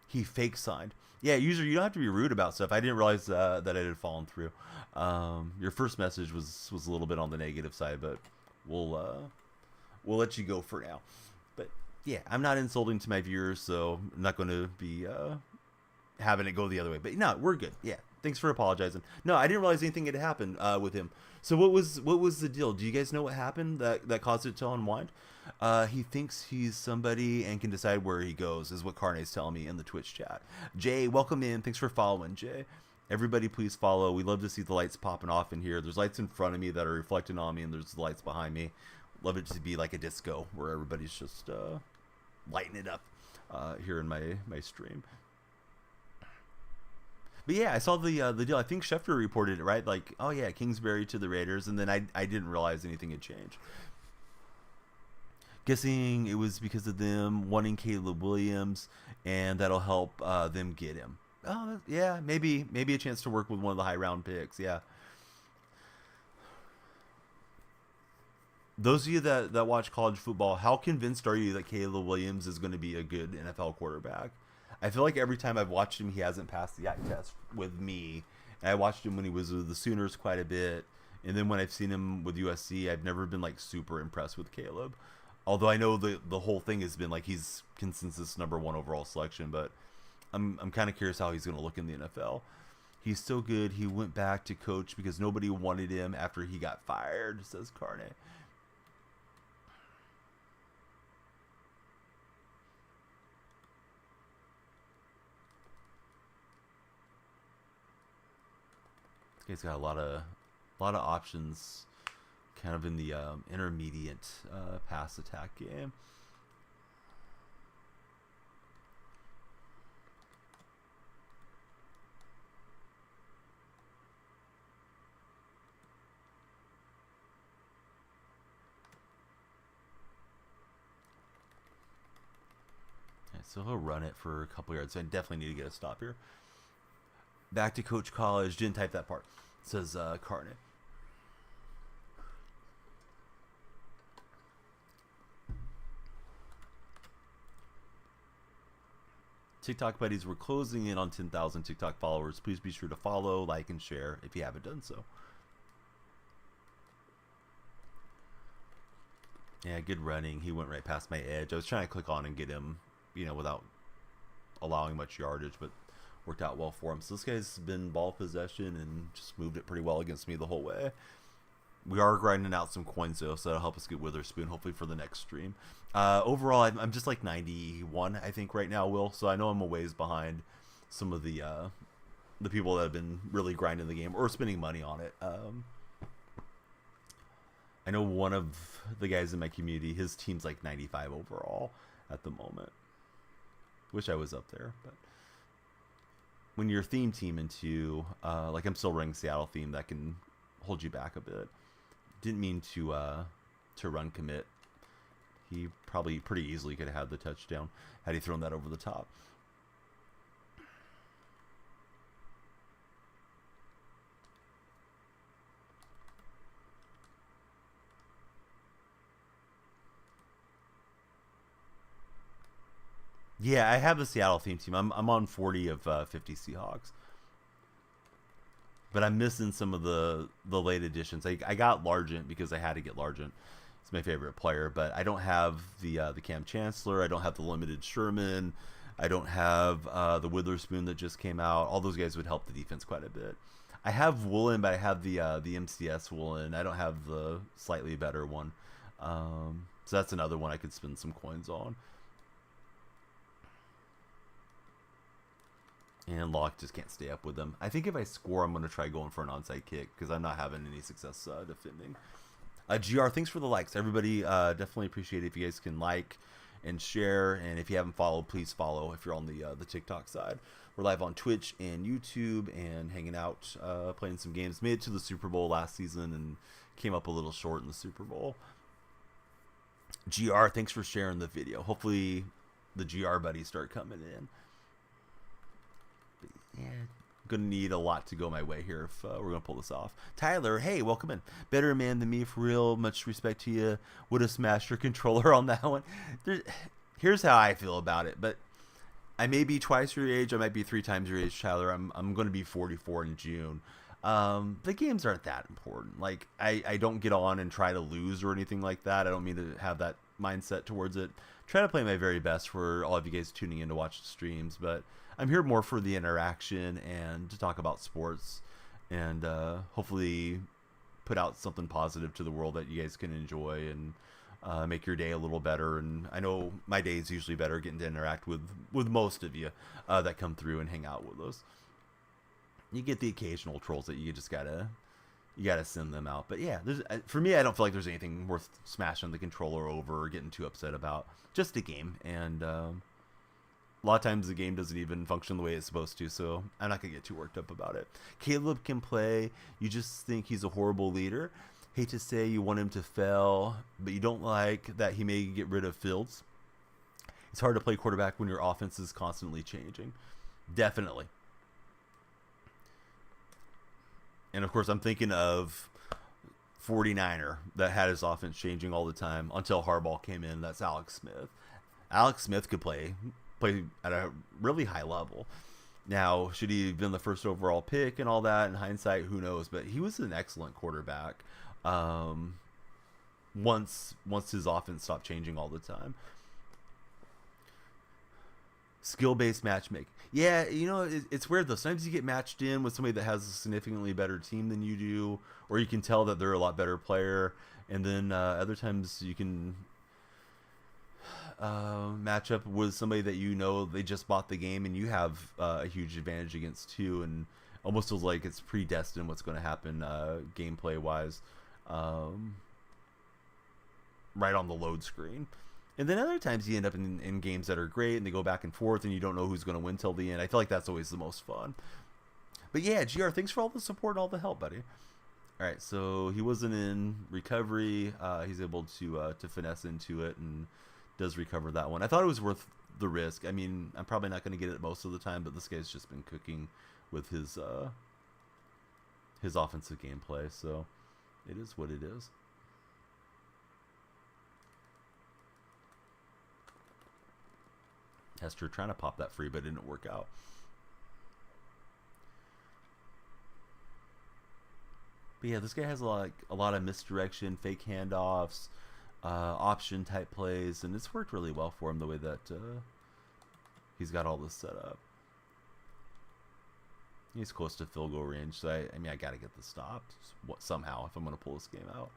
He fake signed. Yeah, usually you don't have to be rude about stuff. I didn't realize that it had fallen through. Your first message was a little bit on the negative side, but we'll let you go for now. But yeah, I'm not insulting to my viewers, so I'm not going to be having it go the other way. But no, we're good. Yeah, thanks for apologizing. No, I didn't realize anything had happened with him. So what was the deal? Do you guys know what happened that caused it to unwind? He thinks he's somebody and can decide where he goes, is what Carne's telling me in the Twitch chat. Jay, welcome in. Thanks for following, Jay. Everybody, please follow. We love to see the lights popping off in here. There's lights in front of me that are reflecting on me, and there's lights behind me. Love it to be like a disco where everybody's just lighting it up here in my stream. But yeah, I saw the deal. I think Schefter reported it, right? Like, oh yeah, Kingsbury to the Raiders, and then I didn't realize anything had changed. Guessing it was because of them wanting Caleb Williams, and that'll help them get him. Oh yeah, maybe a chance to work with one of the high round picks. Yeah. Those of you that watch college football, how convinced are you that Caleb Williams is going to be a good NFL quarterback? I feel like every time I've watched him, he hasn't passed the eye test with me. And I watched him when he was with the Sooners quite a bit. And then when I've seen him with USC, I've never been like super impressed with Caleb. Although I know the whole thing has been like he's consensus #1 overall selection, but I'm kind of curious how he's going to look in the NFL. He's still good. He went back to coach because nobody wanted him after he got fired, says Carne. He's got a lot of options, kind of in the intermediate pass attack game. So he'll run it for a couple yards. So I definitely need to get a stop here. Back to Coach College. Didn't type that part. It says Carney. TikTok buddies, we're closing in on 10,000 TikTok followers. Please be sure to follow, like, and share if you haven't done so. Yeah, good running. He went right past my edge. I was trying to click on and get him, without allowing much yardage, but worked out well for him. So this guy's been ball possession and just moved it pretty well against me the whole way. We are grinding out some coins though, so that'll help us get Witherspoon hopefully for the next stream. Overall, I'm just like 91, I think, right now, Will. So I know I'm a ways behind some of the people that have been really grinding the game or spending money on it. I know one of the guys in my community, his team's like 95 overall at the moment. Wish I was up there, but when you're theme team into like I'm still running Seattle theme, that can hold you back a bit. Didn't mean to run commit. He probably pretty easily could have had the touchdown had he thrown that over the top. Yeah, I have the Seattle theme team. I'm on 40 of 50 Seahawks. But I'm missing some of the late additions. I got Largent because I had to get Largent. It's my favorite player, but I don't have the Cam Chancellor. I don't have the limited Sherman. I don't have the Witherspoon that just came out. All those guys would help the defense quite a bit. I have Woolen, but I have the MCS Woolen. I don't have the slightly better one. So that's another one I could spend some coins on. And Locke just can't stay up with them. I think if I score, I'm going to try going for an onside kick because I'm not having any success defending. GR, thanks for the likes. Everybody, definitely appreciate it if you guys can like and share. And if you haven't followed, please follow if you're on the TikTok side. We're live on Twitch and YouTube and hanging out, playing some games. Made it to the Super Bowl last season and came up a little short in the Super Bowl. GR, thanks for sharing the video. Hopefully the GR buddies start coming in. Yeah, gonna need a lot to go my way here if we're gonna pull this off. Tyler, hey, welcome in. Better man than me for real. Much respect to you. Would have smashed your controller on that one. Here's how I feel about it. But I may be twice your age. I might be 3 times your age, Tyler. I'm gonna be 44 in June. The games aren't that important. Like I don't get on and try to lose or anything like that. I don't mean to have that mindset towards it. Try to play my very best for all of you guys tuning in to watch the streams, but I'm here more for the interaction and to talk about sports and hopefully put out something positive to the world that you guys can enjoy and make your day a little better. And I know my day is usually better getting to interact with most of you that come through and hang out with us. You get the occasional trolls that you just gotta send them out. But yeah, for me, I don't feel like there's anything worth smashing the controller over or getting too upset about. Just a game, and a lot of times the game doesn't even function the way it's supposed to, so I'm not gonna get too worked up about it. Caleb can play. You just think he's a horrible leader. Hate to say you want him to fail, but you don't like that he may get rid of Fields. It's hard to play quarterback when your offense is constantly changing. Definitely. And of course, I'm thinking of 49er that had his offense changing all the time until Harbaugh came in. That's Alex Smith. Alex Smith could play at a really high level. Now, should he have been the first overall pick and all that? In hindsight, who knows? But he was an excellent quarterback once his offense stopped changing all the time. Skill-based matchmaking. Yeah, it's weird though. Sometimes you get matched in with somebody that has a significantly better team than you do, or you can tell that they're a lot better player. And then other times you can match up with somebody that they just bought the game and you have a huge advantage against too. And Almost feels like it's predestined what's going to happen gameplay wise, right on the load screen. And then other times you end up in games that are great and they go back and forth and you don't know who's going to win till the end. I feel like that's always the most fun. But yeah, GR, thanks for all the support and all the help, buddy. All right, so he wasn't in recovery. He's able to finesse into it and does recover that one. I thought it was worth the risk. I mean, I'm probably not going to get it most of the time, but this guy's just been cooking with his offensive gameplay, so it is what it is. Hester trying to pop that free, but it didn't work out. But yeah, this guy has a lot of misdirection, fake handoffs, option type plays, and it's worked really well for him the way that he's got all this set up. He's close to field goal range, so I mean I got to get this stopped somehow if I'm going to pull this game out.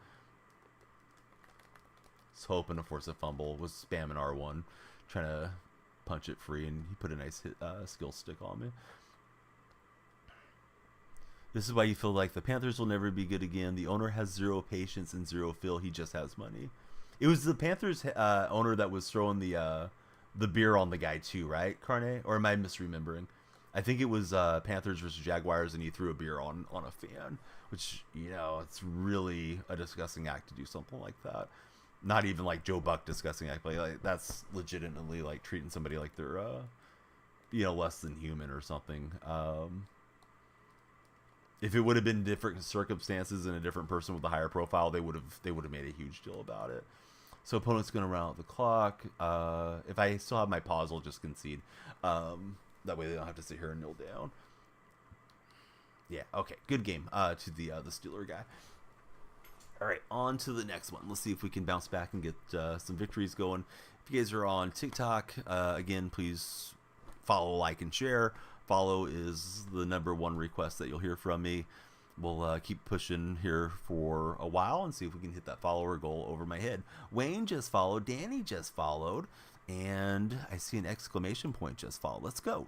Was hoping to force a fumble, was spamming R1, trying to punch it free, and he put a nice skill stick on me. This is why you feel like the Panthers will never be good again. The owner has zero patience and zero feel. He just has money. It was the Panthers owner that was throwing the beer on the guy too, right, Carne? Or am I misremembering? I think it was Panthers versus Jaguars, and he threw a beer on a fan, which, you know, it's really a disgusting act to do something like that. Not even like Joe Buck disgusting act, like that's legitimately like treating somebody like they're you know, less than human or something. If it would have been different circumstances and a different person with a higher profile, they would have made a huge deal about it. So opponent's going to run out the clock. If I still have my pause, I'll just concede. That way they don't have to sit here and kneel down. Yeah, okay, good game to the Steeler guy. All right, on to the next one. Let's see if we can bounce back and get some victories going. If you guys are on TikTok, again, please follow, like, and share. Follow is the #1 request that you'll hear from me. We'll keep pushing here for a while and see if we can hit that follower goal over my head. Wayne just followed. Danny just followed. And I see an exclamation point just followed. Let's go.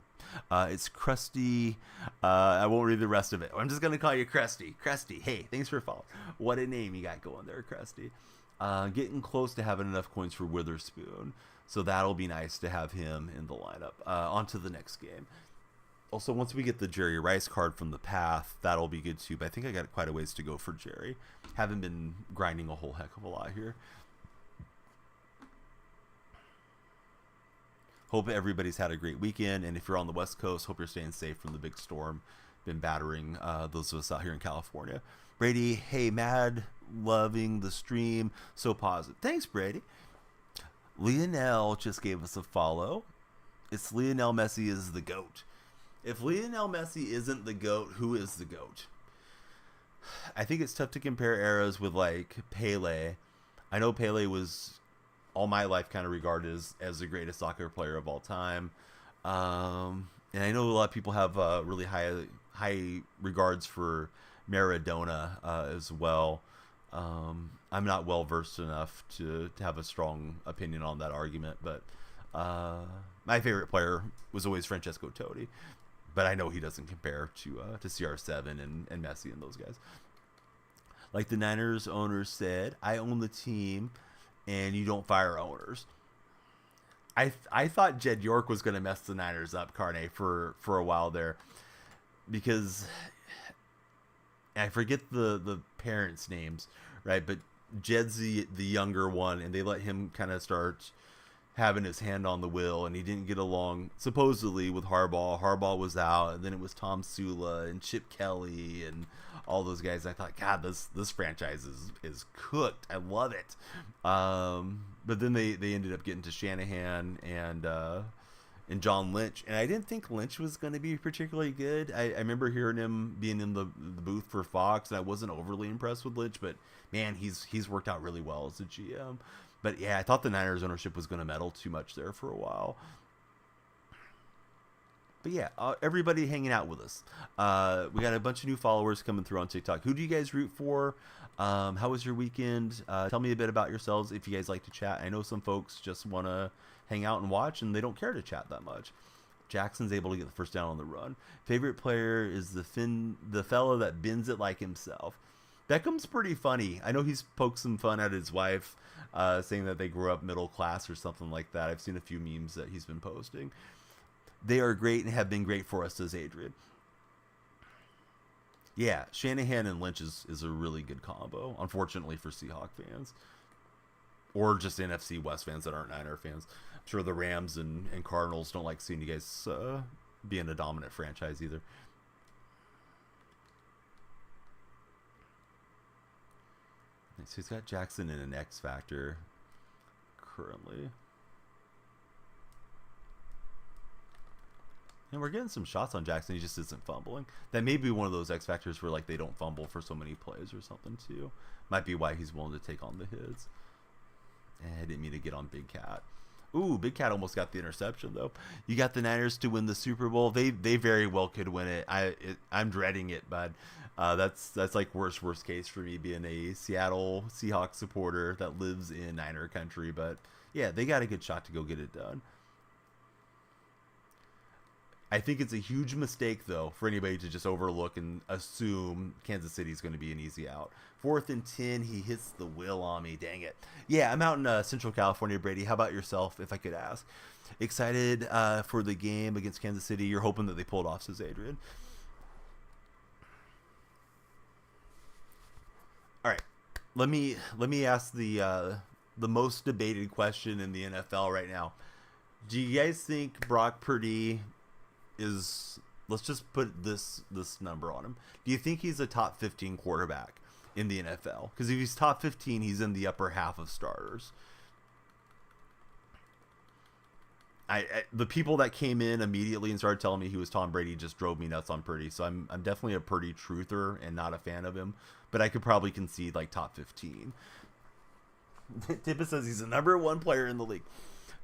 It's Krusty. I won't read the rest of it. I'm just going to call you Krusty. Krusty, hey, thanks for following. What a name you got going there, Krusty. Getting close to having enough coins for Witherspoon. So that'll be nice to have him in the lineup. On to the next game. Also, once we get the Jerry Rice card from the path, that'll be good too. But I think I got quite a ways to go for Jerry. Haven't been grinding a whole heck of a lot here. Hope everybody's had a great weekend, and if you're on the West Coast, hope you're staying safe from the big storm. Been battering those of us out here in California. Brady, hey, mad, loving the stream, so positive. Thanks, Brady. Lionel just gave us a follow. It's Lionel Messi is the GOAT. If Lionel Messi isn't the GOAT, who is the GOAT? I think it's tough to compare eras with, like, Pele. I know Pele was all my life kind of regarded as the greatest soccer player of all time. And I know a lot of people have really high regards for Maradona as well. I'm not well versed enough to have a strong opinion on that argument, but my favorite player was always Francesco Totti. But I know he doesn't compare to CR7 and Messi and those guys. Like the Niners owner said, I own the team and you don't fire owners. I thought Jed York was going to mess the Niners up, Carne, for a while there. Because I forget the parents' names, right? But Jed's the younger one, and they let him kind of start having his hand on the wheel, and he didn't get along supposedly with Harbaugh. Harbaugh was out, and then it was Tom Sula and Chip Kelly and all those guys. I thought, God, this franchise is cooked. I love it. But then they ended up getting to Shanahan and John Lynch, and I didn't think Lynch was going to be particularly good. I remember hearing him being in the booth for Fox, and I wasn't overly impressed with Lynch, but man, he's worked out really well as a GM. But yeah, I thought the Niners ownership was going to meddle too much there for a while. But yeah, everybody hanging out with us. We got a bunch of new followers coming through on TikTok. Who do you guys root for? How was your weekend? Tell me a bit about yourselves if you guys like to chat. I know some folks just want to hang out and watch, and they don't care to chat that much. Jackson's able to get the first down on the run. Favorite player is the fellow that bends it like himself. Beckham's pretty funny. I know he's poked some fun at his wife, saying that they grew up middle class or something like that. I've seen a few memes that he's been posting. They are great and have been great for us, says Adrian. Yeah, Shanahan and Lynch is a really good combo, unfortunately for Seahawk fans. Or just NFC West fans that aren't Niner fans. I'm sure the Rams and Cardinals don't like seeing you guys being a dominant franchise either. So he's got Jackson in an X factor currently. And we're getting some shots on Jackson. He just isn't fumbling. That may be one of those X factors where like they don't fumble for so many plays or something too. Might be why he's willing to take on the hits. I didn't mean to get on Big Cat. Ooh, Big Cat almost got the interception though. You got the Niners to win the Super Bowl. They very well could win it. I'm dreading it, bud. That's like worst case for me being a Seattle Seahawks supporter that lives in Niner country. But yeah, they got a good shot to go get it done. I think it's a huge mistake, though, for anybody to just overlook and assume Kansas City is going to be an easy out. 4th and 10, he hits the will on me. Dang it. Yeah, I'm out in Central California, Brady. How about yourself, if I could ask? Excited for the game against Kansas City. You're hoping that they pull it off, says Adrian. All right. Let me ask the most debated question in the NFL right now. Do you guys think Brock Purdy is, let's just put this number on him. Do you think he's a top 15 quarterback in the NFL? Because if he's top 15, he's in the upper half of starters. The people that came in immediately and started telling me he was Tom Brady just drove me nuts on Purdy. So I'm definitely a Purdy truther and not a fan of him. But I could probably concede like top 15. Tippett says he's the number 1 player in the league.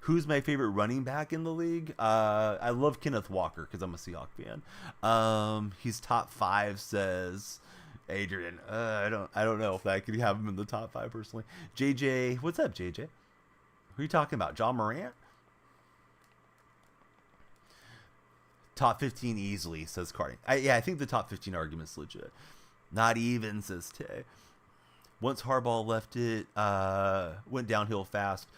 Who's my favorite running back in the league? I love Kenneth Walker because I'm a Seahawk fan. He's top 5, says Adrian. I don't know if I could have him in the top 5 personally. JJ, what's up, JJ? Who are you talking about? John Morant? Top 15 easily, says Cardi. I think the top 15 argument's legit. Not even, says Tay. Once Harbaugh left it, went downhill fast.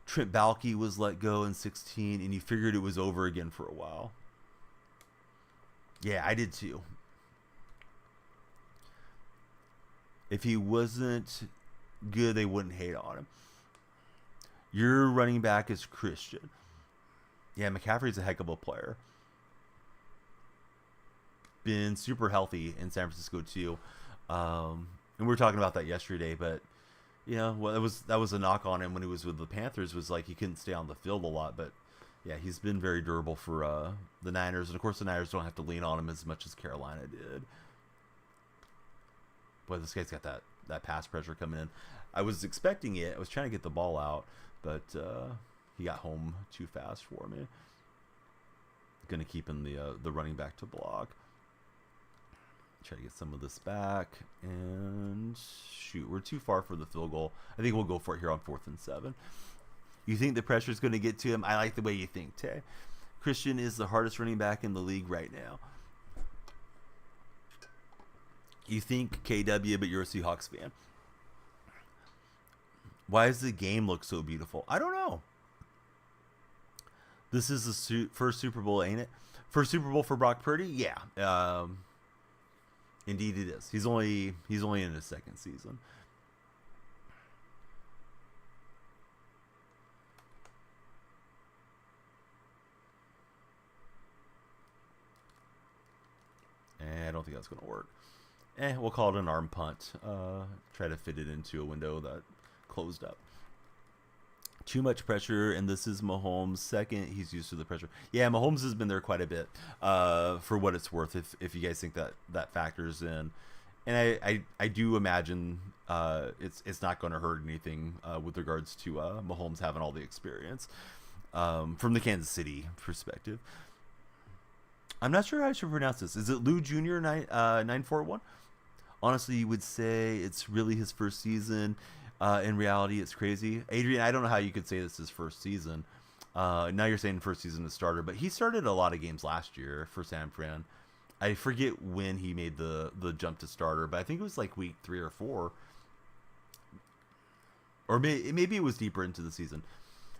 Trent Baalke was let go in 16, and you figured it was over again for a while. Yeah, I did too. If he wasn't good, they wouldn't hate on him. Your running back is Christian. Yeah, McCaffrey's a heck of a player. Been super healthy in San Francisco too. And we were talking about that yesterday, but you know, well, that was a knock on him when he was with the Panthers, was like he couldn't stay on the field a lot. But yeah, he's been very durable for the Niners, and of course the Niners don't have to lean on him as much as Carolina did. Boy, this guy's got that pass pressure coming in. I was expecting it. I was trying to get the ball out, but he got home too fast for me. Gonna keep in the running back to block. Try to get some of this back, and shoot, we're too far for the field goal. I think we'll go for it here on 4th and 7. You think the pressure is going to get to him? I like the way you think, Tay. Christian is the hardest running back in the league right now. You think KW, but you're a Seahawks fan. Why does the game look so beautiful? I don't know. This is the first Super Bowl, ain't it? First Super Bowl for Brock Purdy? Yeah. Indeed it is. He's only in his 2nd season. I don't think that's going to work. We'll call it an arm punt. Try to fit it into a window that closed up. Too much pressure, and this is Mahomes' 2nd. He's used to the pressure. Yeah, Mahomes has been there quite a bit, for what it's worth, if you guys think that factors in. And I do imagine it's not going to hurt anything with regards to Mahomes having all the experience from the Kansas City perspective. I'm not sure how I should pronounce this. Is it Lou Jr. 941? Honestly, you would say it's really his first season. In reality, it's crazy. Adrian, I don't know how you could say this is his first season. Now you're saying first season as starter, but he started a lot of games last year for San Fran. I forget when he made the jump to starter, but I think it was like week 3 or 4, or maybe it was deeper into the season,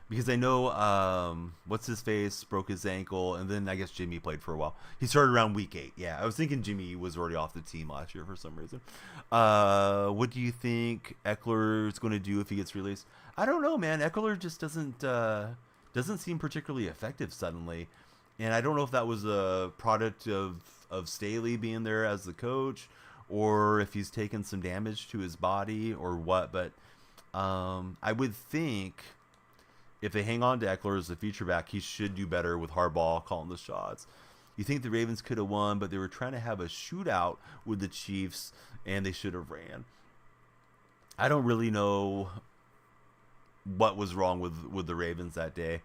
because I know what's his face broke his ankle, and then I guess Jimmy played for a while. He started around week 8. Yeah, I was thinking Jimmy was already off the team last year for some reason. What do you think Eckler is going to do if he gets released? I don't know, man. Eckler just doesn't seem particularly effective suddenly, and I don't know if that was a product of Staley being there as the coach, or if he's taken some damage to his body or what. But I would think if they hang on to Eckler as the feature back, he should do better with Harbaugh calling the shots. You think the Ravens could have won, but they were trying to have a shootout with the Chiefs, and they should have ran. I don't really know what was wrong with the Ravens that day.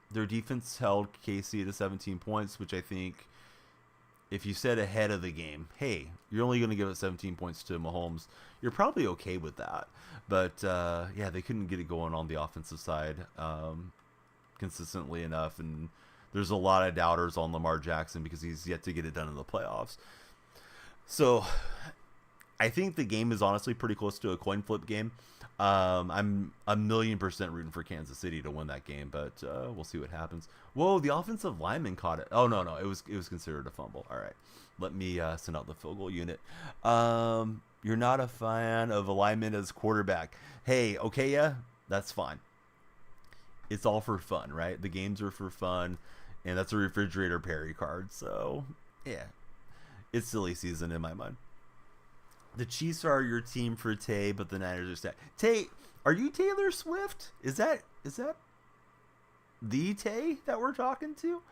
Their defense held KC to 17 points, which I think if you said ahead of the game, hey, you're only going to give it 17 points to Mahomes, you're probably okay with that. But, yeah, they couldn't get it going on the offensive side consistently enough. And there's a lot of doubters on Lamar Jackson because he's yet to get it done in the playoffs. So I think the game is honestly pretty close to a coin flip game. I'm 1,000,000% rooting for Kansas City to win that game, but we'll see what happens. Whoa, the offensive lineman caught it. Oh no, it was considered a fumble. All right, let me send out the field goal unit. You're not a fan of a lineman as quarterback. Hey, okay, yeah, that's fine. It's all for fun, right? The games are for fun, and that's a refrigerator Perry card. So yeah, it's silly season in my mind. The Chiefs are your team for Tay, but the Niners are stacked. Tay, are you Taylor Swift? Is that the Tay that we're talking to?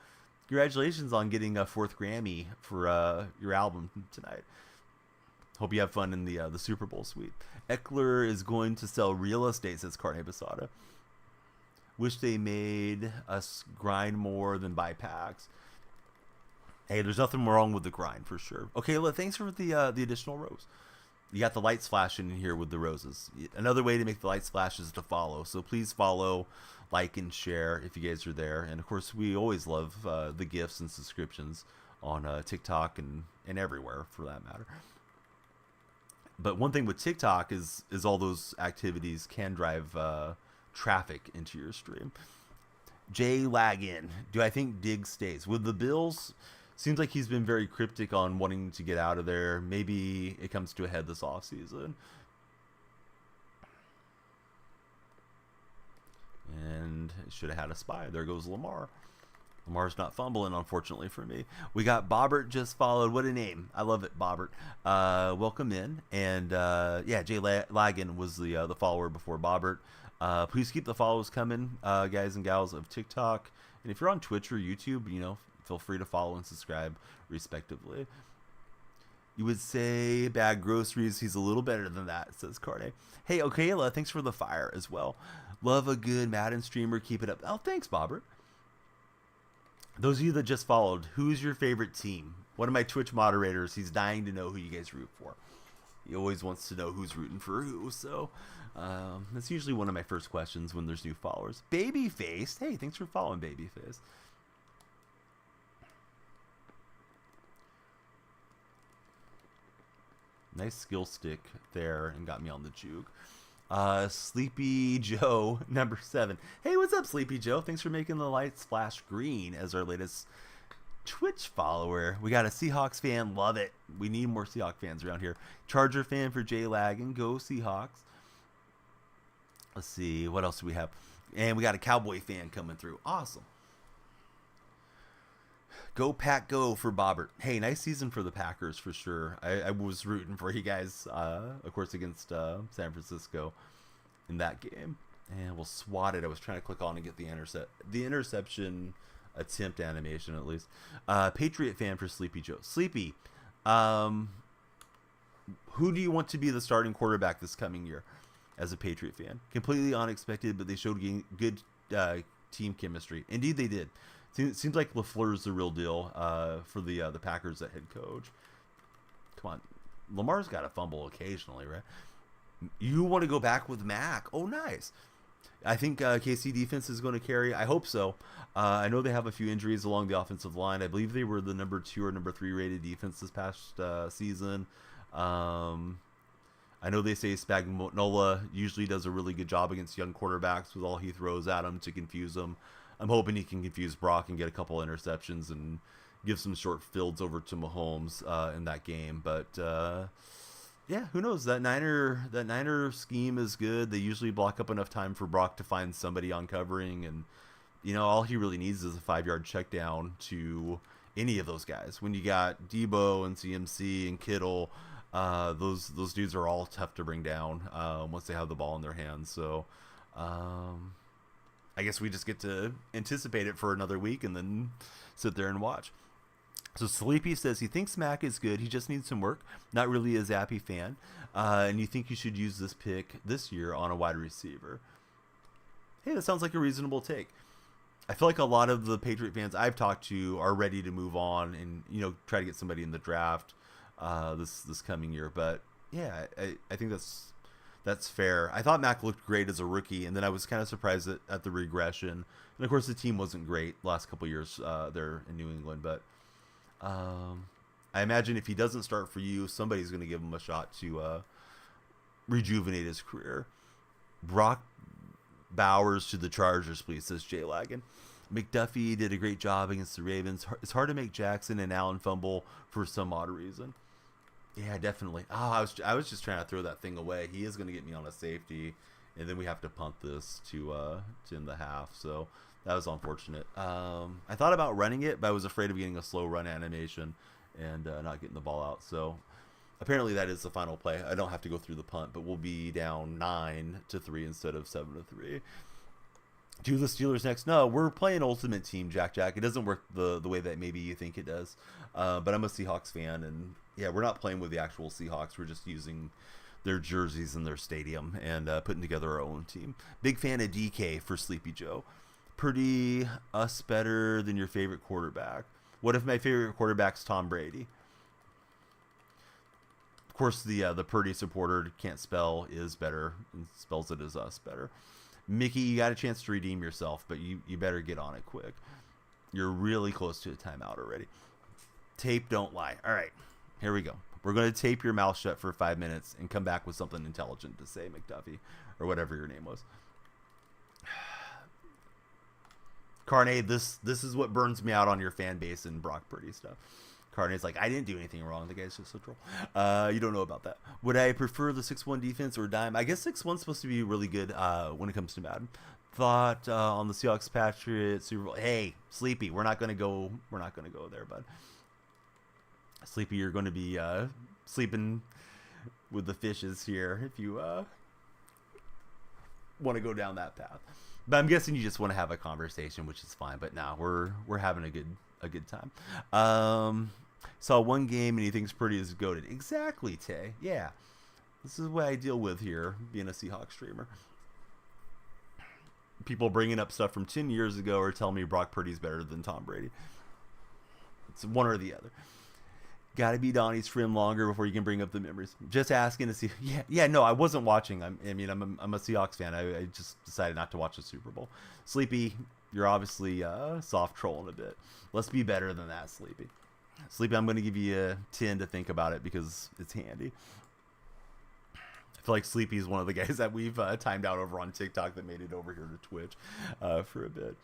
Congratulations on getting a 4th Grammy for your album tonight. Hope you have fun in the Super Bowl suite. Eckler is going to sell real estate, says Carne Basada. Wish they made us grind more than buy packs. Hey, there's nothing wrong with the grind for sure. Okay, well, thanks for the additional rose. You got the lights flashing in here with the roses. Another way to make the lights flash is to follow. So please follow, like, and share if you guys are there. And of course, we always love the gifts and subscriptions on TikTok and everywhere for that matter. But one thing with TikTok is all those activities can drive traffic into your stream. Jay Laggin, do I think Diggs stays with the Bills? Seems like he's been very cryptic on wanting to get out of there. Maybe it comes to a head this offseason. And should have had a spy. There goes Lamar. Lamar's not fumbling, unfortunately for me. We got Bobbert just followed. What a name. I love it, Bobbert. Welcome in. And, yeah, Jay Laggin was the follower before Bobbert. Please keep the follows coming, guys and gals of TikTok. And if you're on Twitch or YouTube, feel free to follow and subscribe, respectively. You would say bad groceries. He's a little better than that, says Carne. Hey, Okayla, thanks for the fire as well. Love a good Madden streamer. Keep it up. Oh, thanks, Bobbert. Those of you that just followed, who's your favorite team? One of my Twitch moderators, he's dying to know who you guys root for. He always wants to know who's rooting for who, so that's usually one of my first questions when there's new followers. Babyface. Hey, thanks for following, Babyface. Nice skill stick there and got me on the juke. Sleepy Joe, number 7. Hey, what's up, Sleepy Joe? Thanks for making the lights flash green as our latest Twitch follower. We got a Seahawks fan. Love it. We need more Seahawks fans around here. Charger fan for Jay Laggin. Go Seahawks. Let's see. What else do we have? And we got a Cowboy fan coming through. Awesome. Go Pack Go for Bobbert. Hey, nice season for the Packers for sure. I was rooting for you guys, of course, against San Francisco in that game. And we'll swat it. I was trying to click on and get the interception attempt animation at least. Patriot fan for Sleepy Joe. Sleepy, who do you want to be the starting quarterback this coming year as a Patriot fan? Completely unexpected, but they showed good team chemistry. Indeed, they did. Seems like LaFleur's the real deal for the Packers at head coach. Come on. Lamar's got to fumble occasionally, right? You want to go back with Mac. Oh, nice. I think KC defense is going to carry. I hope so. I know they have a few injuries along the offensive line. I believe they were the number 2 or number 3 rated defense this past season. I know they say Spagnuolo usually does a really good job against young quarterbacks with all he throws at them to confuse them. I'm hoping he can confuse Brock and get a couple interceptions and give some short fields over to Mahomes in that game. But yeah, who knows? That Niner scheme is good. They usually block up enough time for Brock to find somebody on covering, and all he really needs is a 5-yard check down to any of those guys. When you got Debo and CMC and Kittle, those dudes are all tough to bring down once they have the ball in their hands. So I guess we just get to anticipate it for another week and then sit there and watch. So Sleepy says he thinks Mac is good. He just needs some work. Not really a Zappy fan. And you think you should use this pick this year on a wide receiver. Hey, that sounds like a reasonable take. I feel like a lot of the Patriot fans I've talked to are ready to move on and try to get somebody in the draft this coming year. But yeah, I think that's fair. I thought Mac looked great as a rookie, and then I was kind of surprised at the regression. And of course, the team wasn't great the last couple of years there in New England. But I imagine if he doesn't start for you, somebody's going to give him a shot to rejuvenate his career. Brock Bowers to the Chargers, please, says Jay Lagan. McDuffie did a great job against the Ravens. It's hard to make Jackson and Allen fumble for some odd reason. Yeah, definitely. Oh, I was just trying to throw that thing away. He is going to get me on a safety, and then we have to punt this to end the half. So that was unfortunate. I thought about running it, but I was afraid of getting a slow run animation and not getting the ball out. So apparently that is the final play. I don't have to go through the punt, but we'll be down 9-3 instead of 7-3. Do the Steelers next? No, we're playing Ultimate Team, Jack. It doesn't work the way that maybe you think it does. But I'm a Seahawks fan, and yeah, we're not playing with the actual Seahawks. We're just using their jerseys in their stadium and putting together our own team. Big fan of DK for Sleepy Joe. Pretty us better than your favorite quarterback. What if my favorite quarterback's Tom Brady? Of course, the Purdy supporter can't spell is better and spells it as us better. Mickey, you got a chance to redeem yourself, but you better get on it quick. You're really close to a timeout already. Tape don't lie. All right, here we go. We're going to tape your mouth shut for 5 minutes and come back with something intelligent to say, McDuffie, or whatever your name was. Carne, this is what burns me out on your fan base and Brock Purdy stuff. Carne's like, I didn't do anything wrong. The guy's just a troll. You don't know about that. Would I prefer the 6-1 defense or dime? I guess 6-1's supposed to be really good when it comes to Madden. Thought on the Seahawks Patriots Super Bowl. Hey, Sleepy, we're not gonna go there, bud. Sleepy, you're going to be sleeping with the fishes here if you want to go down that path. But I'm guessing you just want to have a conversation, which is fine. But now we're having a good time. Saw one game and he thinks Purdy is goated. Exactly, Tay. Yeah, this is what I deal with here, being a Seahawks streamer. People bringing up stuff from 10 years ago or telling me Brock Purdy's better than Tom Brady. It's one or the other. Got to be Donnie's friend longer before you can bring up the memories. Just asking to see. Yeah. No, I wasn't watching. I'm a Seahawks fan. I just decided not to watch the Super Bowl. Sleepy, you're obviously soft trolling a bit. Let's be better than that, Sleepy. Sleepy, I'm going to give you a 10 to think about it because it's handy. I feel like Sleepy is one of the guys that we've timed out over on TikTok that made it over here to Twitch for a bit.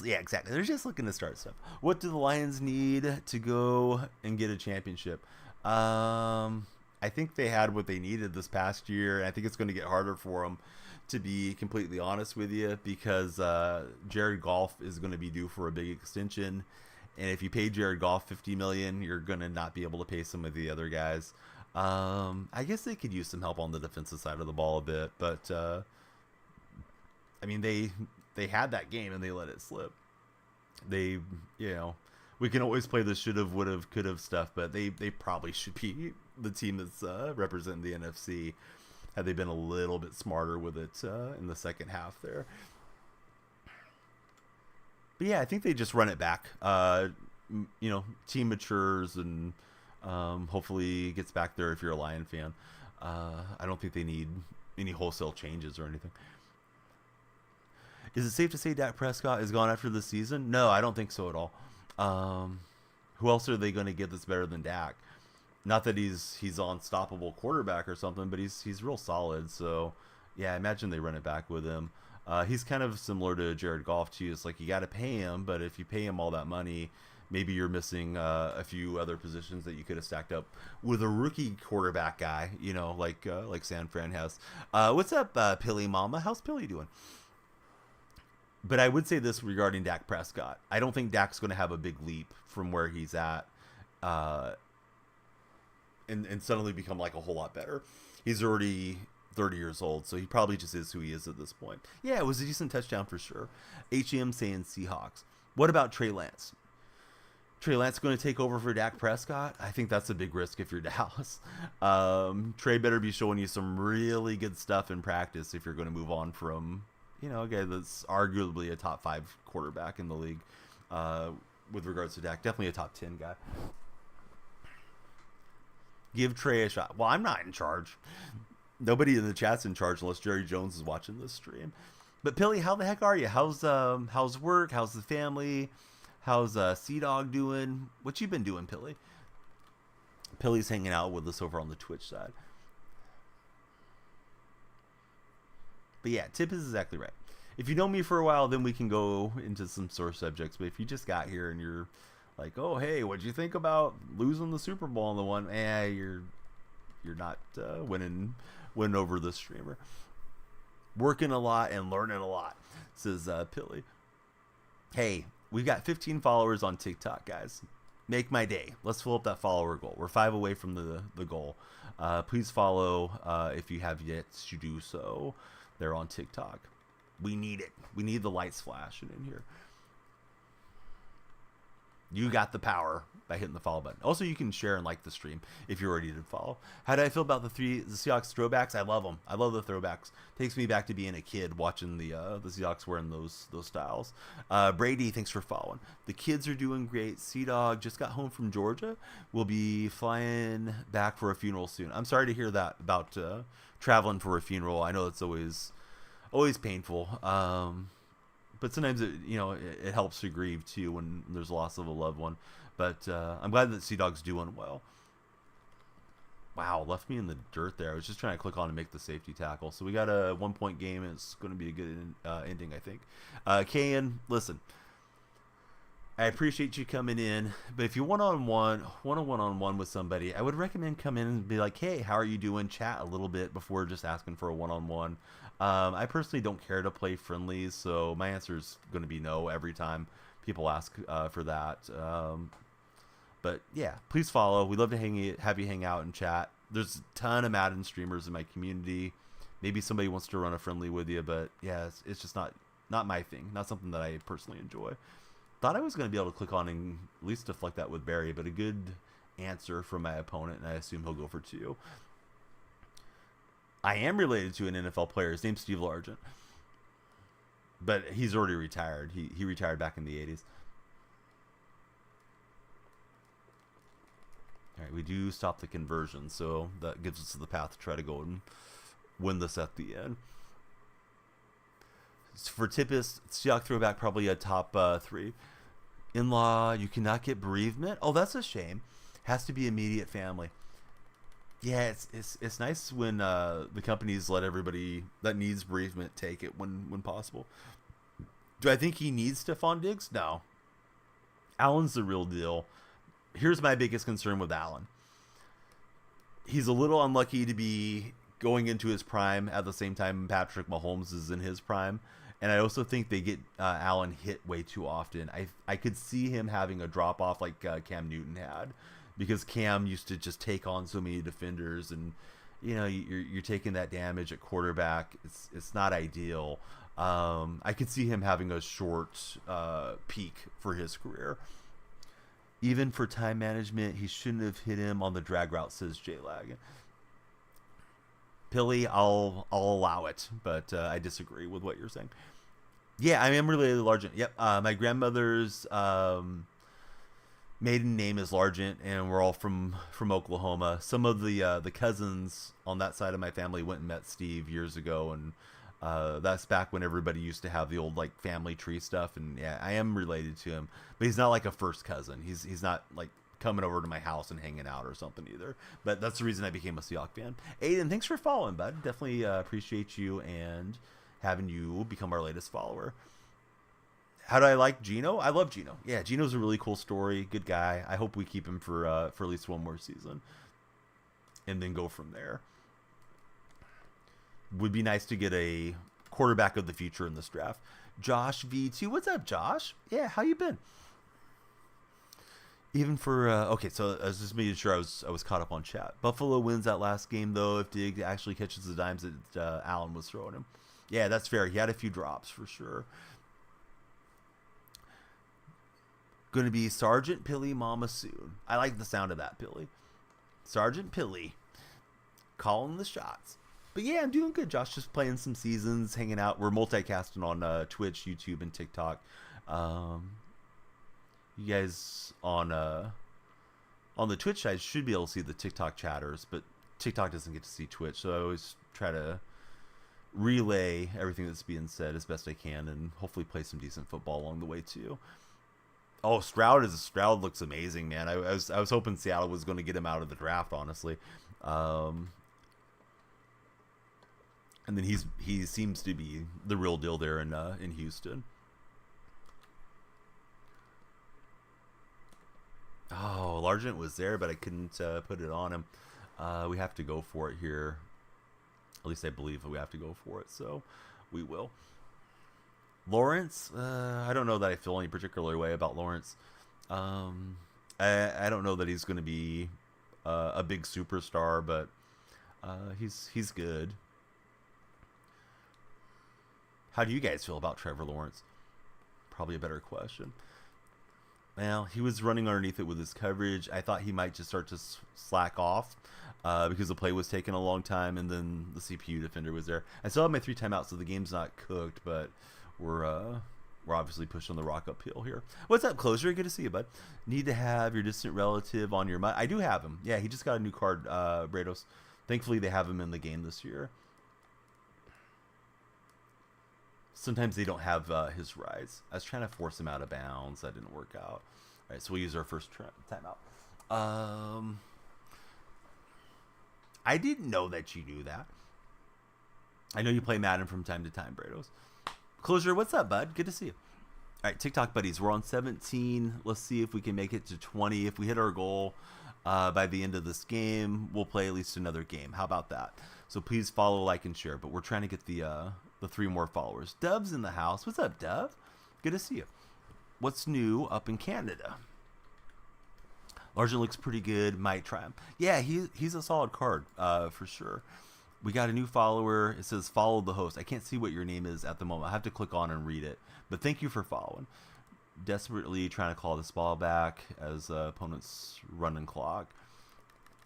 Yeah, exactly. They're just looking to start stuff. What do the Lions need to go and get a championship? I think they had what they needed this past year. And I think it's going to get harder for them, to be completely honest with you, because Jared Goff is going to be due for a big extension. And if you pay Jared Goff $50 million, you're going to not be able to pay some of the other guys. I guess they could use some help on the defensive side of the ball a bit, but I mean, they had that game and they let it slip. We can always play the should have, would have, could have stuff, but they probably should be the team that's representing the NFC had they been a little bit smarter with it in the second half there. But yeah, I think they just run it back. Team matures and hopefully gets back there if you're a Lion fan. I don't think they need any wholesale changes or anything. Is it safe to say Dak Prescott is gone after the season? No, I don't think so at all. Who else are they going to get that's better than Dak? Not that he's an unstoppable quarterback or something, but he's real solid. So yeah, I imagine they run it back with him. He's kind of similar to Jared Goff too. It's like you got to pay him, but if you pay him all that money, maybe you're missing a few other positions that you could have stacked up with a rookie quarterback guy. You know, like San Fran has. What's up, Pilly Mama? How's Pilly doing? But I would say this regarding Dak Prescott. I don't think Dak's going to have a big leap from where he's at, and suddenly become like a whole lot better. He's already 30 years old, so he probably just is who he is at this point. Yeah, it was a decent touchdown for sure. HM saying Seahawks. What about Trey Lance? Trey Lance going to take over for Dak Prescott? I think that's a big risk if you're Dallas. Trey better be showing you some really good stuff in practice if you're going to move on from, you know, a guy that's arguably a top 5 quarterback in the league with regards to Dak. Definitely a top 10 guy. Give Trey a shot. Well, I'm not in charge. Nobody in the chat's in charge unless Jerry Jones is watching this stream. But Pilly, how the heck are you? How's work? How's the family? How's Sea-Dog doing? What you been doing, Pilly? Pilly's hanging out with us over on the Twitch side. But yeah, Tip is exactly right. If you know me for a while, then we can go into some sore subjects. But if you just got here and you're like, oh, hey, what'd you think about losing the Super Bowl in the one? You're not winning over the streamer. Working a lot and learning a lot, says Pilly. Hey, we've got 15 followers on TikTok, guys. Make my day. Let's fill up that follower goal. We're 5 away from the goal. Please follow if you have yet to do so. They're on TikTok. We need it. We need the lights flashing in here. You got the power by hitting the follow button. Also, you can share and like the stream if you're ready to follow. How do I feel about the Seahawks throwbacks? I love them. I love the throwbacks. Takes me back to being a kid watching the Seahawks wearing those styles. Brady, thanks for following. The kids are doing great. Sea-Dog just got home from Georgia. We'll be flying back for a funeral soon. I'm sorry to hear that about traveling for a funeral. I know it's always painful. But sometimes it helps to grieve too when there's loss of a loved one. But I'm glad that Sea-Dog's doing well. Wow, left me in the dirt there. I was just trying to click on and make the safety tackle. So we got a 1-point game. It's going to be a good ending, I think. Kayan, listen, I appreciate you coming in. But if you want a one-on-one with somebody, I would recommend come in and be like, hey, how are you doing? Chat a little bit before just asking for a one-on-one. I personally don't care to play friendlies, so my answer is going to be no every time people ask for that. But yeah, please follow. We'd love to have you hang out and chat. There's a ton of Madden streamers in my community. Maybe somebody wants to run a friendly with you, but yeah, it's just not my thing. Not something that I personally enjoy. Thought I was going to be able to click on and at least deflect that with Barry, but a good answer from my opponent, and I assume he'll go for 2. I am related to an NFL player. His name's Steve Largent. But he's already retired. He retired back in the 80s. All right, we do stop the conversion, so that gives us the path to try to go and win this at the end. For Tippis, Seahawks throwback, probably a top 3. In-law, you cannot get bereavement. Oh, that's a shame. Has to be immediate family. Yeah, it's nice when the companies let everybody that needs bereavement take it when possible. Do I think he needs Stephon Diggs? No. Allen's the real deal. Here's my biggest concern with Allen. He's a little unlucky to be going into his prime at the same time Patrick Mahomes is in his prime. And I also think they get Allen hit way too often. I could see him having a drop-off like Cam Newton had. Because Cam used to just take on so many defenders, and you're taking that damage at quarterback. It's not ideal. I could see him having a short peak for his career. Even for time management, he shouldn't have hit him on the drag route, says J-Lag. Pilly, I'll allow it, but I disagree with what you're saying. Yeah, I am related to Largent. Yep, my grandmother's maiden name is Largent, and we're all from Oklahoma. Some of the cousins on that side of my family went and met Steve years ago, and That's back when everybody used to have the old like family tree stuff, and yeah, I am related to him, but he's not like a first cousin. He's not like coming over to my house and hanging out or something either. But that's the reason I became a Seahawks fan. Aiden, thanks for following, bud. Definitely appreciate you and having you become our latest follower. How do I like Gino? I love Gino. Yeah, Gino's a really cool story. Good guy. I hope we keep him for at least one more season, and then go from there. Would be nice to get a quarterback of the future in this draft. Josh V2, what's up, Josh? Yeah, how you been? Even for okay, so I was just making sure I was caught up on chat. Buffalo wins that last game though if Diggs actually catches the dimes that Allen was throwing him. Yeah, that's fair. He had a few drops for sure. Going to be Sergeant Pilly Mama soon. I like the sound of that, Pilly. Sergeant Pilly calling the shots. But yeah, I'm doing good, Josh. Just playing some seasons, hanging out. We're multicasting on Twitch, YouTube, and TikTok. You guys on the Twitch side should be able to see the TikTok chatters, but TikTok doesn't get to see Twitch, so I always try to relay everything that's being said as best I can, and hopefully play some decent football along the way too. Oh, Stroud looks amazing, man. I was hoping Seattle was going to get him out of the draft, honestly. And then he seems to be the real deal there in Houston. Oh, Largent was there, but I couldn't put it on him. We have to go for it here. At least I believe we have to go for it, so we will. Lawrence, I don't know that I feel any particular way about Lawrence. I don't know that he's going to be a big superstar, but he's good. How do you guys feel about Trevor Lawrence? Probably a better question. Well, he was running underneath it with his coverage. I thought he might just start to slack off because the play was taking a long time, and then the CPU defender was there. I still have my 3 timeouts, so the game's not cooked, but we're obviously pushing the rock uphill here. What's up, Closer? Good to see you, bud. Need to have your distant relative on your I do have him. Yeah, he just got a new card, Brados. Thankfully, they have him in the game this year. Sometimes they don't have his rise. I was trying to force him out of bounds. That didn't work out. All right, so we'll use our first timeout. I didn't know that you knew that. I know you play Madden from time to time, Brados. Closure, what's up, bud? Good to see you. All right, TikTok buddies, we're on 17. Let's see if we can make it to 20. If we hit our goal by the end of this game, we'll play at least another game. How about that? So please follow, like, and share. But we're trying to get the 3 more followers. Dub's in the house. What's up, Dub? Good to see you. What's new up in Canada? Largent looks pretty good. Might try him. Yeah, he's a solid card for sure. We got a new follower. It says follow the host. I can't see what your name is at the moment. I have to click on and read it. But thank you for following. Desperately trying to call this ball back as opponent's running clock.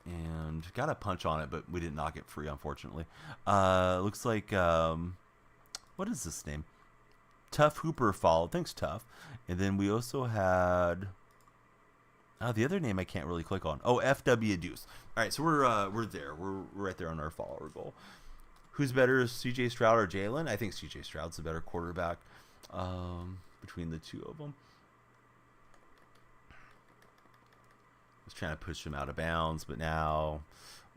And got a punch on it, but we didn't knock it free, unfortunately. Looks like, what is this name? Tough Hooper followed. Thanks, Tough. And then we also had... the other name I can't really click on. Oh, FW Deuce. All right, so we're there. We're right there on our follower goal. Who's better, CJ Stroud or Jalen? I think CJ Stroud's the better quarterback between the two of them. I was trying to push him out of bounds, but now,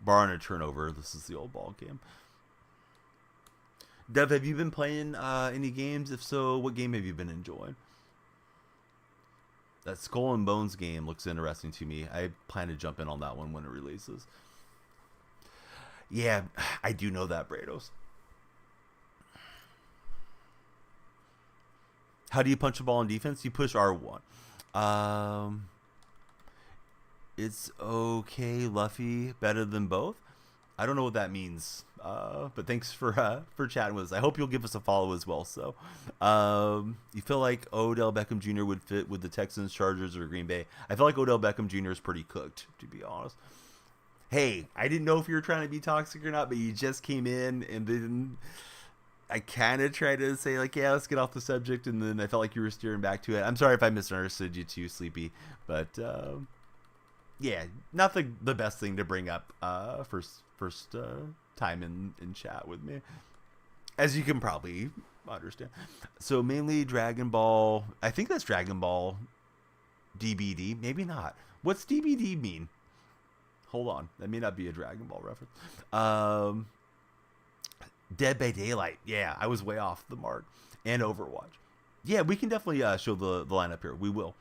barring a turnover, this is the old ball game. Dev, have you been playing any games? If so, what game have you been enjoying? That Skull and Bones game looks interesting to me. I plan to jump in on that one when it releases. Yeah, I do know that, Brados. How do you punch a ball in defense? You push R1. It's okay, Luffy. Better than both. I don't know what that means. But thanks for chatting with us. I hope you'll give us a follow as well. So, you feel like Odell Beckham Jr. would fit with the Texans, Chargers, or Green Bay? I feel like Odell Beckham Jr. is pretty cooked, to be honest. Hey, I didn't know if you were trying to be toxic or not, but you just came in, and then I kind of tried to say, like, yeah, let's get off the subject, and then I felt like you were steering back to it. I'm sorry if I misunderstood you too, Sleepy, but yeah, not the best thing to bring up first time in chat with me. as you can probably understand. So mainly Dragon Ball. I think that's Dragon Ball DBD. Maybe not. What's DBD mean? Hold on. That may not be a Dragon Ball reference. Dead by Daylight. Yeah, I was way off the mark. And Overwatch. Yeah, we can definitely show the lineup here. We will.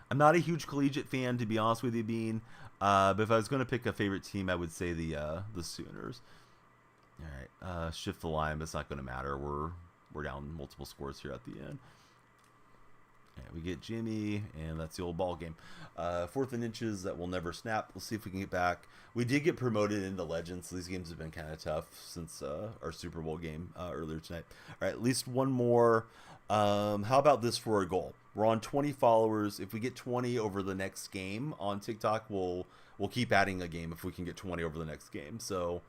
I'm not a huge collegiate fan, to be honest with you, Bean. But if I was going to pick a favorite team, I would say the Sooners. All right, shift the line, but it's not going to matter. We're down multiple scores here at the end. Yeah, we get Jimmy, and that's the old ball game. 4th and inches that will never snap. We'll see if we can get back. We did get promoted into Legends, so these games have been kind of tough since our Super Bowl game earlier tonight. All right, at least one more. How about this for a goal? We're on 20 followers. If we get 20 over the next game on TikTok, we'll keep adding a game if we can get 20 over the next game. So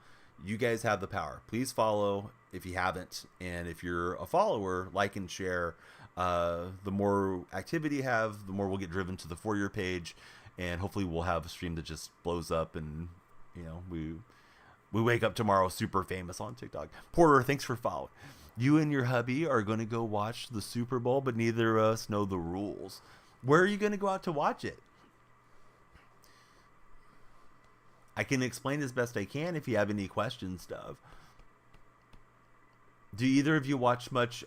you guys have the power. Please follow if you haven't, and if you're a follower, like and share. The more activity you have, the more we'll get driven to the For Your page, and hopefully we'll have a stream that just blows up, and we wake up tomorrow super famous on TikTok. Porter, thanks for following. You and your hubby are going to go watch the Super Bowl, but neither of us know the rules. Where are you going to go out to watch it? I can explain as best I can if you have any questions, stuff. Do either of you watch much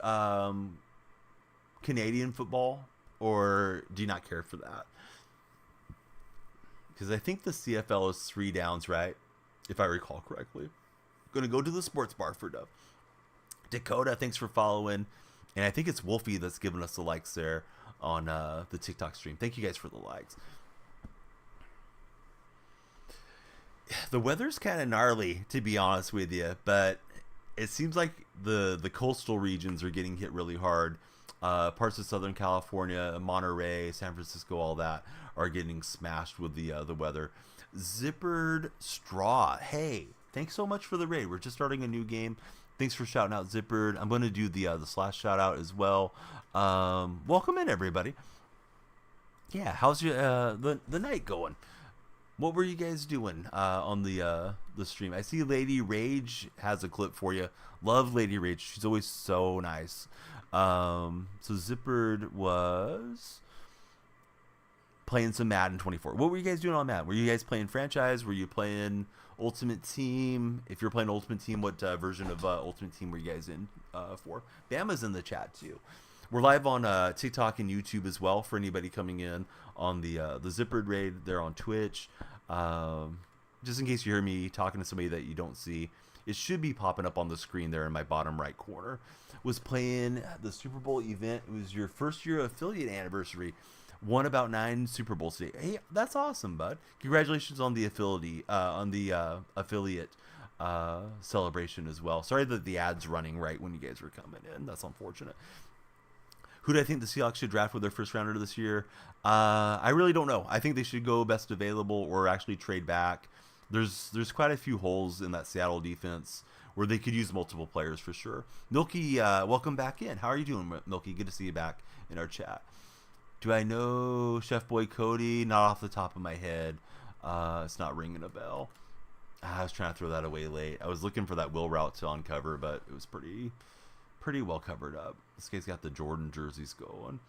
Canadian football, or do you not care for that? Because I think the CFL is 3 downs, right? If I recall correctly. Going to go to the sports bar for Dove. Dakota, thanks for following. And I think it's Wolfie that's giving us the likes there on the TikTok stream. Thank you guys for the likes. The weather's kind of gnarly, to be honest with you, but it seems like the coastal regions are getting hit really hard. Parts of Southern California, Monterey, San Francisco, all that are getting smashed with the weather. Zippered Straw, hey, thanks so much for the raid. We're just starting a new game. Thanks for shouting out Zippered. I'm going to do the slash shout out as well. Welcome in, everybody. Yeah, how's your the night going? What were you guys doing on the stream? I see Lady Rage has a clip for you. Love Lady Rage. She's always so nice. So Zippered was playing some Madden 24. What were you guys doing on Madden? Were you guys playing franchise? Were you playing Ultimate Team? If you're playing Ultimate Team, what version of Ultimate Team were you guys in for? Bama's in the chat too. We're live on TikTok and YouTube as well for anybody coming in on the Zippered raid. They're on Twitch. Just in case you hear me talking to somebody that you don't see, it should be popping up on the screen there in my bottom right corner. Was playing the Super Bowl event. It was your first year affiliate anniversary. Won about 9 Super Bowls today. Hey, that's awesome, bud. Congratulations on the affiliate celebration as well. Sorry that the ad's running right when you guys were coming in. That's unfortunate. Who do I think the Seahawks should draft with their first rounder this year? I really don't know. I think they should go best available or actually trade back. There's quite a few holes in that Seattle defense where they could use multiple players for sure. Milky, welcome back in. How are you doing, Milky? Good to see you back in our chat. Do I know Chef Boy Cody? Not off the top of my head. It's not ringing a bell. I was trying to throw that away late. I was looking for that Will route to uncover, but it was pretty well covered up. This guy's got the Jordan jerseys going.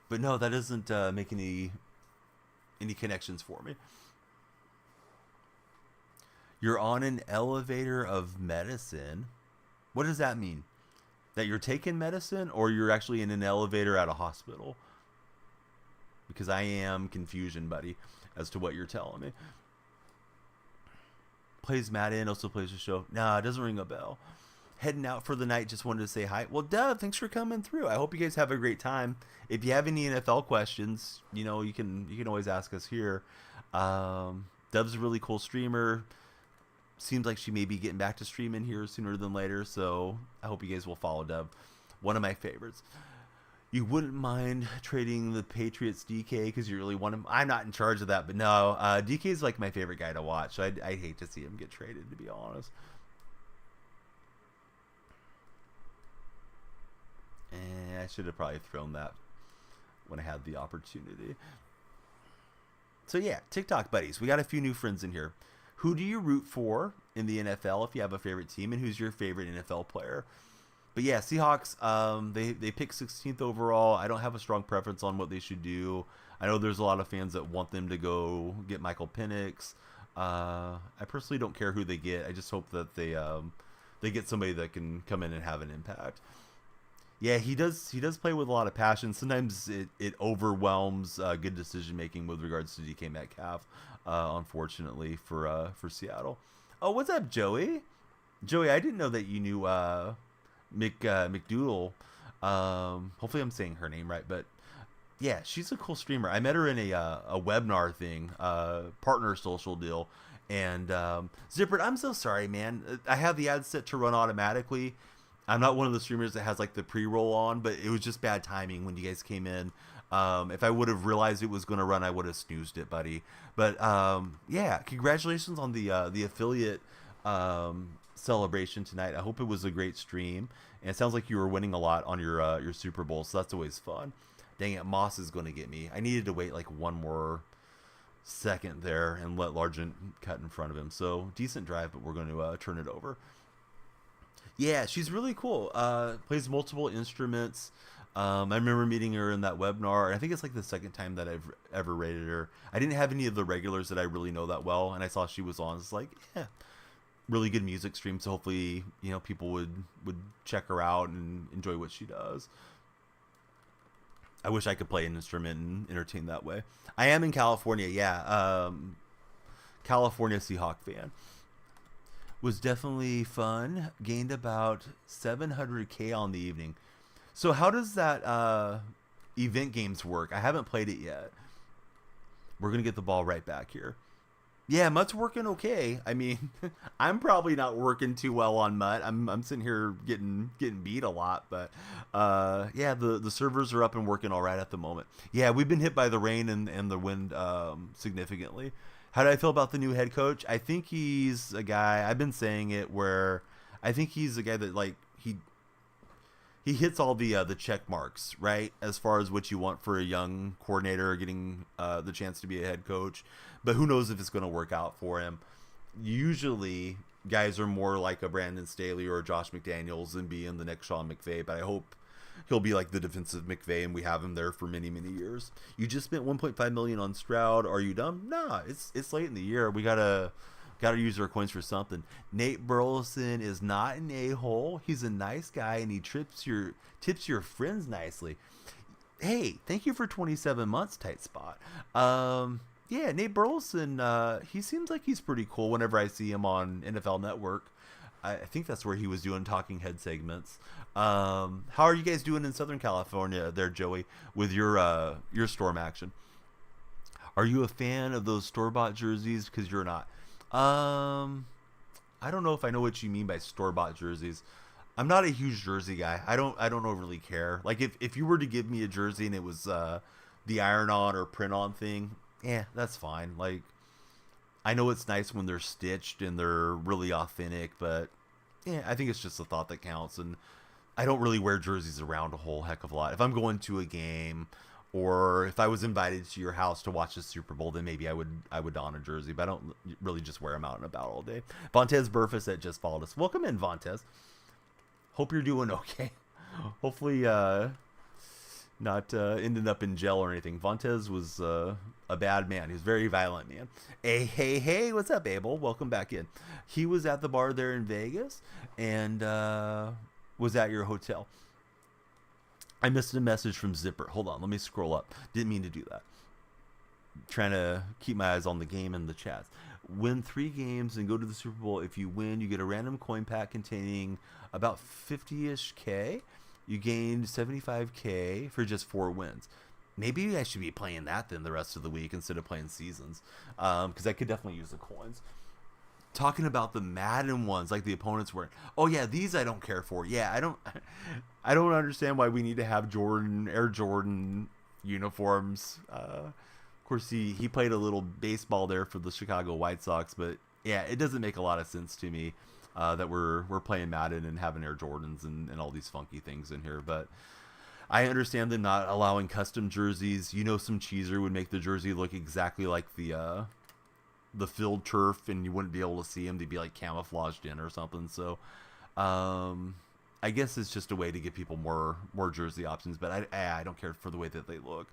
But no, that doesn't make any connections for me. You're on an elevator of medicine. What does that mean? That you're taking medicine, or you're actually in an elevator at a hospital? Because I am confusion, buddy, as to what you're telling me. Plays Madden, also plays the show. Nah, it doesn't ring a bell. Heading out for the night, just wanted to say hi. Well, Dove, thanks for coming through. I hope you guys have a great time. If you have any NFL questions, you can always ask us here. Dove's a really cool streamer. Seems like she may be getting back to streaming here sooner than later, so I hope you guys will follow Dove. One of my favorites. You wouldn't mind trading the Patriots DK because you really want him. I'm not in charge of that, but no, DK is like my favorite guy to watch. So I'd hate to see him get traded, to be honest. And I should have probably thrown that when I had the opportunity. So yeah, TikTok buddies. We got a few new friends in here. who do you root for in the NFL if you have a favorite team, and who's your favorite NFL player? But yeah, Seahawks, they picked 16th overall. I don't have a strong preference on what they should do. I know there's a lot of fans that want them to go get Michael Penix. I personally don't care who they get. I just hope that they get somebody that can come in and have an impact. Yeah, he does play with a lot of passion. Sometimes it overwhelms good decision making with regards to DK Metcalf. Unfortunately for Seattle. Oh, what's up, Joey? Joey, I didn't know that you knew McDougal. Hopefully I'm saying her name right, but yeah, she's a cool streamer. I met her in a webinar thing, partner social deal. And Zipper, I'm so sorry, man. I have the ad set to run automatically. I'm not one of the streamers that has like the pre-roll on, but it was just bad timing when you guys came in. If I would have realized it was going to run, I would have snoozed it, buddy. But yeah, congratulations on the affiliate celebration tonight. I hope it was a great stream, and it sounds like you were winning a lot on your Super Bowl, so that's always fun. Dang it, Moss is going to get me. I needed to wait like one more second there and let Largent cut in front of him. So decent drive, but we're going to turn it over. Yeah, she's really cool. Plays multiple instruments. I remember meeting her in that webinar, and I think it's like the second time that I've ever rated her. I didn't have any of the regulars that I really know that well, and I saw she was on. It's like, yeah, really good music stream. So hopefully, people would check her out and enjoy what she does. I wish I could play an instrument and entertain that way. I am in California, yeah. California Seahawk fan. Was definitely fun. Gained about 700K on the evening. So how does that event games work? I haven't played it yet. We're going to get the ball right back here. Yeah, Mutt's working okay. I mean, I'm probably not working too well on Mutt. I'm sitting here getting beat a lot, but yeah, the servers are up and working all right at the moment. Yeah, we've been hit by the rain and the wind significantly. How do I feel about the new head coach? I think he's a guy, I've been saying it, where I think he's a guy that like he hits all the check marks, right? As far as what you want for a young coordinator getting the chance to be a head coach. But who knows if it's going to work out for him. Usually, guys are more like a Brandon Staley or a Josh McDaniels than being the next Sean McVay. But I hope he'll be like the defensive McVay, and we have him there for many, many years. You just spent $1.5 million on Stroud. Are you dumb? Nah, it's late in the year. We gotta use our coins for something. Nate Burleson is not an a-hole. He's a nice guy, and he tips your friends nicely. Hey, thank you for 27 months, tight spot. Yeah, Nate Burleson, he seems like he's pretty cool whenever I see him on NFL Network. I think that's where he was doing talking head segments. How are you guys doing in Southern California there, Joey, with your Storm action? Are you a fan of those store-bought jerseys? Because you're not. I don't know if I know what you mean by store-bought jerseys. I'm not a huge jersey guy. I don't overly care. Like if you were to give me a jersey and it was the iron-on or print-on thing, yeah, that's fine. Like, I know it's nice when they're stitched and they're really authentic, but yeah, I think it's just the thought that counts. And I don't really wear jerseys around a whole heck of a lot. If I'm going to a game, or if I was invited to your house to watch the Super Bowl, then maybe I would don a jersey, but I don't really just wear them out and about all day. Vontez Burfus that just followed us. Welcome in, Vontez. Hope you're doing okay. Hopefully not ended up in jail or anything. Vontez was a bad man. He was a very violent man. Hey, what's up, Abel? Welcome back in. He was at the bar there in Vegas and was at your hotel. I missed a message from Zipper. Hold on, let me scroll up. Didn't mean to do that. Trying to keep my eyes on the game and the chats. Win 3 games and go to the Super Bowl. If you win, you get a random coin pack containing about 50-ish K. You gained 75K for just 4 wins. Maybe I should be playing that then the rest of the week instead of playing seasons. Because I could definitely use the coins. Talking about the Madden ones, like the opponents were. Oh yeah, these I don't care for. Yeah, I don't understand why we need to have Air Jordan uniforms. Of course, he played a little baseball there for the Chicago White Sox, but yeah, it doesn't make a lot of sense to me that we're playing Madden and having Air Jordans and all these funky things in here. But I understand them not allowing custom jerseys. Some cheeser would make the jersey look exactly like the the field turf, and you wouldn't be able to see them. They'd be like camouflaged in or something. So, I guess it's just a way to give people more jersey options. But I don't care for the way that they look.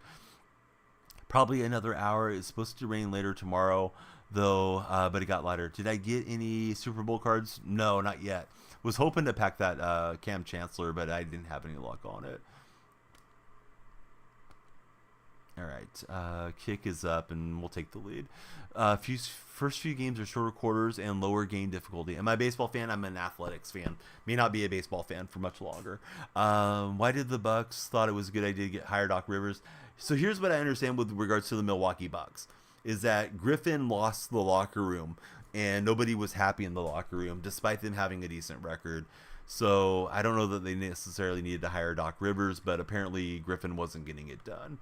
Probably another hour. It's supposed to rain later tomorrow, though, but it got lighter. Did I get any Super Bowl cards? No, not yet. Was hoping to pack that Cam Chancellor, but I didn't have any luck on it. All right, kick is up, and we'll take the lead. First few games are shorter quarters and lower gain difficulty. Am I a baseball fan? I'm an athletics fan. May not be a baseball fan for much longer. Why did the Bucks thought it was a good idea to hire Doc Rivers? So here's what I understand with regards to the Milwaukee Bucks, is that Griffin lost the locker room, and nobody was happy in the locker room, despite them having a decent record. So I don't know that they necessarily needed to hire Doc Rivers, but apparently Griffin wasn't getting it done.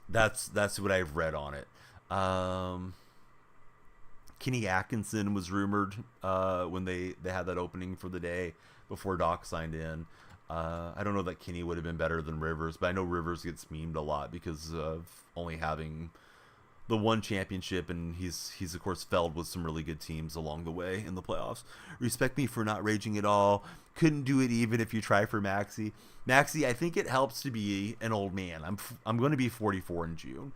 That's what I've read on it. Kenny Atkinson was rumored when they had that opening for the day before Doc signed in. I don't know that Kenny would have been better than Rivers, but I know Rivers gets memed a lot because of only having the one championship, and he's of course felled with some really good teams along the way in the playoffs. Respect me for not raging at all. Couldn't do it even if you try for Maxey. Maxey, I think it helps to be an old man. I'm going to be 44 in June.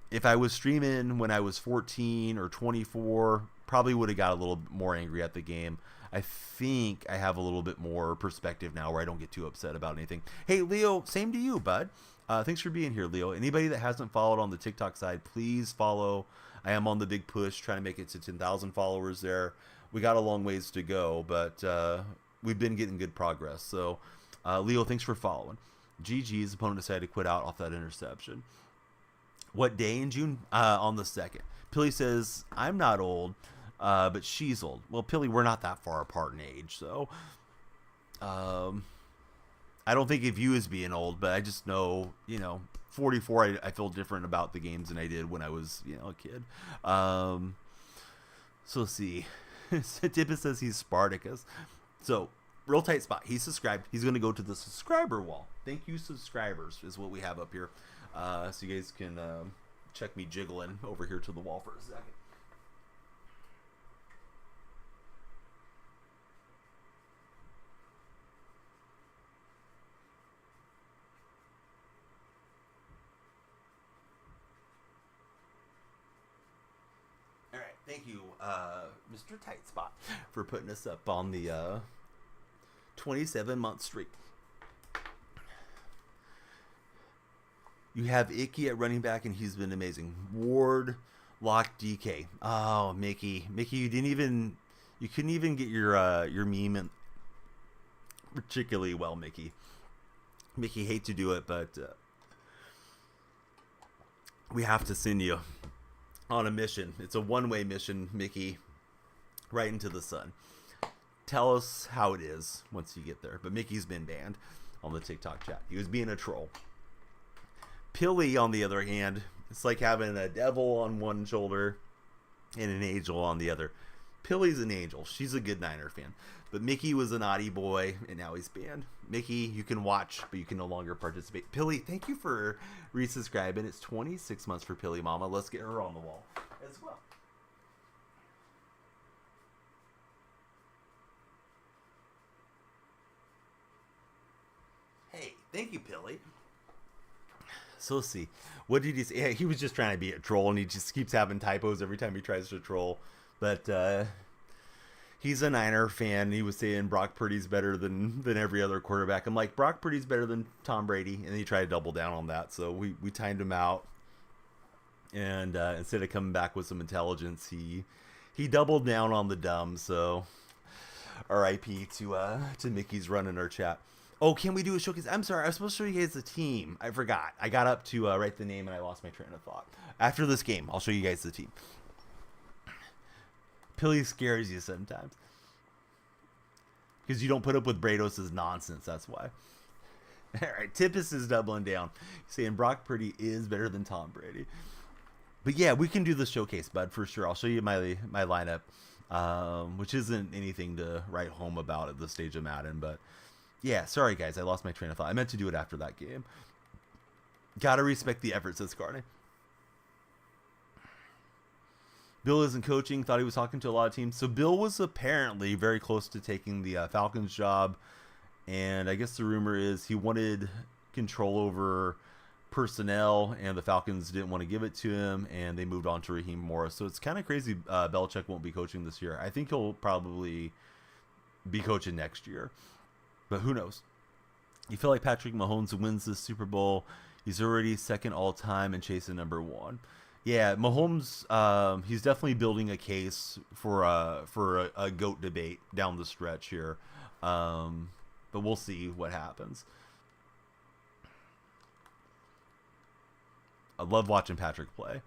If I was streaming when I was 14 or 24, probably would have got a little more angry at the game. I think I have a little bit more perspective now where I don't get too upset about anything. Hey, Leo, same to you, bud. Thanks for being here, Leo. Anybody that hasn't followed on the TikTok side, please follow. I am on the big push, trying to make it to 10,000 followers there. We got a long ways to go, but we've been getting good progress. So, Leo, thanks for following. GG's opponent decided to quit out off that interception. What day in June? On the 2nd. Pilly says, I'm not old, but she's old. Well, Pilly, we're not that far apart in age, so I don't think of you as being old, but I just know, 44, I feel different about the games than I did when I was, a kid. So let's see. Tippett says he's Spartacus. So, real tight spot. He's subscribed. He's going to go to the subscriber wall. Thank you, subscribers, is what we have up here. So you guys can check me jiggling over here to the wall for a second. All right, thank you, Mr. Tight Spot, for putting us up on the 27-month streak. You have Icky at running back, and he's been amazing. Ward, Lock, DK. Oh, Mickey, you couldn't even get your meme in particularly well, Mickey. Hate to do it, but we have to send you on a mission. It's a one-way mission, Mickey, right into the sun. Tell us how it is once you get there. But Mickey's been banned on the TikTok chat. He was being a troll. Pilly, on the other hand, it's like having a devil on one shoulder and an angel on the other. Pilly's an angel. She's a good Niner fan. But Mickey was a naughty boy, and now he's banned. Mickey, you can watch, but you can no longer participate. Pilly, thank you for resubscribing. It's 26 months for Pilly Mama. Let's get her on the wall as well. Hey, thank you, Pilly. So let's see. What did he say? Yeah, he was just trying to be a troll, and he just keeps having typos every time he tries to troll. But he's a Niner fan. He was saying Brock Purdy's better than every other quarterback. I'm like, Brock Purdy's better than Tom Brady, and he tried to double down on that. So we timed him out, and instead of coming back with some intelligence, he doubled down on the dumb. So R.I.P. to Mickey's running our chat. Oh, can we do a showcase? I'm sorry, I was supposed to show you guys the team. I forgot. I got up to write the name, and I lost my train of thought. After this game, I'll show you guys the team. Pilly scares you sometimes. Because you don't put up with Brados' nonsense, that's why. All right, Tippus is doubling down. Saying Brock Purdy is better than Tom Brady. But yeah, we can do the showcase, bud, for sure. I'll show you my lineup, which isn't anything to write home about at this stage of Madden, but yeah, sorry guys, I lost my train of thought. I meant to do it after that game. Gotta respect the effort, says Scarney. Bill isn't coaching. Thought he was talking to a lot of teams. So Bill was apparently very close to taking the Falcons job, and I guess the rumor is he wanted control over personnel, and the Falcons didn't want to give it to him, and they moved on to Raheem Morris. So it's kind of crazy. Belichick won't be coaching this year. I think he'll probably be coaching next year, but who knows? You feel like Patrick Mahomes wins the Super Bowl. He's already second all time and chasing number one. Yeah, Mahomes. He's definitely building a case for a GOAT debate down the stretch here, but we'll see what happens. I love watching Patrick play.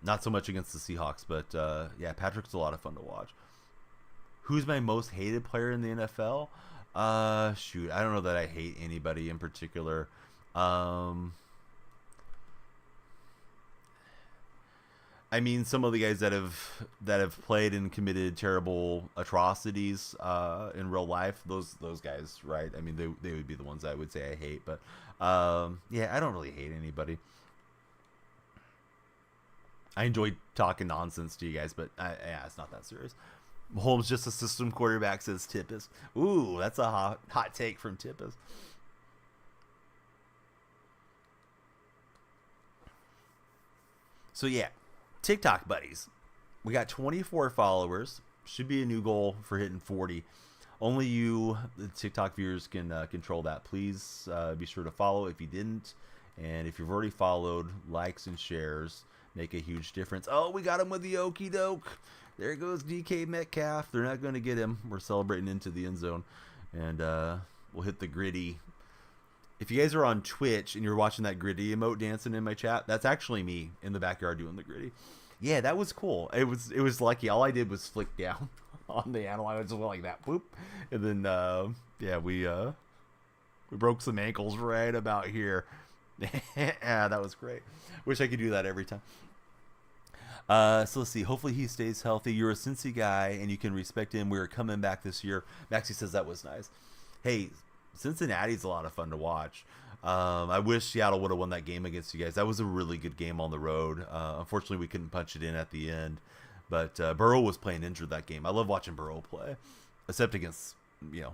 Not so much against the Seahawks, but yeah, Patrick's a lot of fun to watch. Who's my most hated player in the NFL? Shoot, I don't know that I hate anybody in particular. I mean, some of the guys that have played and committed terrible atrocities in real life, those guys, right? I mean, they would be the ones I would say I hate. But yeah, I don't really hate anybody. I enjoy talking nonsense to you guys, but yeah, it's not that serious. Mahomes just a system quarterback, says Tippis. Ooh, that's a hot take from Tippis. So yeah, TikTok buddies. We got 24 followers. Should be a new goal for hitting 40. Only you, the TikTok viewers, can control that. Please be sure to follow if you didn't. And if you've already followed, likes and shares make a huge difference. Oh, we got him with the okey doke. There goes DK Metcalf. They're not going to get him. We're celebrating into the end zone. And we'll hit the gritty. If you guys are on Twitch and you're watching that gritty emote dancing in my chat, that's actually me in the backyard doing the gritty. Yeah, that was cool. It was lucky. All I did was flick down on the analog. I just went like that, boop. And then, yeah, we broke some ankles right about here. Yeah, that was great. Wish I could do that every time. So let's see. Hopefully he stays healthy. You're a Cincy guy, and you can respect him. We're coming back this year. Maxie says that was nice. Hey, Cincinnati's a lot of fun to watch. I wish Seattle would have won that game against you guys. That was a really good game on the road. Unfortunately, we couldn't punch it in at the end. But Burrow was playing injured that game. I love watching Burrow play, except against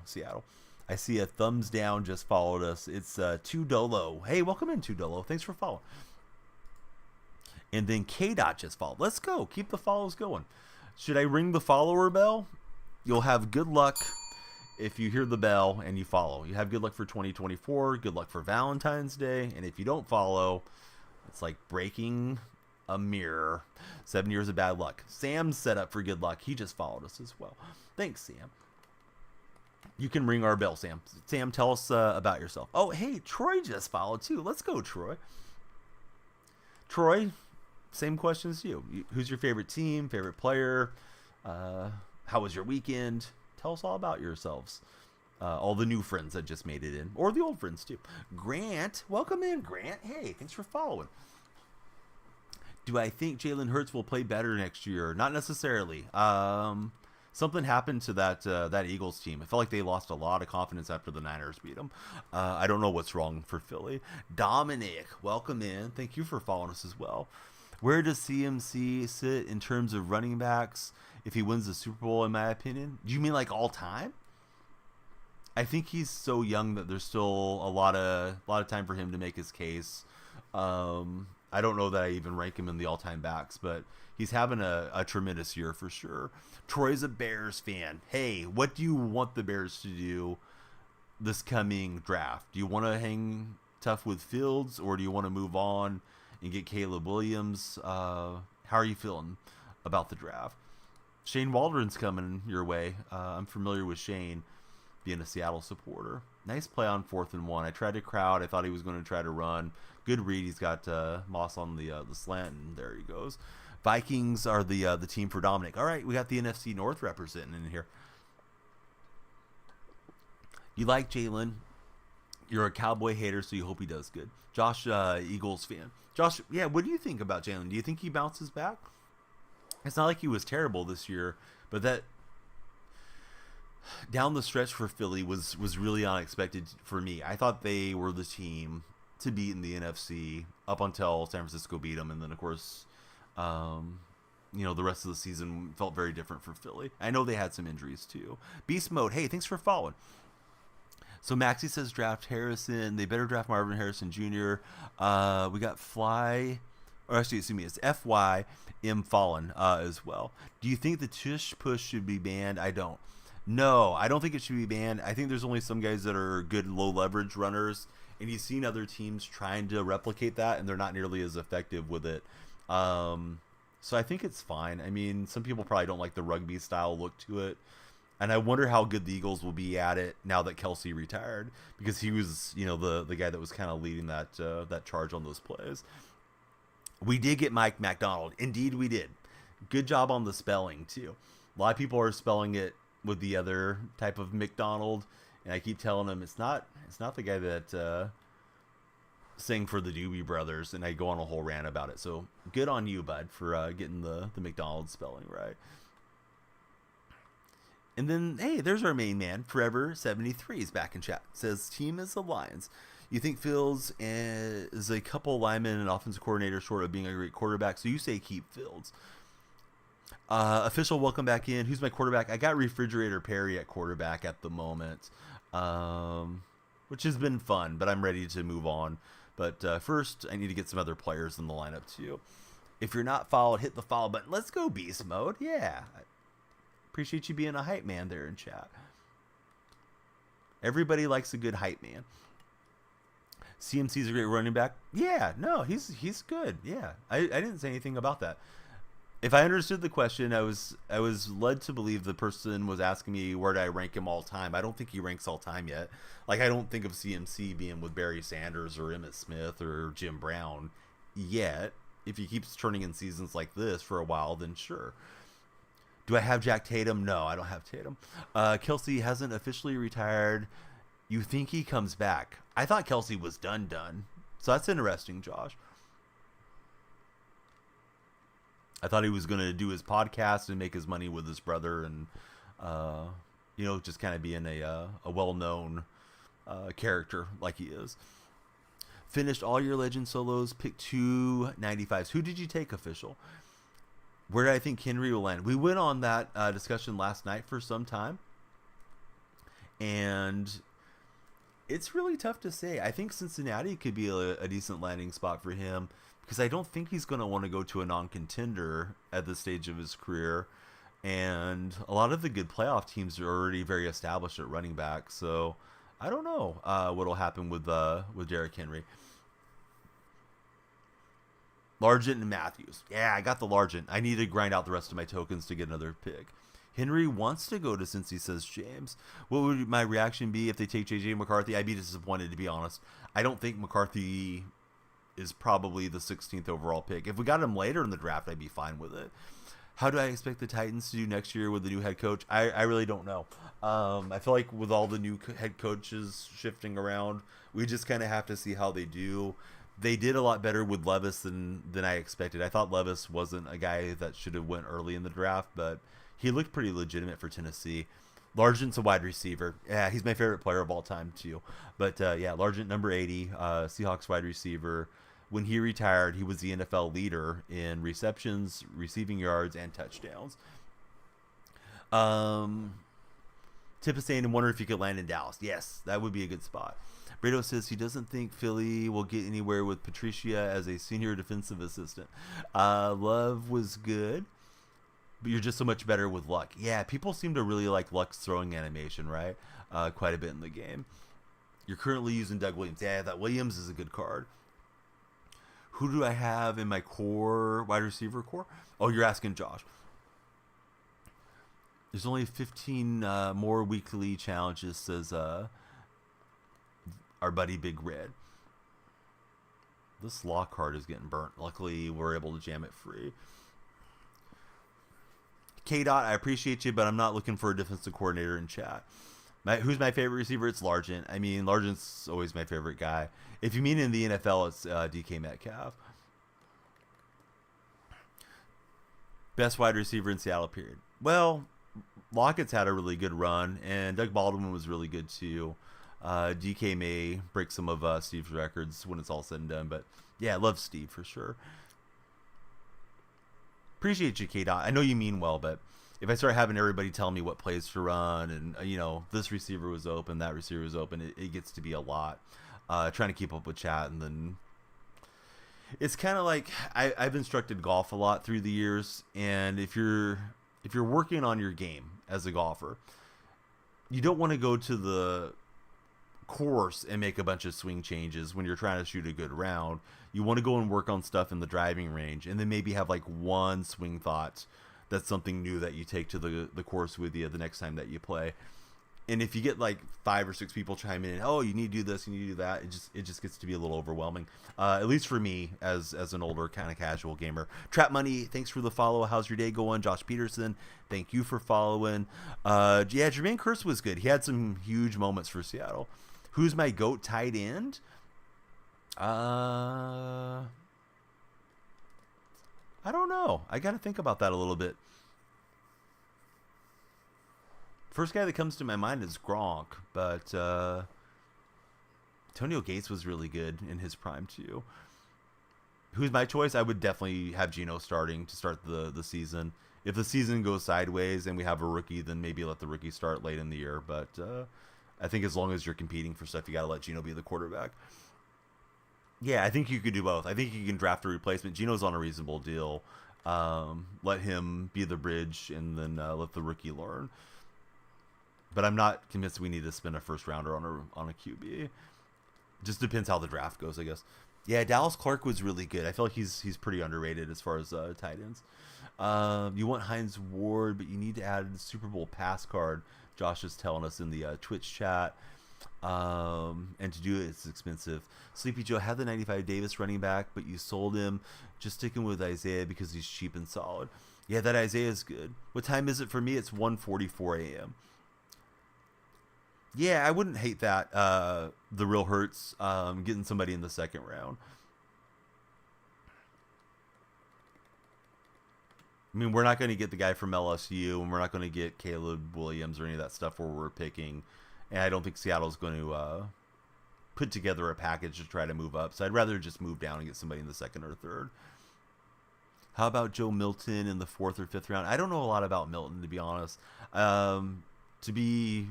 Seattle. I see a thumbs down just followed us. It's Tudolo. Hey, welcome in, Tudolo. Thanks for following. And then K-Dot just followed. Let's go. Keep the follows going. Should I ring the follower bell? You'll have good luck if you hear the bell and you follow. You have good luck for 2024. Good luck for Valentine's Day. And if you don't follow, it's like breaking a mirror. 7 years of bad luck. Sam's set up for good luck. He just followed us as well. Thanks, Sam. You can ring our bell, Sam. Sam, tell us about yourself. Oh, hey, Troy just followed too. Let's go, Troy. Troy, same question as you. Who's your favorite team, favorite player? How was your weekend? Tell us all about yourselves. All the new friends that just made it in, or the old friends too. Grant, welcome in, Grant. Hey, thanks for following. Do I think Jalen Hurts will play better next year? Not necessarily. Something happened to that Eagles team. I felt like they lost a lot of confidence after the Niners beat them. I don't know what's wrong for Philly. Dominic, welcome in. Thank you for following us as well. Where does CMC sit in terms of running backs if he wins the Super Bowl, in my opinion? Do you mean like all time? I think he's so young that there's still a lot of time for him to make his case. I don't know that I even rank him in the all-time backs, but he's having a tremendous year for sure. Troy's a Bears fan. Hey, what do you want the Bears to do this coming draft? Do you want to hang tough with Fields, or do you want to move on and get Caleb Williams? How are you feeling about the draft? Shane Waldron's coming your way. I'm familiar with Shane, being a Seattle supporter. Nice play on 4th and 1. I tried to crowd. I thought he was going to try to run. Good read. He's got Moss on the slant, and there he goes. Vikings are the team for Dominic. All right, we got the NFC North representing in here. You like Jalen. You're a Cowboy hater, so you hope he does good. Josh, Eagles fan. Josh, yeah, what do you think about Jalen? Do you think he bounces back? It's not like he was terrible this year, but that down the stretch for Philly was really unexpected for me. I thought they were the team to beat in the NFC up until San Francisco beat them, and then of course the rest of the season felt very different for Philly. I know they had some injuries too. Beast Mode, hey, thanks for following. So Maxie says draft Harrison. They better draft Marvin Harrison Jr. We got Fly, or actually, excuse me, it's FYM Fallen as well. Do you think the tush push should be banned? I don't. No, I don't think it should be banned. I think there's only some guys that are good low leverage runners, and you've seen other teams trying to replicate that, and they're not nearly as effective with it. So I think it's fine. I mean, some people probably don't like the rugby style look to it, and I wonder how good the Eagles will be at it now that Kelsey retired, because he was, the guy that was kind of leading that charge on those plays. We did get Mike McDonald. Indeed, we did. Good job on the spelling too. A lot of people are spelling it with the other type of McDonald, and I keep telling them it's not the guy that sang for the Doobie Brothers, and I go on a whole rant about it. So good on you, bud, for getting the McDonald spelling right. And then, hey, there's our main man, Forever73 is back in chat. Says, team is the Lions. You think Fields is a couple linemen and offensive coordinator short of being a great quarterback, so you say keep Fields. Official, welcome back in. Who's my quarterback? I got Refrigerator Perry at quarterback at the moment, which has been fun, but I'm ready to move on. But first, I need to get some other players in the lineup too. If you're not followed, hit the follow button. Let's go beast mode. Yeah. Appreciate you being a hype man there in chat. Everybody likes a good hype man. CMC's a great running back. Yeah, no, he's good. Yeah, I didn't say anything about that. If I understood the question, I was led to believe the person was asking me where do I rank him all time. I don't think he ranks all time yet. Like, I don't think of CMC being with Barry Sanders or Emmitt Smith or Jim Brown yet. If he keeps turning in seasons like this for a while, then sure. Do I have Jack Tatum? No, I don't have Tatum. Kelsey hasn't officially retired. You think he comes back? I thought Kelsey was done. So that's interesting, Josh. I thought he was going to do his podcast and make his money with his brother and, just kind of being a well-known character like he is. Finished all your Legend solos, picked 2 95s. Who did you take, official? Where did I think Henry will land? We went on that discussion last night for some time, and it's really tough to say. I think Cincinnati could be a decent landing spot for him, because I don't think he's going to want to go to a non-contender at this stage of his career, and a lot of the good playoff teams are already very established at running back, so I don't know what will happen with Derrick Henry. Largent and Matthews. Yeah, I got the Largent. I need to grind out the rest of my tokens to get another pick. Henry wants to go to Cincy, says James. What would my reaction be if they take J.J. McCarthy? I'd be disappointed, to be honest. I don't think McCarthy is probably the 16th overall pick. If we got him later in the draft, I'd be fine with it. How do I expect the Titans to do next year with the new head coach? I really don't know. I feel like with all the new head coaches shifting around, we just kind of have to see how they do. They did a lot better with Levis than I expected. I thought Levis wasn't a guy that should have went early in the draft, but he looked pretty legitimate for Tennessee. Largent's a wide receiver. Yeah, he's my favorite player of all time too. But yeah, Largent, number 80, Seahawks wide receiver. When he retired, he was the NFL leader in receptions, receiving yards, and touchdowns. Tip is saying, I wonder if he could land in Dallas. Yes, that would be a good spot. Brado says he doesn't think Philly will get anywhere with Patricia as a senior defensive assistant. Love was good, but you're just so much better with Luck. Yeah, people seem to really like Luck's throwing animation, right? Quite a bit in the game. You're currently using Doug Williams. Yeah, that Williams is a good card. Who do I have in my core, wide receiver core? Oh, you're asking Josh. There's only 15 more weekly challenges, says our buddy Big Red. This law card is getting burnt. Luckily, we're able to jam it free. K-Dot, I appreciate you, but I'm not looking for a defensive coordinator in chat. Who's my favorite receiver? It's Largent. I mean, Largent's always my favorite guy. If you mean in the NFL, it's DK Metcalf. Best wide receiver in Seattle, period. Well, Lockett's had a really good run, and Doug Baldwin was really good too. DK may break some of Steve's records when it's all said and done, but yeah, I love Steve for sure. Appreciate you, K-Dot. I know you mean well, but if I start having everybody tell me what plays to run and, this receiver was open, that receiver was open, it gets to be a lot. Trying to keep up with chat, and then it's kind of like I've instructed golf a lot through the years, and if you're working on your game as a golfer, you don't want to go to the course and make a bunch of swing changes when you're trying to shoot a good round. You want to go and work on stuff in the driving range, and then maybe have like one swing thought that's something new that you take to the course with you the next time that you play. And if you get like 5 or 6 people chiming in, oh, you need to do this, you need to do that, it just gets to be a little overwhelming. At least for me, as an older kind of casual gamer. Trap Money, thanks for the follow. How's your day going? Josh Peterson, thank you for following. Jermaine Kearse was good. He had some huge moments for Seattle. Who's my GOAT tight end? I don't know. I got to think about that a little bit. First guy that comes to my mind is Gronk, but Antonio Gates was really good in his prime too. Who's my choice? I would definitely have Geno starting to start the season. If the season goes sideways and we have a rookie, then maybe let the rookie start late in the year. But I think as long as you're competing for stuff, you got to let Geno be the quarterback. Yeah, I think you could do both. I think you can draft a replacement. Geno's on a reasonable deal. Let him be the bridge, and then let the rookie learn. But I'm not convinced we need to spend a first rounder on a QB. Just depends how the draft goes, I guess. Yeah, Dallas Clark was really good. I feel like he's pretty underrated as far as tight ends. You want Hines Ward, but you need to add the Super Bowl pass card. Josh is telling us in the Twitch chat. And to do it, it's expensive. Sleepy Joe had the 95 Davis running back, but you sold him. Just sticking with Isaiah because he's cheap and solid. Yeah, that Isaiah is good. What time is it for me? It's 1:44 a.m. Yeah, I wouldn't hate that. The real hurts getting somebody in the second round. I mean, we're not going to get the guy from LSU, and we're not going to get Caleb Williams or any of that stuff where we're picking. And I don't think Seattle's going to put together a package to try to move up. So I'd rather just move down and get somebody in the second or third. How about Joe Milton in the 4th or 5th round? I don't know a lot about Milton, to be honest. To be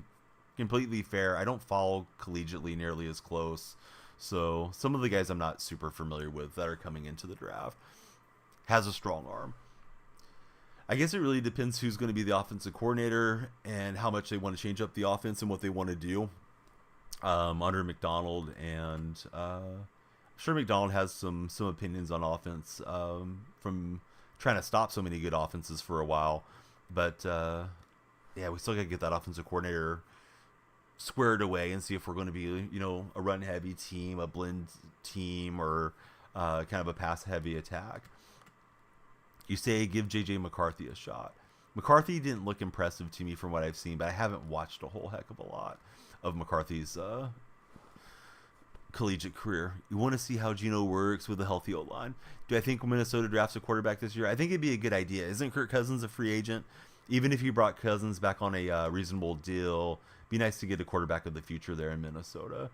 completely fair, I don't follow collegiately nearly as close. So some of the guys I'm not super familiar with that are coming into the draft. Has a strong arm. I guess it really depends who's going to be the offensive coordinator and how much they want to change up the offense and what they want to do under McDonald. And I'm sure McDonald has some opinions on offense from trying to stop so many good offenses for a while. But, yeah, we still got to get that offensive coordinator squared away and see if we're going to be, a run-heavy team, a blend team, or kind of a pass-heavy attack. You say give J.J. McCarthy a shot. McCarthy didn't look impressive to me from what I've seen, but I haven't watched a whole heck of a lot of McCarthy's collegiate career. You want to see how Geno works with a healthy O-line. Do I think Minnesota drafts a quarterback this year? I think it'd be a good idea. Isn't Kirk Cousins a free agent? Even if you brought Cousins back on a reasonable deal, be nice to get a quarterback of the future there in Minnesota.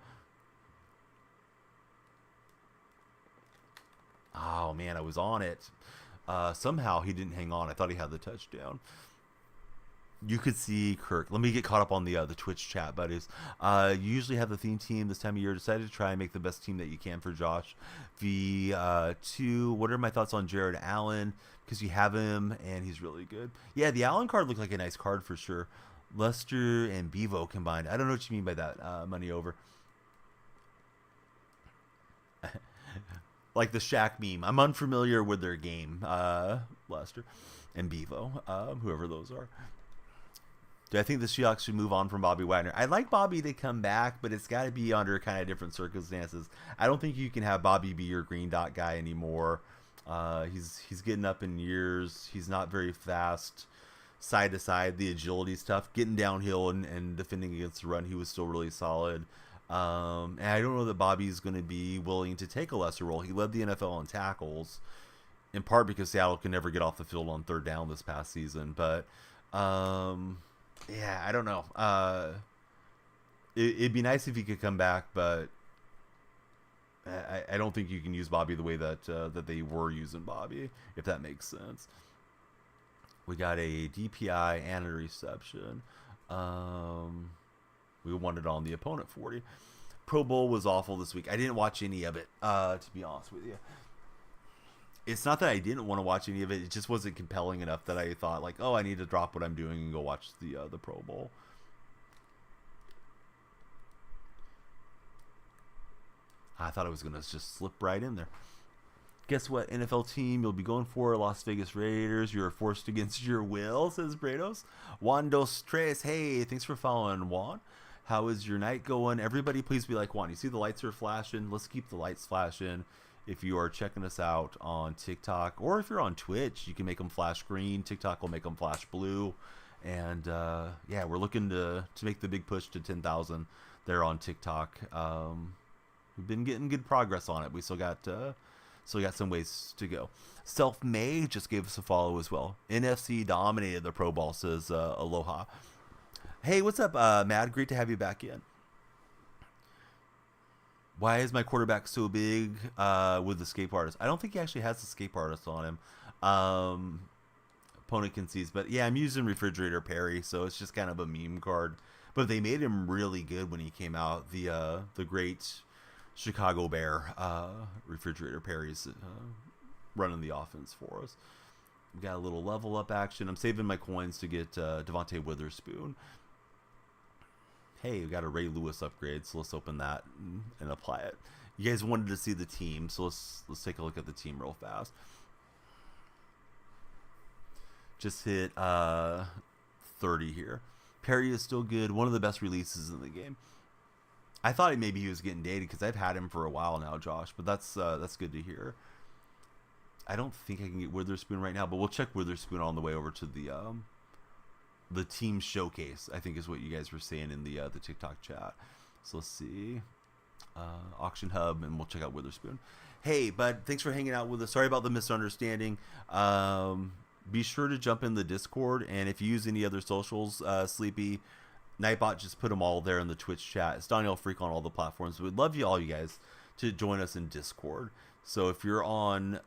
Oh, man, I was on it. Somehow he didn't hang on. I thought he had the touchdown. You could see Kirk. Let me get caught up on the Twitch chat, buddies. You usually have the theme team this time of year. Decided to try and make the best team that you can for Josh. V2. What are my thoughts on Jared Allen? Because you have him, and he's really good. Yeah, the Allen card looked like a nice card for sure. Lester and Bevo combined. I don't know what you mean by that. Money over. Like the Shaq meme. I'm unfamiliar with their game, Lester and Bevo, whoever those are. Do I think the Seahawks should move on from Bobby Wagner? I'd like Bobby to come back, but it's got to be under kind of different circumstances. I don't think you can have Bobby be your green dot guy anymore. He's getting up in years. He's not very fast. Side to side, the agility's tough. Getting downhill and defending against the run, he was still really solid. And I don't know that Bobby's going to be willing to take a lesser role. He led the NFL in tackles, in part because Seattle could never get off the field on third down this past season. But, yeah, I don't know. It'd be nice if he could come back, but I don't think you can use Bobby the way that they were using Bobby, if that makes sense. We got a DPI and a reception. We won it on the opponent 40. Pro Bowl was awful this week. I didn't watch any of it, to be honest with you. It's not that I didn't want to watch any of it. It just wasn't compelling enough that I thought, like, oh, I need to drop what I'm doing and go watch the Pro Bowl. I thought I was going to just slip right in there. Guess what NFL team you'll be going for? Las Vegas Raiders. You're forced against your will, says Brados. Juan Dos Tres. Hey, thanks for following, Juan. How is your night going? Everybody, please be like Juan. You see the lights are flashing? Let's keep the lights flashing. If you are checking us out on TikTok, or if you're on Twitch, you can make them flash green. TikTok will make them flash blue. And yeah, we're looking to make the big push to 10,000 there on TikTok. We've been getting good progress on it. We still got some ways to go. Self May just gave us a follow as well. NFC dominated the Pro Bowl, says Aloha. Hey, what's up, Mad? Great to have you back in. Why is my quarterback so big with the escape artist? I don't think he actually has the escape artist on him. Opponent concedes, but yeah, I'm using Refrigerator Perry, so it's just kind of a meme card. But they made him really good when he came out. The great Chicago Bear, Refrigerator Perry's running the offense for us. We got a little level up action. I'm saving my coins to get Devontae Witherspoon. Hey, we got a Ray Lewis upgrade, so let's open that and apply it. You guys wanted to see the team, so let's take a look at the team real fast. Just hit 30 here. Perry is still good. One of the best releases in the game. I thought maybe he was getting dated because I've had him for a while now, Josh. But that's good to hear. I don't think I can get Witherspoon right now, but we'll check Witherspoon on the way over to the team showcase. I think is what you guys were saying in the TikTok chat. So let's see, auction hub, and we'll check out Witherspoon. Hey, bud, thanks for hanging out with us. Sorry about the misunderstanding. Be sure to jump in the Discord, and if you use any other socials, Sleepy, Nightbot, just put them all there in the Twitch chat. It's Daniel Freak on all the platforms. We'd love all you guys to join us in Discord. So if you're on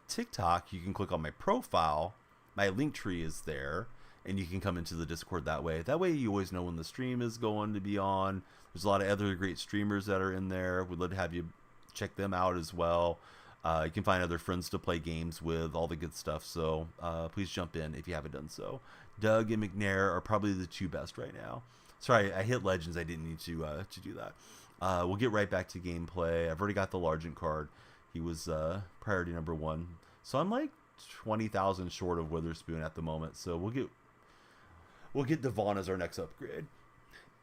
TikTok, you can click on my profile. My link tree is there, and you can come into the Discord that way. That way you always know when the stream is going to be on. There's a lot of other great streamers that are in there. We'd love to have you check them out as well. You can find other friends to play games with, all the good stuff. So please jump in if you haven't done so. Doug and McNair are probably the two best right now. Sorry, I hit Legends. I didn't need to do that. We'll get right back to gameplay. I've already got the Largent card. He was priority number 1. So I'm like 20,000 short of Witherspoon at the moment. So we'll get Devon as our next upgrade.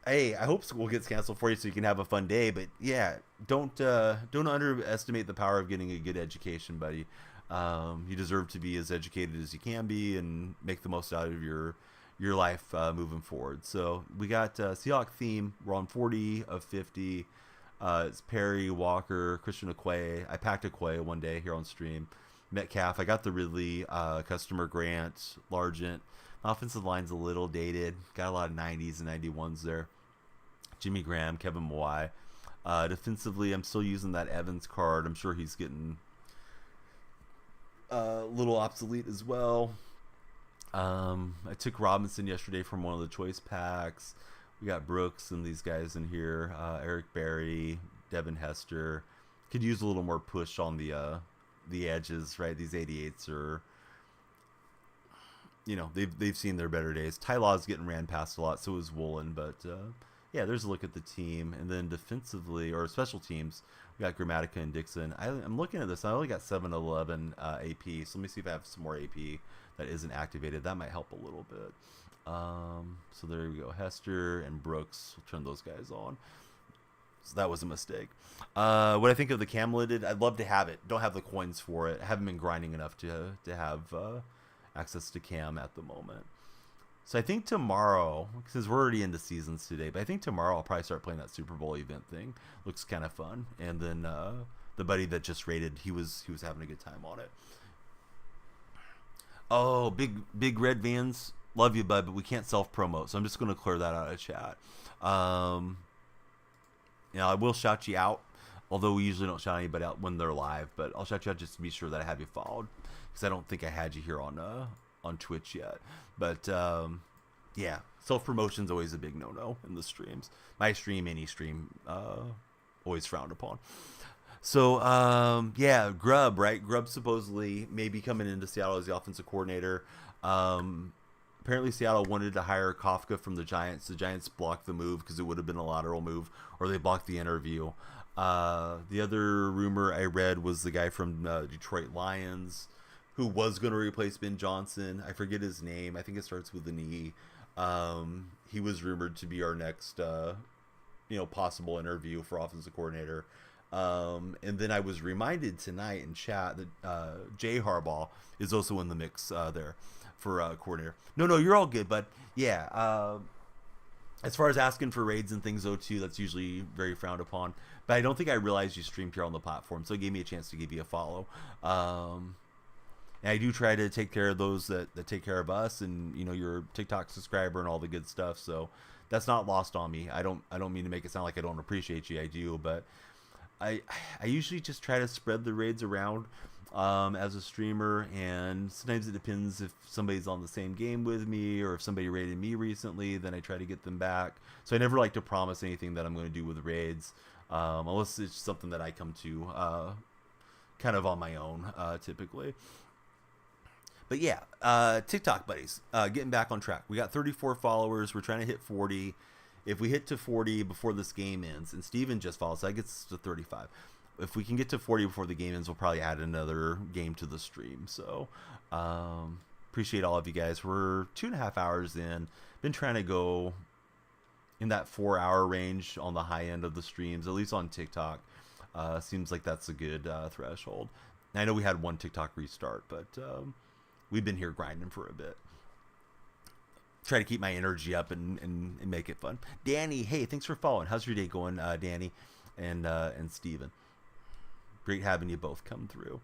Hey, I hope school gets canceled for you so you can have a fun day. But yeah, don't underestimate the power of getting a good education, buddy. You deserve to be as educated as you can be and make the most out of your life moving forward. So we got Seahawk theme. We're on 40 of 50. It's Perry, Walker, Christian Okoye. I packed Okoye one day here on stream. Metcalf. I got the Ridley, Customer Grant, Largent. The offensive line's a little dated. Got a lot of 90s and 91s there. Jimmy Graham, Kevin Mawai. Defensively, I'm still using that Evans card. I'm sure he's getting a little obsolete as well. I took Robinson yesterday from one of the choice packs. We got Brooks and these guys in here. Eric Berry, Devin Hester. Could use a little more push on the edges, right? These 88s are, you know, they've seen their better days. Ty Law's getting ran past a lot, so is Woolen, but yeah, there's a look at the team. And then defensively, or special teams, we got Grammatica and Dixon. I'm looking at this. I only got 711 AP, so let me see if I have some more AP that isn't activated. That might help a little bit. So there we go. Hester and Brooks. We'll turn those guys on. So that was a mistake. What I think of the Camleted, I'd love to have it. Don't have the coins for it. I haven't been grinding enough to have access to Cam at the moment. So I think tomorrow, because we're already into seasons today, but I think tomorrow I'll probably start playing that Super Bowl event thing. Looks kind of fun. And then the buddy that just raided, he was having a good time on it. Oh, big red vans. Love you, bud, but we can't self-promote, so I'm just going to clear that out of chat. You know, I will shout you out, although we usually don't shout anybody out when they're live, but I'll shout you out just to be sure that I have you followed, because I don't think I had you here on on Twitch yet. But yeah, self-promotion's always a big no-no in the streams. My stream, any stream, always frowned upon. So yeah, Grubb, right? Grubb supposedly may be coming into Seattle as the offensive coordinator. Apparently Seattle wanted to hire Kafka from the Giants. The Giants blocked the move because it would have been a lateral move, or they blocked the interview. The other rumor I read was the guy from Detroit Lions who was going to replace Ben Johnson. I forget his name. I think it starts with an E. He was rumored to be our next possible interview for offensive coordinator. And then I was reminded tonight in chat that Jay Harbaugh is also in the mix there for coordinator. No, you're all good, but yeah. As far as asking for raids and things, though, too, that's usually very frowned upon. But I don't think I realized you streamed here on the platform, so it gave me a chance to give you a follow. And I do try to take care of those that take care of us, and you're a TikTok subscriber and all the good stuff. So that's not lost on me. I don't mean to make it sound like I don't appreciate you. I do, but I usually just try to spread the raids around as a streamer, and sometimes it depends if somebody's on the same game with me or if somebody raided me recently, then I try to get them back. So I never like to promise anything that I'm going to do with raids, unless it's something that I come to kind of on my own typically. But yeah, TikTok buddies, getting back on track. We got 34 followers. We're trying to hit 40. If we hit to 40 before this game ends, and Steven just follows, so that gets to 35. If we can get to 40 before the game ends, we'll probably add another game to the stream. So appreciate all of you guys. We're 2.5 hours in. Been trying to go in that 4-hour range on the high end of the streams, at least on TikTok. Seems like that's a good threshold. I know we had one TikTok restart, but we've been here grinding for a bit. Try to keep my energy up and make it fun. Danny, hey, thanks for following. How's your day going, Danny and Steven? Great having you both come through.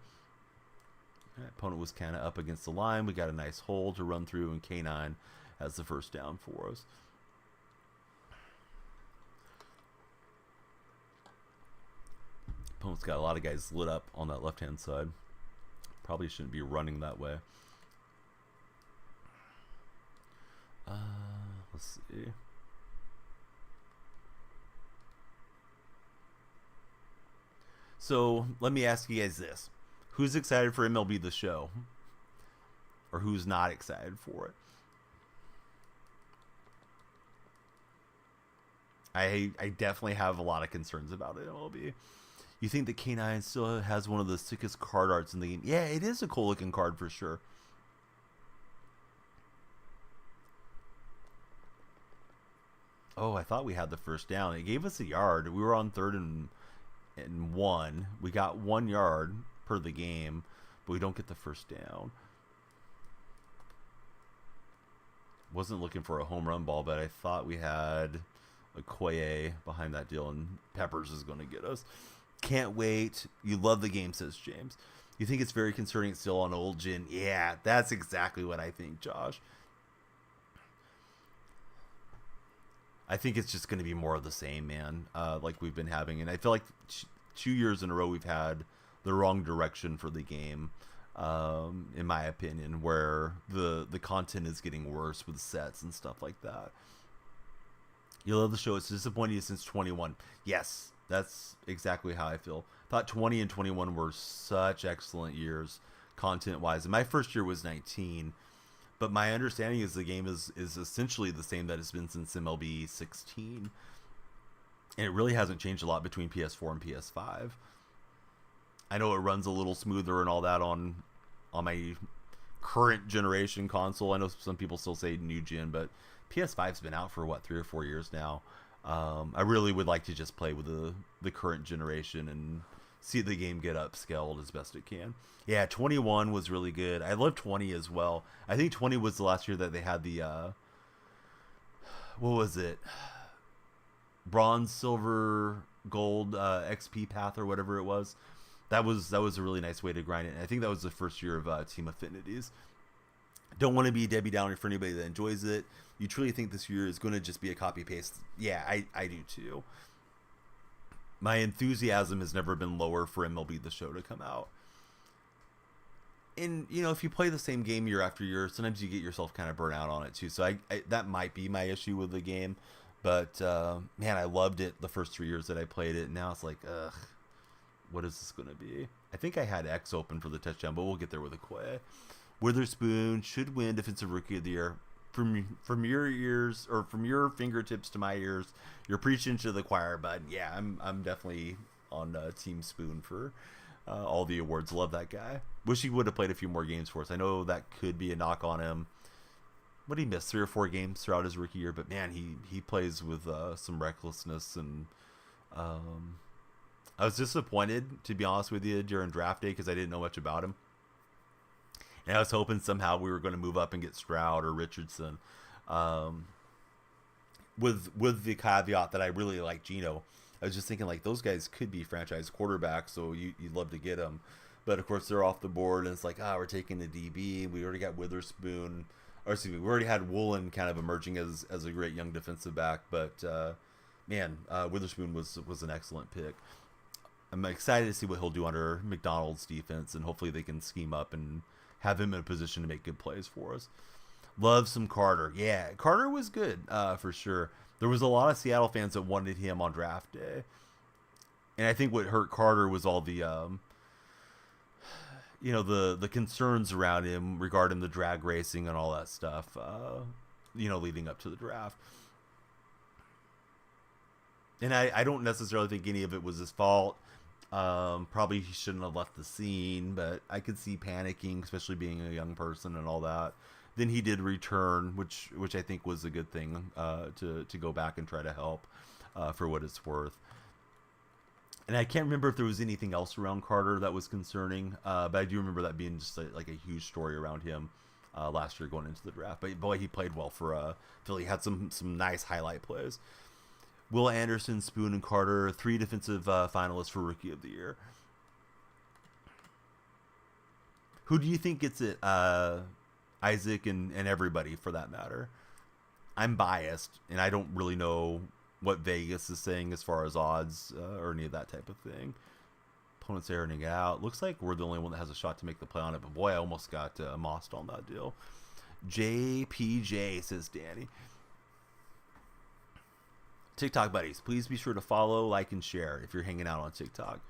Right, opponent was kind of up against the line. We got a nice hole to run through, and K9 has the first down for us. Opponent's got a lot of guys lit up on that left-hand side. Probably shouldn't be running that way. Let's see. So let me ask you guys this. Who's excited for MLB The Show? Or who's not excited for it? I definitely have a lot of concerns about it, MLB. You think that K9 still has one of the sickest card arts in the game? Yeah, it is a cool looking card for sure. Oh, I thought we had the first down. It gave us a yard. We were on 3rd and 1. We got 1 yard per the game, but we don't get the first down. Wasn't looking for a home run ball, but I thought we had a Koye behind that deal, and Peppers is going to get us. Can't wait. You love the game, says James. You think it's very concerning it's still on old gen? Yeah, that's exactly what I think, Josh. I think it's just going to be more of the same, man, like we've been having. And I feel like 2 years in a row we've had the wrong direction for the game, in my opinion, where the content is getting worse with sets and stuff like that. You love the show. It's disappointing you since 21. Yes, that's exactly how I feel. Thought 20 and 21 were such excellent years content-wise. And my first year was 19. But my understanding is the game is essentially the same that it's been since MLB 16. And it really hasn't changed a lot between PS4 and PS5. I know it runs a little smoother and all that on my current generation console. I know some people still say new gen, but PS5's been out for, 3 or 4 years now. I really would like to just play with the current generation and see the game get upscaled as best it can. Yeah, 21 was really good. I love 20 as well. I think 20 was the last year that they had the what was it? Bronze, silver, gold XP path or whatever it was. That was a really nice way to grind it. And I think that was the first year of Team Affinities. Don't want to be Debbie Downer for anybody that enjoys it. You truly think this year is going to just be a copy paste? Yeah, I do too. My enthusiasm has never been lower for MLB The Show to come out. And you know, if you play the same game year after year, sometimes you get yourself kind of burnt out on it too. So I that might be my issue with the game. But man, I loved it the first 3 years that I played it. And now it's like, ugh, what is this gonna be? I think I had X open for the touchdown, but we'll get there with a Quay. Witherspoon should win Defensive Rookie of the Year. From your ears, or from your fingertips to my ears, you're preaching to the choir, bud. Yeah, I'm definitely on Team Spoon for all the awards. Love that guy. Wish he would have played a few more games for us. I know that could be a knock on him. What did he miss? 3 or 4 games throughout his rookie year, but man, he plays with some recklessness, and I was disappointed, to be honest with you, during draft day because I didn't know much about him. And I was hoping somehow we were going to move up and get Stroud or Richardson. With the caveat that I really like Geno. I was just thinking, like, those guys could be franchise quarterbacks, so you'd love to get them. But, of course, they're off the board, and it's like, we're taking the DB. We already got Witherspoon. Or, excuse me, we already had Woolen kind of emerging as a great young defensive back. But, man, Witherspoon was an excellent pick. I'm excited to see what he'll do under McDonald's defense, and hopefully they can scheme up and have him in a position to make good plays for us. Love some Carter. Yeah, Carter was good for sure. There was a lot of Seattle fans that wanted him on draft day. And I think what hurt Carter was all the, the concerns around him regarding the drag racing and all that stuff, leading up to the draft. And I don't necessarily think any of it was his fault. Probably he shouldn't have left the scene, but I could see panicking, especially being a young person and all that. Then he did return, which I think was a good thing to go back and try to help for what it's worth. And I can't remember if there was anything else around Carter that was concerning, but I do remember that being just like a huge story around him last year going into the draft. But boy, he played well for Philly. He had some nice highlight plays. Will Anderson, Spoon, and Carter, 3 defensive finalists for Rookie of the Year. Who do you think gets it? Isaac and everybody, for that matter. I'm biased, and I don't really know what Vegas is saying as far as odds or any of that type of thing. Opponents airing it out. Looks like we're the only one that has a shot to make the play on it, but boy, I almost got mossed on that deal. JPJ, says Danny. TikTok buddies, please be sure to follow, like, and share if you're hanging out on TikTok.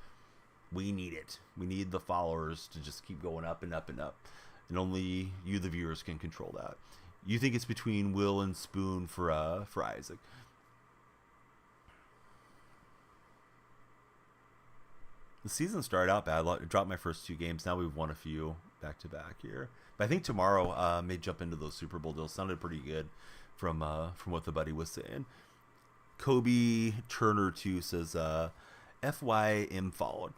We need it. We need the followers to just keep going up and up and up. And only you, the viewers, can control that. You think it's between Will and Spoon for Isaac. The season started out bad. I dropped my first 2 games. Now we've won a few back-to-back here. But I think tomorrow may jump into those Super Bowl deals. Sounded pretty good from what the buddy was saying. Kobe Turner 2 says, FYM followed.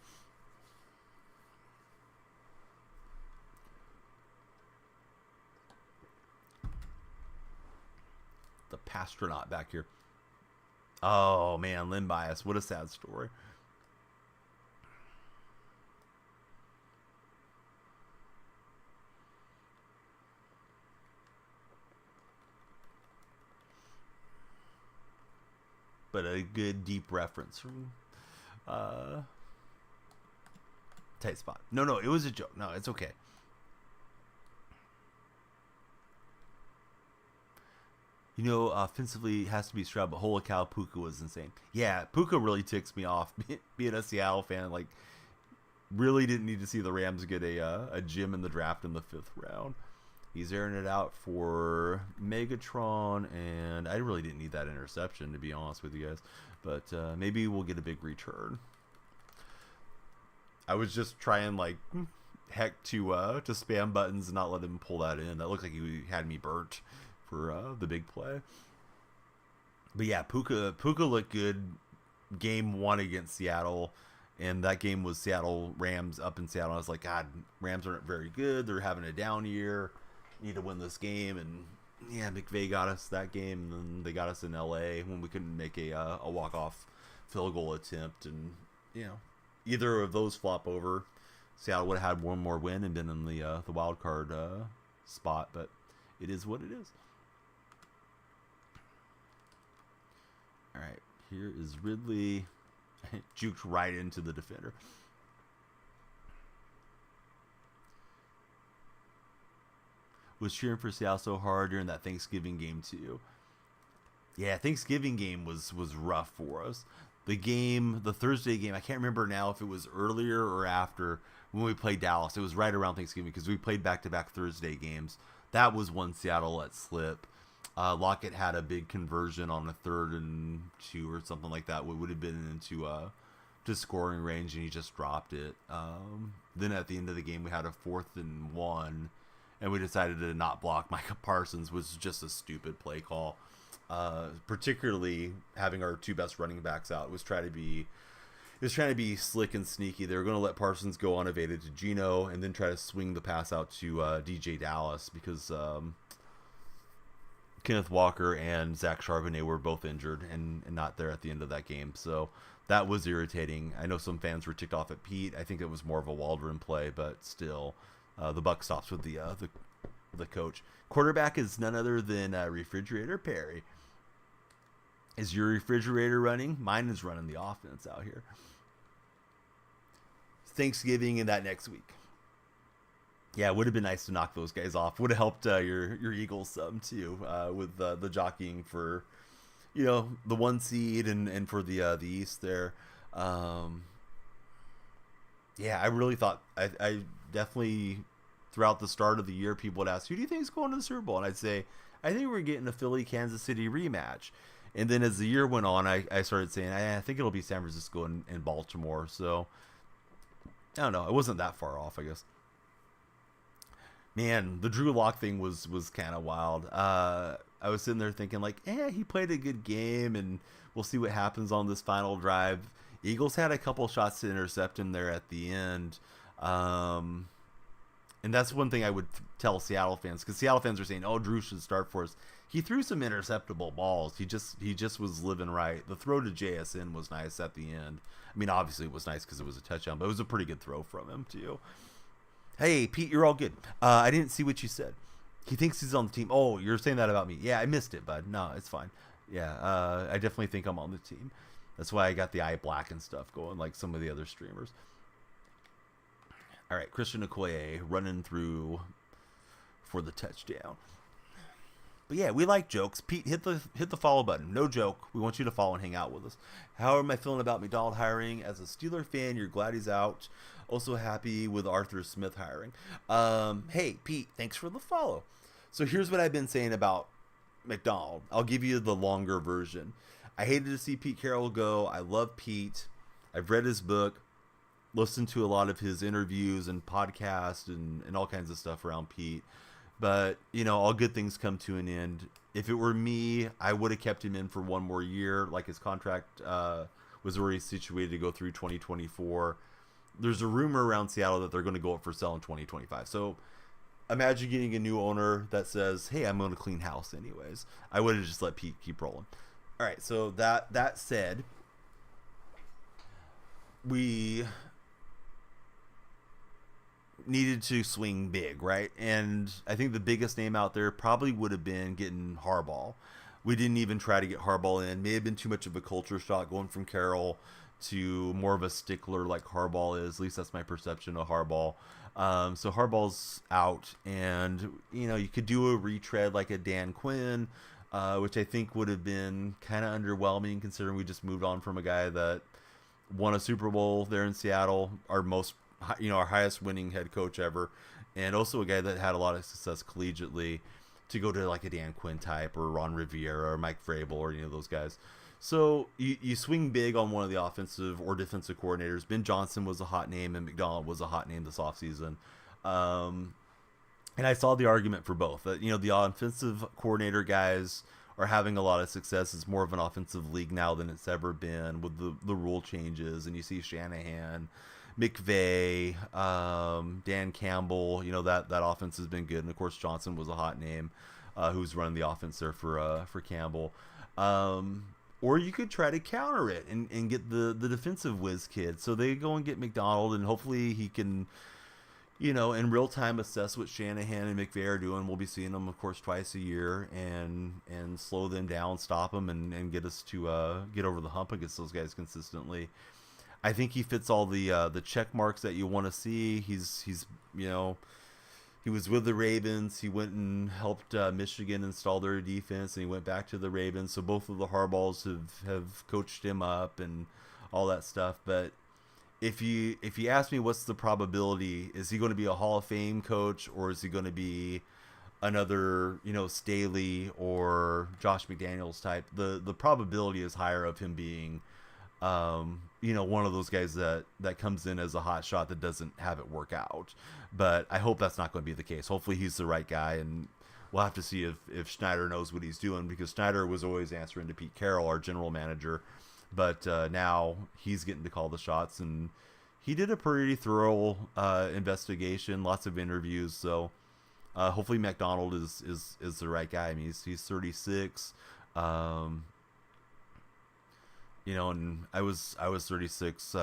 The Pastronaut back here. Oh, man, Lynn Bias. What a sad story. But a good deep reference from Tight Spot. No, it was a joke. No, it's okay. Offensively it has to be Stroud, but holy cow, Puka was insane. Yeah, Puka really ticks me off. Being a Seattle fan, like, really didn't need to see the Rams get a gem in the draft in the 5th round. He's airing it out for Megatron, and I really didn't need that interception, to be honest with you guys. But maybe we'll get a big return. I was just trying, like, heck to spam buttons and not let him pull that in. That looked like he had me burnt for the big play. But yeah, Puka looked good game 1 against Seattle. And that game was Seattle Rams up in Seattle. I was like, God, Rams aren't very good. They're having a down year. Need to win this game. And yeah, McVay got us that game. And then they got us in LA when we couldn't make a walk-off field goal attempt. And, either of those flop over, Seattle would have had one more win and been in the wild card spot. But it is what it is. All right, here is Ridley. Juked right into the defender. was cheering for Seattle so hard during that Thanksgiving game too. Yeah, Thanksgiving game was rough for us. The Thursday game, I can't remember now if it was earlier or after when we played Dallas. It was right around Thanksgiving because we played back-to-back Thursday games. That was one Seattle let slip. Lockett had a big conversion on a 3rd and 2 or something like that. What would have been into to scoring range, and he just dropped it. Then at the end of the game, we had a 4th and 1, and we decided to not block Micah Parsons, which was just a stupid play call. Particularly having our 2 best running backs out was trying to be slick and sneaky. They were going to let Parsons go unevaded to Geno and then try to swing the pass out to DJ Dallas because Kenneth Walker and Zach Charbonnet were both injured and not there at the end of that game. So that was irritating. I know some fans were ticked off at Pete. I think it was more of a Waldron play, but still, the buck stops with the coach. Quarterback is none other than Refrigerator Perry. Is your refrigerator running? Mine is running the offense out here. Thanksgiving and that next week. Yeah, it would have been nice to knock those guys off. Would have helped your Eagles some too with the jockeying for, the 1 seed and for the East there. Yeah, I really thought I definitely throughout the start of the year people would ask, who do you think is going to the Super Bowl? And I'd say, I think we're getting a Philly Kansas City rematch. And then as the year went on, I started saying, I think it'll be San Francisco and Baltimore. So, I don't know. It wasn't that far off, I guess. Man, the Drew Lock thing was kind of wild. I was sitting there thinking, he played a good game, and we'll see what happens on this final drive. Eagles had a couple shots to intercept him there at the end. And that's one thing I would tell Seattle fans, because Seattle fans are saying, oh, Drew should start for us. He threw some interceptable balls. He just was living right. The throw to JSN was nice at the end. I mean, obviously it was nice because it was a touchdown, but it was a pretty good throw from him too. Hey, Pete, you're all good. I didn't see what you said. He thinks he's on the team. Oh, you're saying that about me. Yeah, I missed it, bud. No, it's fine. Yeah, I definitely think I'm on the team. That's why I got the eye black and stuff going like some of the other streamers. All right, Christian Okoye running through for the touchdown. But yeah, we like jokes. Pete, hit the follow button. No joke. We want you to follow and hang out with us. How am I feeling about McDonald hiring? As a Steeler fan, you're glad he's out. Also happy with Arthur Smith hiring. Hey, Pete, thanks for the follow. So here's what I've been saying about McDonald. I'll give you the longer version. I hated to see Pete Carroll go. I love Pete. I've read his book, listened to a lot of his interviews and podcasts and all kinds of stuff around Pete. But, all good things come to an end. If it were me, I would have kept him in for one more year. Like his contract was already situated to go through 2024. There's a rumor around Seattle that they're going to go up for sale in 2025. So imagine getting a new owner that says, hey, I'm going to clean house anyways. I would have just let Pete keep rolling. All right, so that said, we needed to swing big, right? And I think the biggest name out there probably would have been getting Harbaugh. We didn't even try to get Harbaugh in. May have been too much of a culture shock going from Carroll to more of a stickler like Harbaugh is. At least that's my perception of Harbaugh. So Harbaugh's out, and you could do a retread like a Dan Quinn, which I think would have been kind of underwhelming considering we just moved on from a guy that won a Super Bowl there in Seattle, our highest winning head coach ever, and also a guy that had a lot of success collegiately, to go to like a Dan Quinn type or Ron Rivera or Mike Vrabel or those guys. So you swing big on one of the offensive or defensive coordinators. Ben Johnson was a hot name and McDonald was a hot name this offseason. And I saw the argument for both. That the offensive coordinator guys are having a lot of success. It's more of an offensive league now than it's ever been with the rule changes. And you see Shanahan, McVay, Dan Campbell, that offense has been good. And of course Johnson was a hot name, who's running the offense there for Campbell. Or you could try to counter it and get the defensive whiz kid. So they go and get McDonald, and hopefully he can, in real time assess what Shanahan and McVay are doing. We'll be seeing them, of course, twice a year, and slow them down, stop them, and get us to get over the hump against those guys consistently. I think he fits all the check marks that you want to see. He's he was with the Ravens. He went and helped Michigan install their defense, and he went back to the Ravens. So both of the Harbaughs have coached him up and all that stuff. But if you ask me what's the probability, is he going to be a Hall of Fame coach, or is he going to be another, Staley or Josh McDaniels type? The probability is higher of him being one of those guys that comes in as a hot shot that doesn't have it work out. But I hope that's not going to be the case. Hopefully he's the right guy, and we'll have to see if Schneider knows what he's doing, because Schneider was always answering to Pete Carroll, our general manager. But now he's getting to call the shots, and he did a pretty thorough investigation, lots of interviews. So hopefully McDonald is the right guy. I mean, he's 36. And I was 36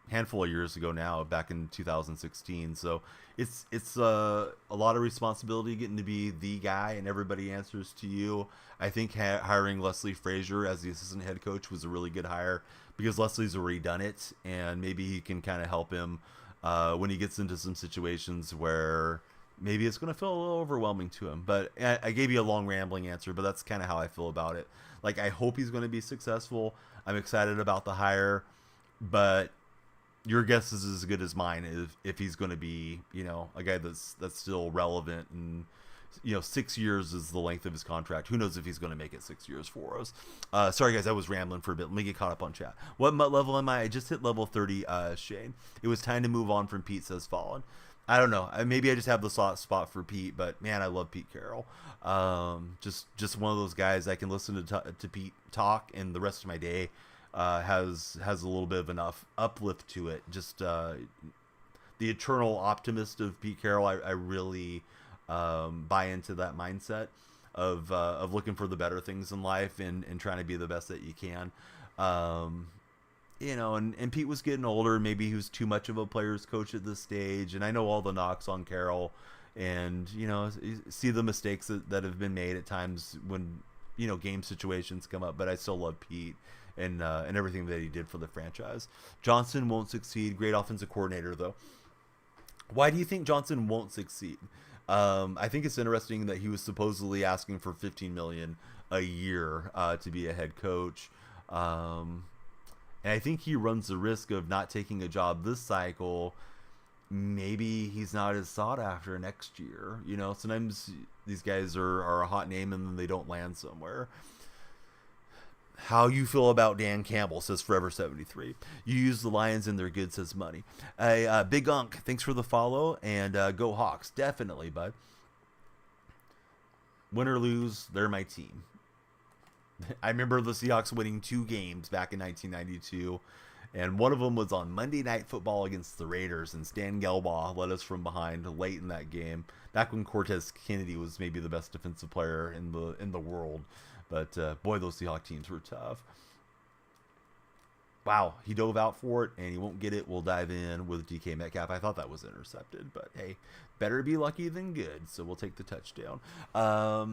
handful of years ago now, back in 2016. So it's a lot of responsibility getting to be the guy, and everybody answers to you. I think hiring Leslie Frazier as the assistant head coach was a really good hire, because Leslie's already done it, and maybe he can kind of help him when he gets into some situations where maybe it's going to feel a little overwhelming to him. But I gave you a long rambling answer, but that's kind of how I feel about it. Like, I hope he's going to be successful. I'm excited about the hire, but your guess is as good as mine if he's going to be, a guy that's still relevant. And 6 years is the length of his contract. Who knows if he's going to make it 6 years for us. Sorry guys, I was rambling for a bit. Let me get caught up on chat. What level am I? I just hit level 30. Shane, it was time to move on from Pete, says Fallen. I don't know. Maybe I just have the spot for Pete, but man, I love Pete Carroll. Just one of those guys I can listen to Pete talk, and the rest of my day has a little bit of enough uplift to it. Just the eternal optimist of Pete Carroll. I really buy into that mindset of looking for the better things in life and trying to be the best that you can. And Pete was getting older. Maybe he was too much of a player's coach at this stage. And I know all the knocks on Carroll, and, see the mistakes that have been made at times when, game situations come up. But I still love Pete and everything that he did for the franchise. Johnson won't succeed. Great offensive coordinator, though. Why do you think Johnson won't succeed? I think it's interesting that he was supposedly asking for $15 million a year to be a head coach. And I think he runs the risk of not taking a job this cycle. Maybe he's not as sought after next year. Sometimes these guys are a hot name and then they don't land somewhere. How you feel about Dan Campbell, says Forever73. You use the Lions and they're good, says Money. Big Unk, thanks for the follow. And go Hawks. Definitely, bud. Win or lose, they're my team. I remember the Seahawks winning 2 games back in 1992, and one of them was on Monday Night Football against the Raiders, and Stan Gelbaugh led us from behind late in that game, back when Cortez Kennedy was maybe the best defensive player in the world. But boy, those Seahawks teams were tough. Wow, he dove out for it, and he won't get it. We'll dive in with DK Metcalf. I thought that was intercepted, but hey, better be lucky than good, so we'll take the touchdown.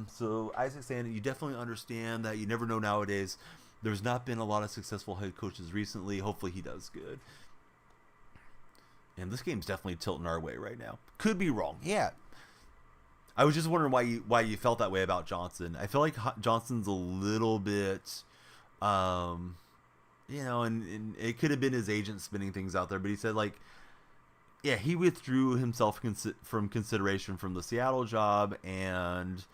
So Isaac saying, you definitely understand that you never know nowadays. There's not been a lot of successful head coaches recently. Hopefully he does good. And this game's definitely tilting our way right now. Could be wrong. Yeah. I was just wondering why you felt that way about Johnson. I feel like Johnson's a little bit... and it could have been his agent spinning things out there, but he said, he withdrew himself from consideration from the Seattle job and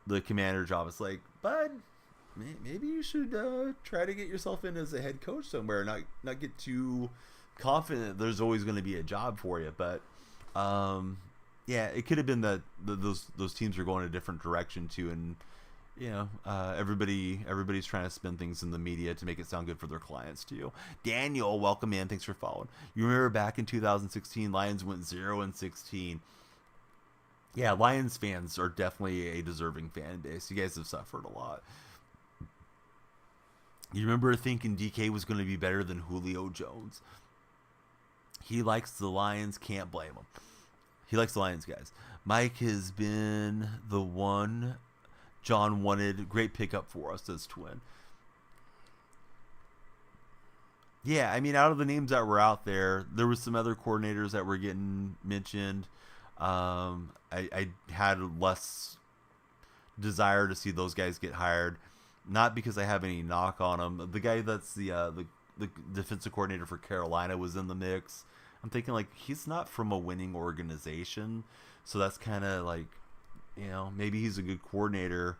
the Commander job. It's like, bud, maybe you should try to get yourself in as a head coach somewhere, not get too confident there's always going to be a job for you. But it could have been that those teams are going a different direction too, and everybody's trying to spin things in the media to make it sound good for their clients too. Daniel, welcome in. Thanks for following. You remember back in 2016, Lions went 0-16. Yeah, Lions fans are definitely a deserving fan base. You guys have suffered a lot. You remember thinking DK was going to be better than Julio Jones. He likes the Lions. Can't blame him. He likes the Lions, guys. Mike has been the one John wanted. Great pickup for us, says Twin. Yeah, I mean, out of the names that were out there, there was some other coordinators that were getting mentioned. I had less desire to see those guys get hired, not because I have any knock on them. The guy that's the defensive coordinator for Carolina was in the mix. I'm thinking like he's not from a winning organization, so that's kind of like, maybe he's a good coordinator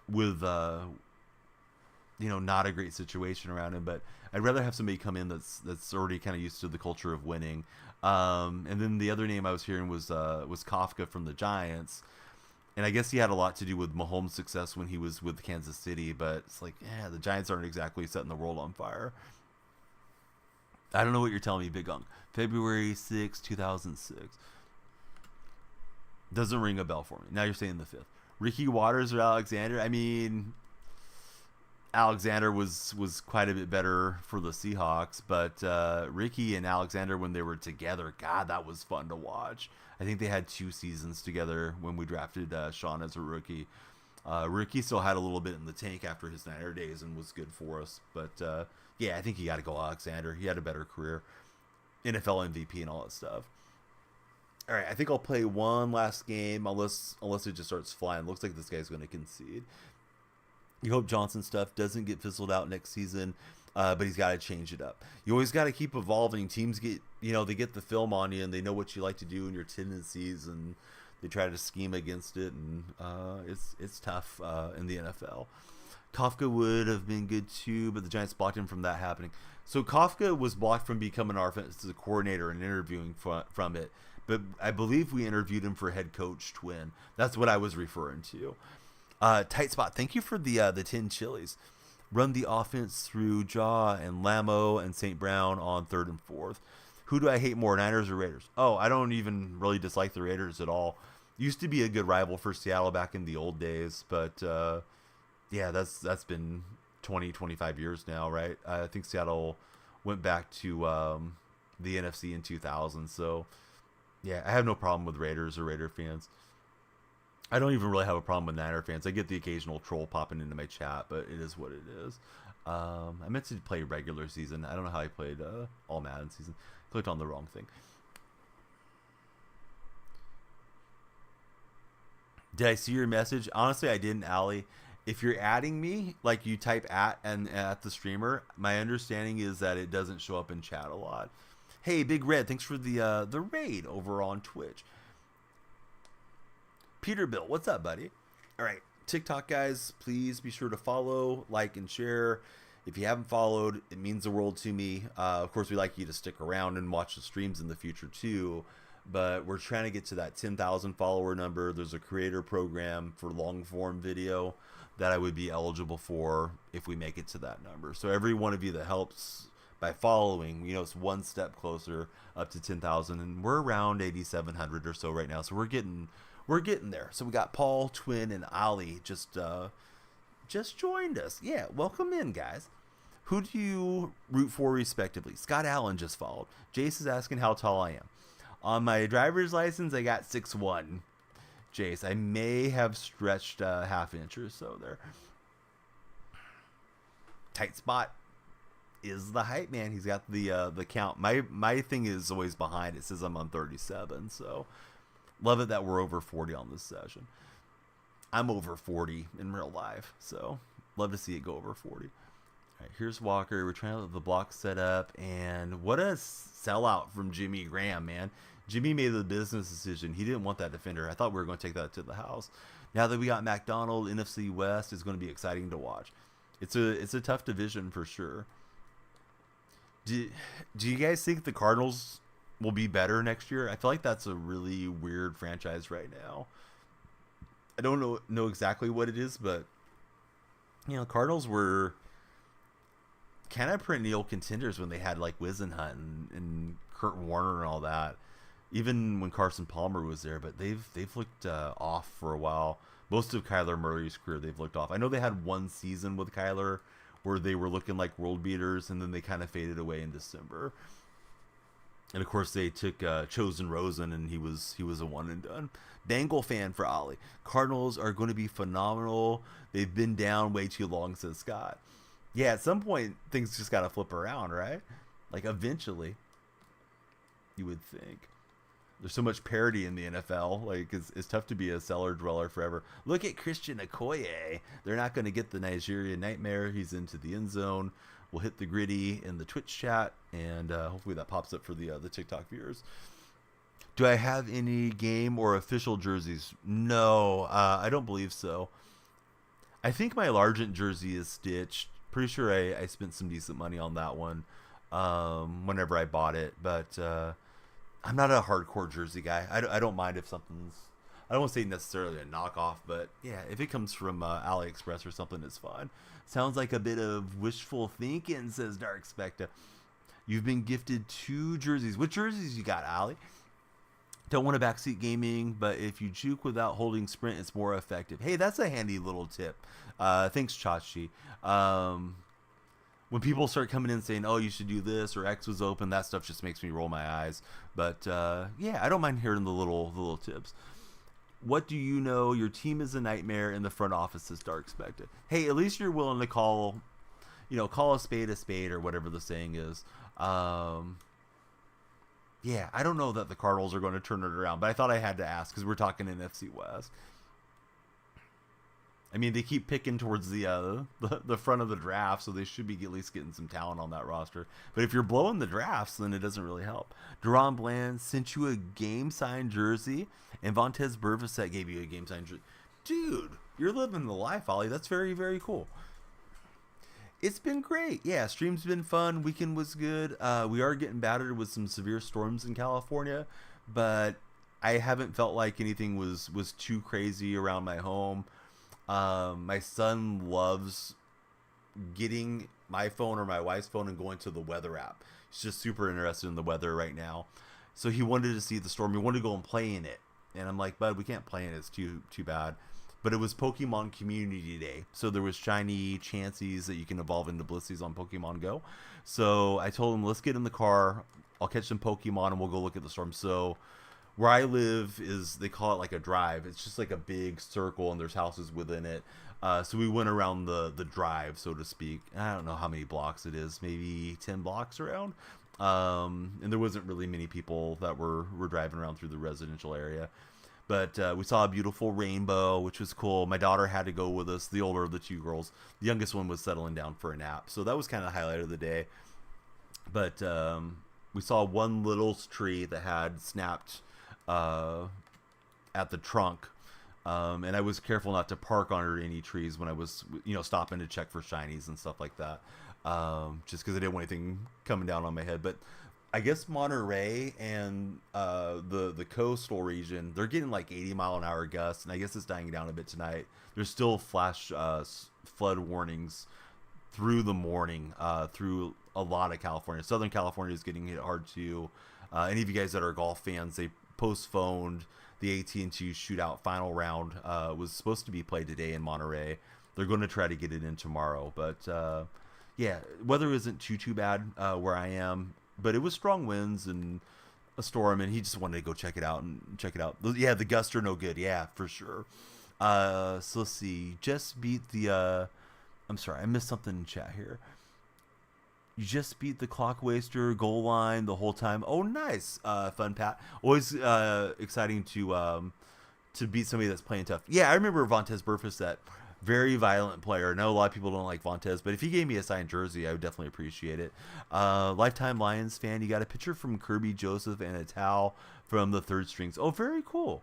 with not a great situation around him, but I'd rather have somebody come in that's already kind of used to the culture of winning. And then the other name I was hearing was Kafka from the Giants, and I guess he had a lot to do with Mahomes' success when he was with Kansas City. But it's like, the Giants aren't exactly setting the world on fire. I don't know what you're telling me, Big Unk. February 6, 2006. Doesn't ring a bell for me. Now you're saying the 5th. Ricky Waters or Alexander? I mean, Alexander was quite a bit better for the Seahawks, but Ricky and Alexander, when they were together, God, that was fun to watch. I think they had 2 seasons together when we drafted Sean as a rookie. Ricky still had a little bit in the tank after his Niner days and was good for us. But, yeah, I think you got to go Alexander. He had a better career. NFL MVP and all that stuff. All right, I think I'll play one last game unless it just starts flying. Looks like this guy's going to concede. You hope Johnson stuff doesn't get fizzled out next season, but he's got to change it up. You always got to keep evolving. Teams get, they get the film on you and they know what you like to do and your tendencies, and they try to scheme against it, and it's tough in the NFL. Kafka would have been good too, but the Giants blocked him from that happening. So Kafka was blocked from becoming our offensive coordinator and interviewing from it, but I believe we interviewed him for head coach Twin. That's what I was referring to. Tight spot. Thank you for the 10 chilies. Run the offense through Jaw and Lamo and St. Brown on 3rd and 4th. Who do I hate more, Niners or Raiders? Oh, I don't even really dislike the Raiders at all. Used to be a good rival for Seattle back in the old days, but yeah, that's been 20, 25 years now, right? I think Seattle went back to the NFC in 2000, so yeah, I have no problem with Raiders or Raider fans. I don't even really have a problem with Niner fans. I get the occasional troll popping into my chat, but it is what it is. I meant to play regular season. I don't know how I played all Madden season. Clicked on the wrong thing. Did I see your message? Honestly, I didn't, Allie. If you're adding me, like you type at the streamer, my understanding is that it doesn't show up in chat a lot. Hey, Big Red, thanks for the raid over on Twitch. Peterbilt, what's up, buddy? All right, TikTok guys, please be sure to follow, like, and share. If you haven't followed, it means the world to me. Of course, we like you to stick around and watch the streams in the future too. But we're trying to get to that 10,000 follower number. There's a creator program for long form video that I would be eligible for if we make it to that number. So every one of you that helps by following, it's one step closer up to 10,000, and we're around 8,700 or so right now. So we're getting there. So we got Paul, Twin, and Ali just joined us. Yeah, welcome in, guys. Who do you root for respectively? Scott Allen just followed. Jace is asking how tall I am. On my driver's license, I got 6'1". Jace, I may have stretched a half inch or so there. Tight spot is the hype man. He's got the count. My thing is always behind. It says I'm on 37, so love it that we're over 40 on this session. I'm over 40 in real life, so love to see it go over 40. All right, here's Walker. We're trying to get the block set up, and what a sellout from Jimmy Graham, man. Jimmy made the business decision. He didn't want that defender. I thought we were going to take that to the house. Now that we got McDonald, NFC West is going to be exciting to watch. It's a tough division for sure. Do you guys think the Cardinals will be better next year? I feel like that's a really weird franchise right now. I don't know exactly what it is, but Cardinals were kind of perennial contenders when they had like Wisenhunt and Kurt Warner and all that. Even when Carson Palmer was there, but they've looked off for a while. Most of Kyler Murray's career, they've looked off. I know they had one season with Kyler where they were looking like world beaters, and then they kind of faded away in December. And of course, they took Chosen Rosen, and he was a one and done. Bengal fan for Ollie. Cardinals are going to be phenomenal. They've been down way too long, says Scott. Yeah, at some point things just got to flip around, right? Like eventually, you would think. There's so much parity in the NFL. Like, it's tough to be a cellar dweller forever. Look at Christian Okoye. They're not going to get the Nigerian Nightmare. He's into the end zone. We'll hit the gritty in the Twitch chat, and hopefully that pops up for the TikTok viewers. Do I have any game or official jerseys? No, I don't believe so. I think my Largent jersey is stitched. Pretty sure I spent some decent money on that one whenever I bought it, but I'm not a hardcore jersey guy. I don't mind if something's, I don't want to say necessarily a knockoff, but yeah, if it comes from AliExpress or something, it's fine. Sounds like a bit of wishful thinking, says Dark Specta. You've been gifted 2 jerseys. What jerseys you got, Ali? Don't want a backseat gaming, but if you juke without holding sprint, it's more effective. Hey, that's a handy little tip. Thanks, Chachi. When people start coming in saying, oh, you should do this, or X was open, that stuff just makes me roll my eyes. But yeah, I don't mind hearing the little tips. What do you know? Your team is a nightmare and the front office is Dark Spected. Hey, at least you're willing to call a spade, or whatever the saying is. Yeah, I don't know that the Cardinals are going to turn it around, but I thought I had to ask because we're talking NFC West. I mean, they keep picking towards the front of the draft, so they should be at least getting some talent on that roster. But if you're blowing the drafts, then it doesn't really help. Deron Bland sent you a game-signed jersey, and Vontaze Burfict gave you a game-signed jersey. Dude, you're living the life, Ollie. That's very, very cool. It's been great. Yeah, stream's been fun. Weekend was good. We are getting battered with some severe storms in California, but I haven't felt like anything was too crazy around my home. My son loves getting my phone or my wife's phone and going to the weather app. He's just super interested in the weather right now. So he wanted to see the storm. He wanted to go and play in it. And I'm like, bud, we can't play in it. It's too bad. But it was Pokemon Community Day. So there was shiny Chanseys that you can evolve into Blissies on Pokemon Go. So I told him, let's get in the car. I'll catch some Pokemon and we'll go look at the storm. So where I live is, they call it like a drive. It's just like a big circle and there's houses within it. So we went around the drive, so to speak. I don't know how many blocks it is, maybe 10 blocks around. And there wasn't really many people that were driving around through the residential area. But we saw a beautiful rainbow, which was cool. My daughter had to go with us, the older of the 2 girls. The youngest one was settling down for a nap. So that was kind of the highlight of the day. But we saw one little tree that had snapped at the trunk. And I was careful not to park under any trees when I was, stopping to check for shinies and stuff like that. Just because I didn't want anything coming down on my head. But I guess Monterey and the coastal region, they're getting like 80-mile-an-hour gusts, and I guess it's dying down a bit tonight. There's still flash flood warnings through the morning through a lot of California. Southern California is getting hit hard too. Any of you guys that are golf fans, they postponed the AT&T Shootout final round. Was supposed to be played today in Monterey. They're going to try to get it in tomorrow, but yeah, weather isn't too bad where I am. But it was strong winds and a storm, and he just wanted to go check it out. Yeah, the gusts are no good. Yeah, for sure. So let's see. Just beat the... I'm sorry, I missed something in chat here. You just beat the clock waster goal line the whole time. Oh, nice. Fun, Pat. Always exciting to beat somebody that's playing tough. Yeah, I remember Vontaze Burfict, very violent player. I know a lot of people don't like Vontaze, but if he gave me a signed jersey, I would definitely appreciate it. Lifetime Lions fan, you got a picture from Kirby Joseph and a towel from the third strings. Oh, very cool.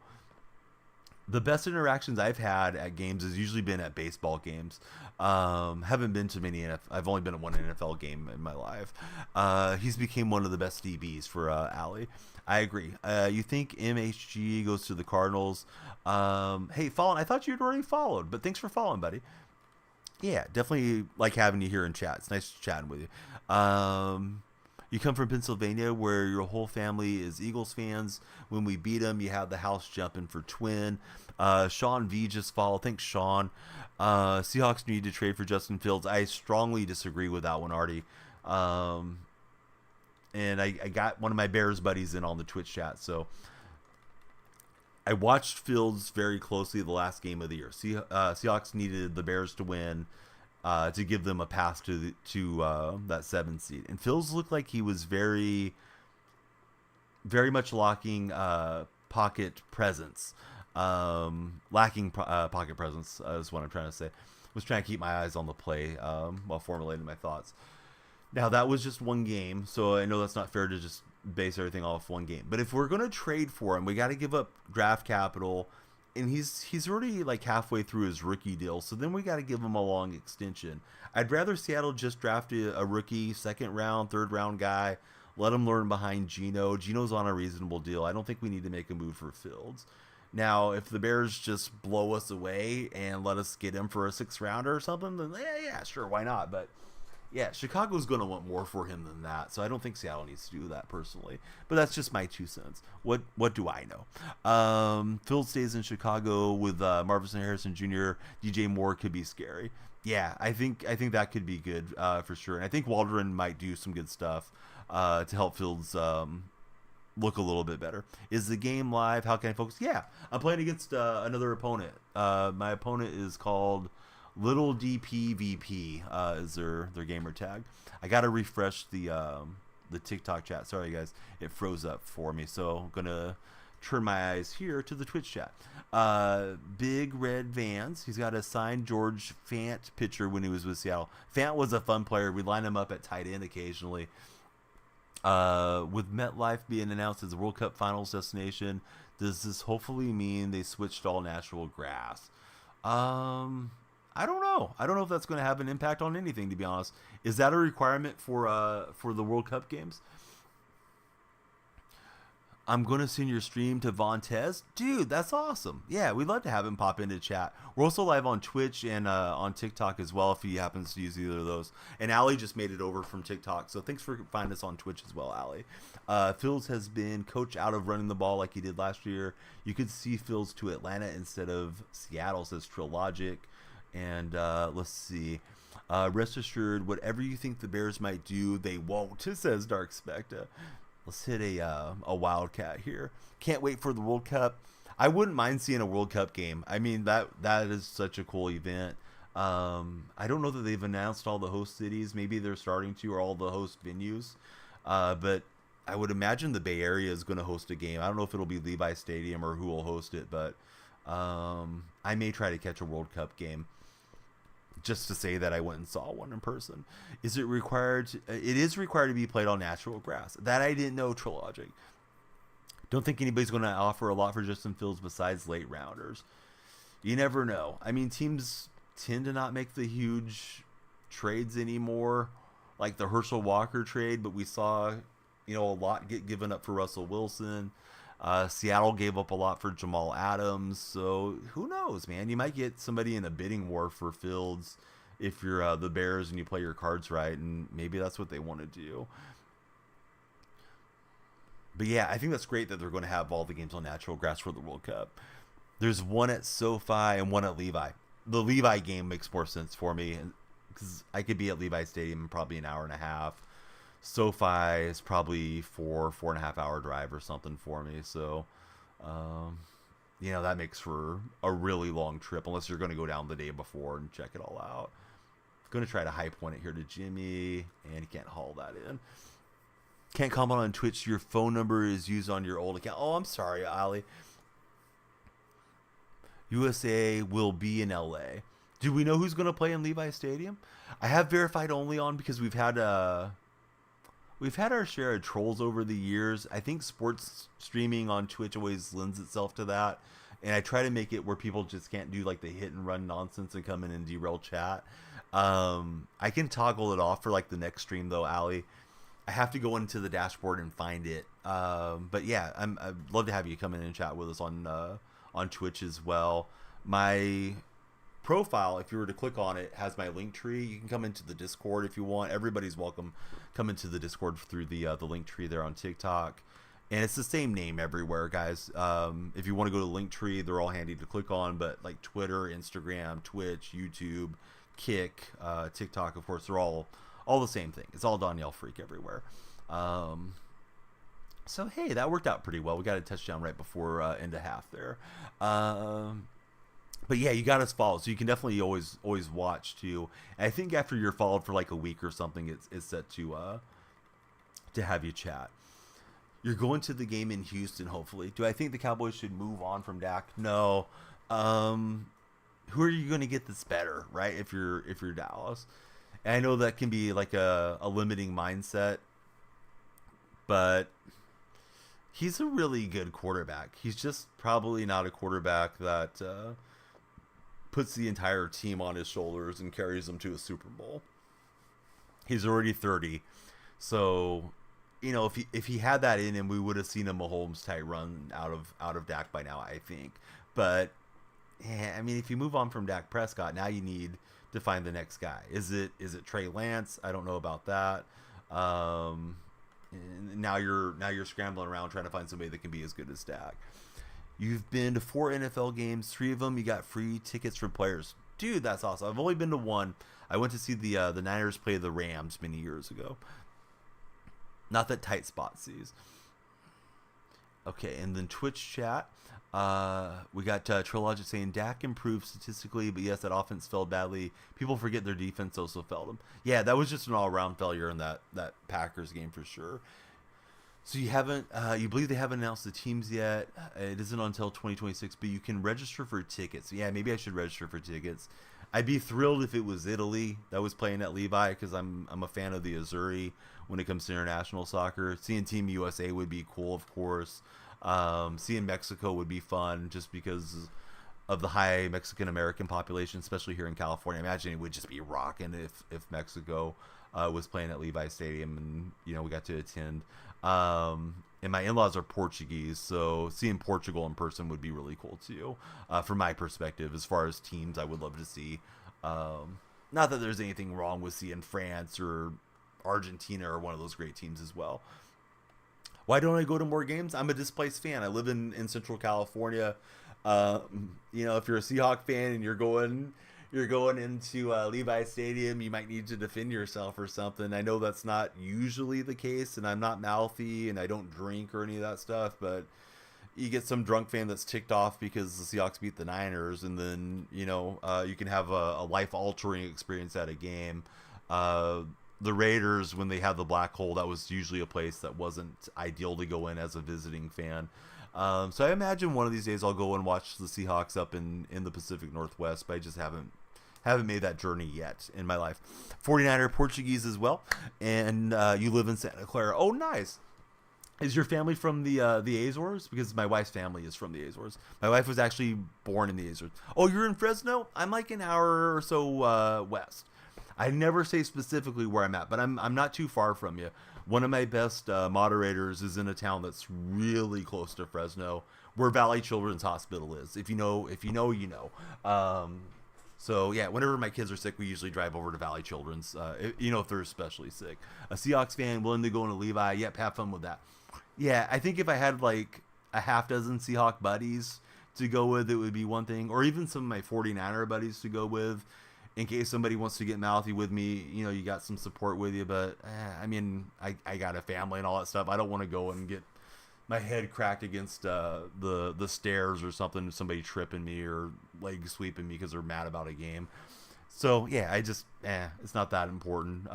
The best interactions I've had at games has usually been at baseball games. Haven't been to many I've only been at one NFL game in my life. He's became one of the best DBs for Allie. I agree. You think MHG goes to the Cardinals? Hey, Fallen, I thought you'd already followed, but thanks for following, buddy. Yeah, definitely like having you here in chat. It's nice chatting with you. You come from Pennsylvania where your whole family is Eagles fans. When we beat them, you have the house jumping for Twin. Sean V just followed. Thanks, Sean. Seahawks need to trade for Justin Fields. I strongly disagree with that one, Artie. And I got one of my Bears buddies in on the Twitch chat. So I watched Fields very closely the last game of the year. Seahawks needed the Bears to win to give them a pass to that 7 seed. And Fields looked like he was very, very much lacking pocket presence. Lacking pocket presence is what I'm trying to say. Was trying to keep my eyes on the play while formulating my thoughts. Now that was just one game, so I know that's not fair to just base everything off one game. But if we're gonna trade for him, we got to give up draft capital, and he's already like halfway through his rookie deal. So then we got to give him a long extension. I'd rather Seattle just draft a rookie, second round, third round guy. Let him learn behind Geno. Geno's on a reasonable deal. I don't think we need to make a move for Fields. Now, if the Bears just blow us away and let us get him for a 6th rounder or something, then yeah, sure, why not? But yeah, Chicago's going to want more for him than that, so I don't think Seattle needs to do that personally. But that's just my 2 cents. What do I know? Fields stays in Chicago with Marvin Harrison Jr. DJ Moore could be scary. Yeah, I think that could be good for sure. And I think Waldron might do some good stuff to help Fields look a little bit better. Is the game live? How can I focus? Yeah, I'm playing against another opponent. My opponent is called Little DPVP. Is their gamer tag? I gotta refresh the TikTok chat. Sorry guys, it froze up for me. So I'm gonna turn my eyes here to the Twitch chat. Big Red Vans. He's got a signed George Fant pitcher when he was with Seattle. Fant was a fun player. We line him up at tight end occasionally. With MetLife being announced as the World Cup Finals destination, does this hopefully mean they switched to all natural grass? I don't know. I don't know if that's going to have an impact on anything, to be honest. Is that a requirement for the World Cup games? I'm going to send your stream to Vontez. Dude, that's awesome. Yeah, we'd love to have him pop into chat. We're also live on Twitch and on TikTok as well if he happens to use either of those. And Allie just made it over from TikTok, so thanks for finding us on Twitch as well, Allie. Fields has been coached out of running the ball like he did last year. You could see Fields to Atlanta instead of Seattle, says Trilogic. And let's see. Rest assured, whatever you think the Bears might do, they won't, says Dark Specta. Let's hit a Wildcat here. Can't wait for the World Cup. I wouldn't mind seeing a World Cup game. I mean, that is such a cool event. I don't know that they've announced all the host cities. Maybe they're starting to, or all the host venues. But I would imagine the Bay Area is going to host a game. I don't know if it'll be Levi Stadium or who will host it, but I may try to catch a World Cup game. Just to say that I went and saw one in person. Is it required? It is required to be played on natural grass. That I didn't know, Trilogic. Don't think anybody's going to offer a lot for Justin Fields besides late rounders. You never know. I mean, teams tend to not make the huge trades anymore, like the Herschel Walker trade, but we saw, a lot get given up for Russell Wilson. Seattle gave up a lot for Jamal Adams, so who knows, man? You might get somebody in a bidding war for Fields if you're the Bears and you play your cards right, and maybe that's what they want to do. But yeah, I think that's great that they're going to have all the games on natural grass for the World Cup. There's one at SoFi and one at Levi. The Levi game makes more sense for me because I could be at Levi Stadium in probably an hour and a half. SoFi is probably 4.5 hour drive or something for me. So, that makes for a really long trip unless you're going to go down the day before and check it all out. I'm going to try to high point it here to Jimmy, and he can't haul that in. Can't comment on Twitch. Your phone number is used on your old account. Oh, I'm sorry, Ali. USA will be in LA. Do we know who's going to play in Levi Stadium? I have verified only on because we've had our share of trolls over the years. I think sports streaming on Twitch always lends itself to that. And I try to make it where people just can't do like the hit and run nonsense and come in and derail chat. I can toggle it off for like the next stream though, Ali. I have to go into the dashboard and find it. But yeah, I'd love to have you come in and chat with us on Twitch as well. My profile, if you were to click on it, has my link tree. You can come into the Discord if you want. Everybody's welcome. Come into the Discord through the link tree there on TikTok, and it's the same name everywhere, guys. If you want to go to the link tree, they're all handy to click on. But like Twitter, Instagram, Twitch, YouTube, Kick, TikTok, of course, they're all the same thing. It's all Danielle Freak everywhere. So hey, that worked out pretty well. We got a touchdown right before end of half there. But yeah, you got us followed, so you can definitely always watch too. And I think after you're followed for like a week or something, it's set to have you chat. You're going to the game in Houston, hopefully. Do I think the Cowboys should move on from Dak? No. Who are you going to get that's better, right? If you're Dallas, and I know that can be like a limiting mindset, but he's a really good quarterback. He's just probably not a quarterback that puts the entire team on his shoulders and carries them to a Super Bowl. He's already 30, so if he had that in him, we would have seen a Mahomes type run out of Dak by now, I think. But yeah, I mean, if you move on from Dak Prescott, now you need to find the next guy. Is it Trey Lance? I don't know about that. Now you're scrambling around trying to find somebody that can be as good as Dak. You've been to 4 NFL games, 3 of them you got free tickets from players. Dude, that's awesome. I've only been to one. I went to see the Niners play the Rams many years ago. Not that tight spot sees. Okay, and then Twitch chat. We got Trilogic saying Dak improved statistically, but yes, that offense failed badly. People forget their defense also failed them. Yeah, that was just an all-around failure in that Packers game for sure. So you believe they haven't announced the teams yet. It isn't until 2026, but you can register for tickets. Yeah, maybe I should register for tickets. I'd be thrilled if it was Italy that was playing at Levi, because I'm a fan of the Azzurri when it comes to international soccer. Seeing Team USA would be cool, of course. Seeing Mexico would be fun just because of the high Mexican American population, especially here in California. I imagine it would just be rocking if Mexico was playing at Levi Stadium and we got to attend. And my in-laws are Portuguese, so seeing Portugal in person would be really cool too. From my perspective, as far as teams, I would love to see. Not that there's anything wrong with seeing France or Argentina or one of those great teams as well. Why don't I go to more games? I'm a displaced fan. I live in Central California. If you're a Seahawk fan and you're going into Levi Stadium, you might need to defend yourself or something. I know that's not usually the case, and I'm not mouthy, and I don't drink or any of that stuff, but you get some drunk fan that's ticked off because the Seahawks beat the Niners, and then, you can have a life-altering experience at a game. The Raiders, when they had the black hole, that was usually a place that wasn't ideal to go in as a visiting fan. So I imagine one of these days I'll go and watch the Seahawks up in the Pacific Northwest, but I just haven't made that journey yet in my life. 49er Portuguese as well, and you live in Santa Clara. Oh, nice. Is your family from the Azores? Because my wife's family is from the Azores. My wife was actually born in the Azores. Oh, you're in Fresno? I'm like an hour or so west. I never say specifically where I'm at, but I'm not too far from you. One of my best moderators is in a town that's really close to Fresno, where Valley Children's Hospital is. If you know, you know. So yeah, whenever my kids are sick, we usually drive over to Valley Children's. If they're especially sick. A Seahawks fan willing to go into Levi, yep, have fun with that. Yeah, I think if I had like a half dozen Seahawk buddies to go with, it would be one thing, or even some of my 49er buddies to go with. In case somebody wants to get mouthy with me, you got some support with you. But, I got a family and all that stuff. I don't want to go and get my head cracked against the stairs or something, somebody tripping me or leg sweeping me because they're mad about a game. So, yeah, it's not that important.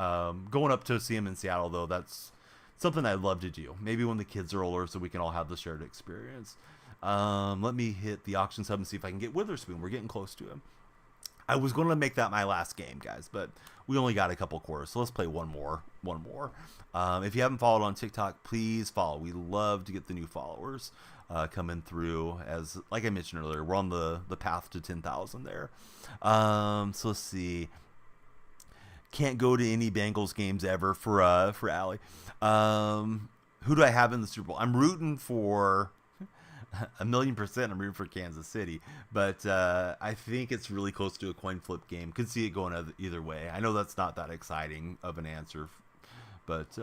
Going up to see him in Seattle, though, that's something I'd love to do. Maybe when the kids are older so we can all have the shared experience. Let me hit the auction sub and see if I can get Witherspoon. We're getting close to him. I was going to make that my last game, guys, but we only got a couple quarters, so let's play one more. If you haven't followed on TikTok, please follow. We love to get the new followers coming through. As like I mentioned earlier, we're on the path to 10,000 there. So let's see. Can't go to any Bengals games ever for Allie. Who do I have in the Super Bowl? I'm rooting for 1,000,000%. I'm rooting for Kansas City, but I think it's really close to a coin flip game. Could see it going either way. I know that's not that exciting of an answer, but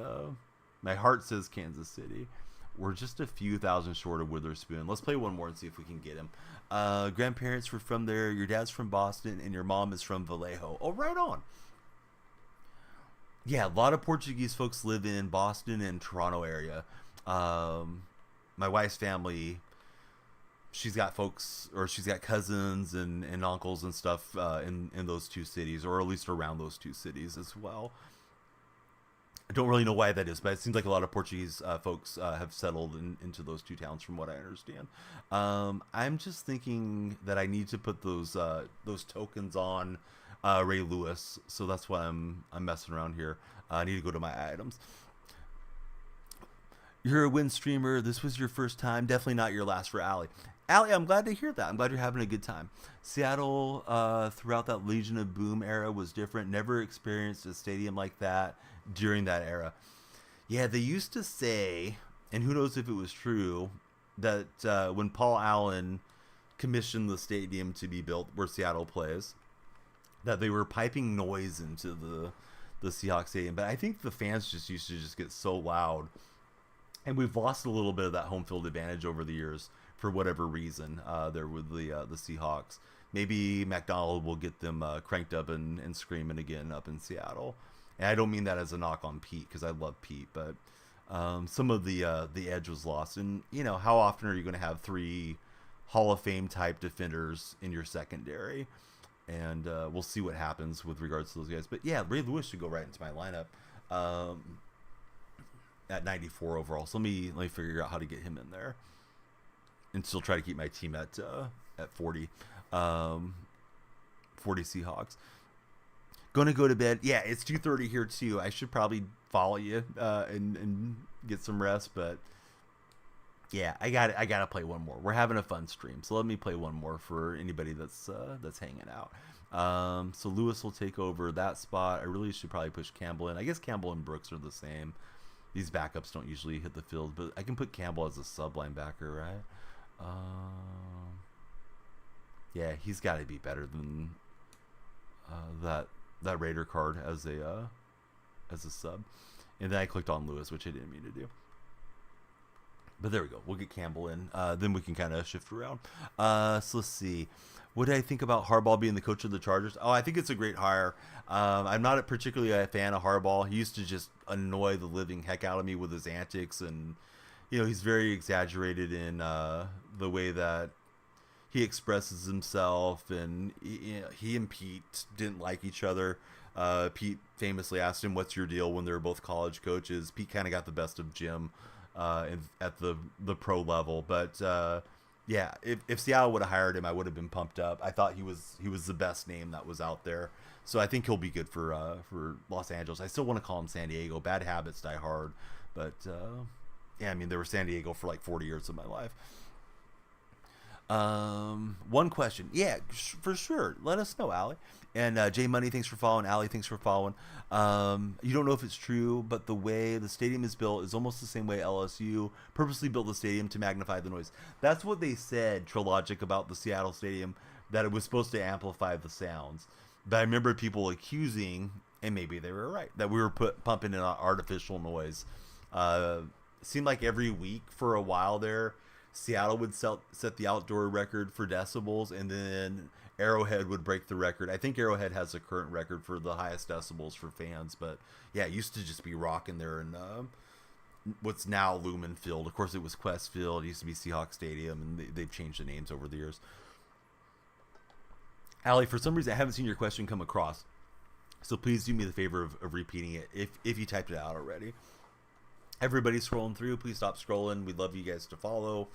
my heart says Kansas City. We're just a few thousand short of Witherspoon. Let's play one more and see if we can get him. Grandparents were from there. Your dad's from Boston, and your mom is from Vallejo. Oh, right on. Yeah, a lot of Portuguese folks live in Boston and Toronto area. My wife's family, she's got cousins and uncles and stuff in those two cities, or at least around those two cities as well. I don't really know why that is, but it seems like a lot of Portuguese folks have settled into those two towns, from what I understand. I'm just thinking that I need to put those tokens on Ray Lewis, so that's why I'm messing around here. I need to go to my items. You're a win streamer. This was your first time. Definitely not your last for Allie. Allie, I'm glad to hear that. I'm glad you're having a good time. Seattle, throughout that Legion of Boom era, was different. Never experienced a stadium like that during that era. Yeah, they used to say, and who knows if it was true, that when Paul Allen commissioned the stadium to be built where Seattle plays, that they were piping noise into the Seahawks stadium. But I think the fans just used to just get so loud, and we've lost a little bit of that home field advantage over the years for whatever reason. There with the Seahawks. Maybe McDonald will get them cranked up and screaming again up in Seattle. And I don't mean that as a knock on Pete, because I love Pete, but some of the edge was lost. And how often are you going to have 3 Hall of Fame type defenders in your secondary? And we'll see what happens with regards to those guys. But yeah, Ray Lewis should go right into my lineup at 94 overall. So let me figure out how to get him in there, and still try to keep my team at 40. 40 Seahawks. Gonna go to bed. Yeah, it's 2:30 here too. I should probably follow you and get some rest, but yeah, I gotta play one more. We're having a fun stream, so let me play one more for anybody that's hanging out. So Lewis will take over that spot. I really should probably push Campbell in. I guess Campbell and Brooks are the same. These backups don't usually hit the field, but I can put Campbell as a sub linebacker, right? Yeah, he's got to be better than that Raider card as a sub. And then I clicked on Lewis, which I didn't mean to do. But there we go. We'll get Campbell in. Then we can kind of shift around. So let's see. What do I think about Harbaugh being the coach of the Chargers? Oh, I think it's a great hire. I'm not particularly a fan of Harbaugh. He used to just annoy the living heck out of me with his antics, and he's very exaggerated in the way that he expresses himself. And he and Pete didn't like each other. Pete famously asked him, "What's your deal?" when they were both college coaches. Pete kind of got the best of Jim at the pro level, but yeah, if Seattle would have hired him, I would have been pumped up. I thought he was the best name that was out there, so I think he'll be good for Los Angeles. I still want to call him San Diego. Bad habits die hard, but yeah, I mean, they were San Diego for like 40 years of my life. One question, yeah, for sure. Let us know, Allie. And Jay Money, thanks for following. Allie, thanks for following. You don't know if it's true, but the way the stadium is built is almost the same way LSU purposely built the stadium to magnify the noise. That's what they said, Trilogic, about the Seattle stadium, that it was supposed to amplify the sounds. But I remember people accusing, and maybe they were right, that we were pumping in artificial noise. Seemed like every week for a while there, Seattle would set the outdoor record for decibels, and then Arrowhead would break the record. I think Arrowhead has the current record for the highest decibels for fans, but yeah, it used to just be rocking there in what's now Lumen Field. Of course, it was Quest Field. It used to be Seahawks Stadium, and they've changed the names over the years. Allie, for some reason, I haven't seen your question come across, so please do me the favor of repeating it if you typed it out already. Everybody scrolling through, please stop scrolling. We'd love you guys to follow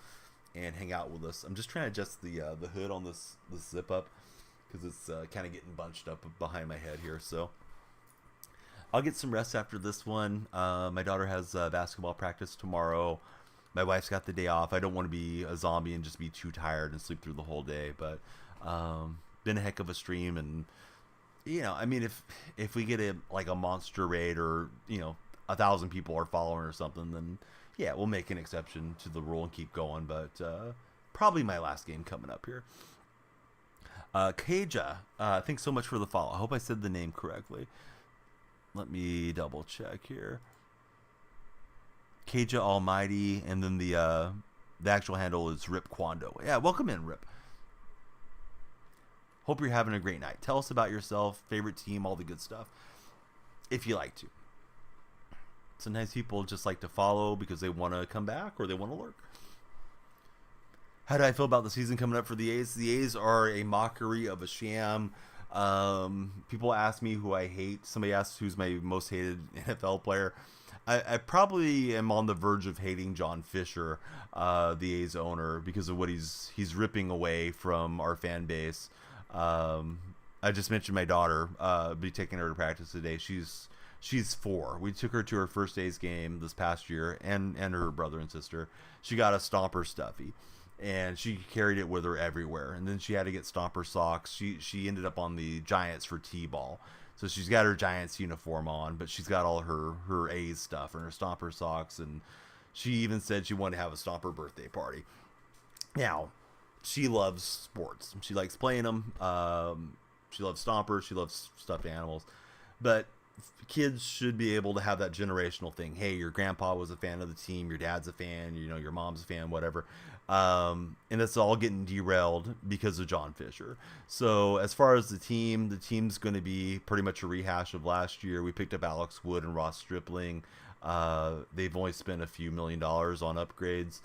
and hang out with us. I'm just trying to adjust the hood on this zip up, because it's kind of getting bunched up behind my head here. So I'll get some rest after this one. My daughter has basketball practice tomorrow. My wife's got the day off. I don't want to be a zombie and just be too tired and sleep through the whole day. But been a heck of a stream, and I mean, if we get a monster raid, or 1,000 people are following or something, then yeah, we'll make an exception to the rule and keep going. But probably my last game coming up here. Kaja, thanks so much for the follow. I hope I said the name correctly. Let me double check here. Kaja Almighty, and then the actual handle is Rip Quando. Yeah, welcome in, Rip. Hope you're having a great night. Tell us about yourself, favorite team, all the good stuff, if you like to. Sometimes people just like to follow because they want to come back or they want to lurk. How do I feel about the season coming up for the A's? The A's are a mockery of a sham. People ask me who I hate. Somebody asks who's my most hated NFL player. I probably am on the verge of hating John Fisher, the A's owner, because of what he's ripping away from our fan base. I just mentioned my daughter. Be taking her to practice today. She's 4. We took her to her first A's game this past year, and her brother and sister. She got a Stomper stuffy, and she carried it with her everywhere. And then she had to get Stomper socks. She ended up on the Giants for T-ball. So she's got her Giants uniform on, but she's got all her A's stuff and her Stomper socks. And she even said she wanted to have a Stomper birthday party. Now, she loves sports. She likes playing them. She loves Stomper. She loves stuffed animals. But kids should be able to have that generational thing. Hey, your grandpa was a fan of the team. Your dad's a fan. You know, your mom's a fan, whatever. And it's all getting derailed because of John Fisher. So as far as the team's going to be pretty much a rehash of last year. We picked up Alex Wood and Ross Stripling. They've only spent a few $1 million on upgrades.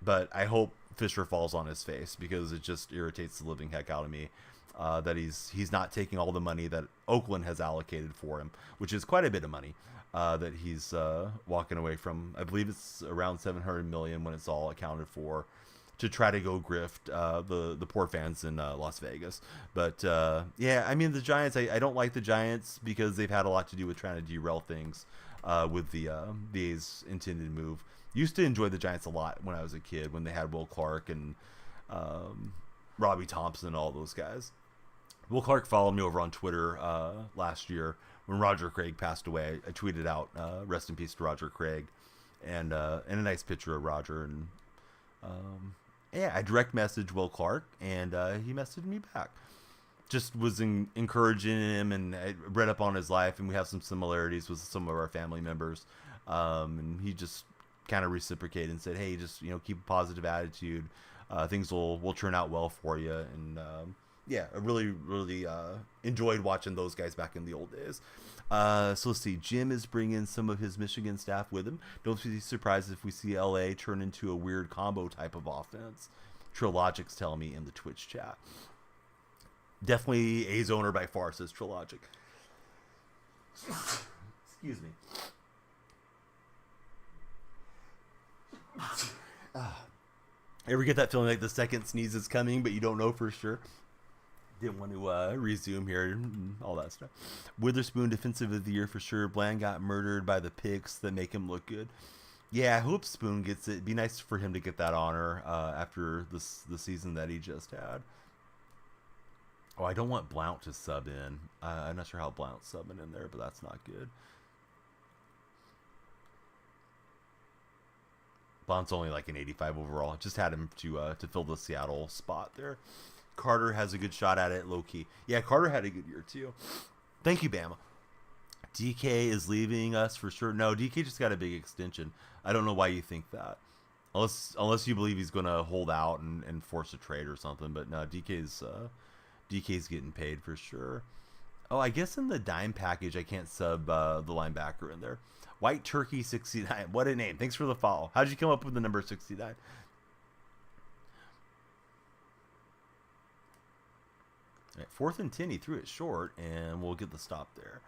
But I hope Fisher falls on his face, because it just irritates the living heck out of me. That he's not taking all the money that Oakland has allocated for him, which is quite a bit of money that he's walking away from. I believe it's around $700 million when it's all accounted for, to try to go grift the poor fans in Las Vegas. But yeah, I mean, the Giants, I don't like the Giants because they've had a lot to do with trying to derail things with the A's intended move. Used to enjoy the Giants a lot when I was a kid, when they had Will Clark and Robbie Thompson and all those guys. Will Clark followed me over on Twitter last year when Roger Craig passed away. I tweeted out, rest in peace to Roger Craig, and a nice picture of Roger. And yeah, I direct messaged Will Clark, and he messaged me back. Just was encouraging him, and I read up on his life, and we have some similarities with some of our family members. And he just kind of reciprocated and said, hey, just, keep a positive attitude. Things will turn out well for you. And yeah, I really enjoyed watching those guys back in the old days. So let's see. Jim is bringing some of his Michigan staff with him. Don't be surprised if we see LA turn into a weird combo type of offense. Trilogic's telling me in the Twitch chat. Definitely A's owner by far, says Trilogic. Excuse me. Ever get that feeling like the second sneeze is coming, but you don't know for sure? Didn't want to resume here and all that stuff. Witherspoon, defensive of the year for sure. Bland got murdered by the picks that make him look good. Yeah, I hope Spoon gets it. It'd be nice for him to get that honor after the season that he just had. Oh, I don't want Blount to sub in. I'm not sure how Blount's subbing in there, but that's not good. Blount's only like an 85 overall. Just had him to fill the Seattle spot there. Carter has a good shot at it, low key. Yeah, Carter had a good year too. Thank you, Bama. DK is leaving us for sure. No, DK just got a big extension. I don't know why you think that. Unless you believe he's going to hold out and force a trade or something. But no, DK's getting paid for sure. Oh, I guess in the dime package, I can't sub the linebacker in there. White Turkey 69. What a name. Thanks for the follow. How'd you come up with the number 69? All right, 4th and 10. He threw it short, and we'll get the stop there.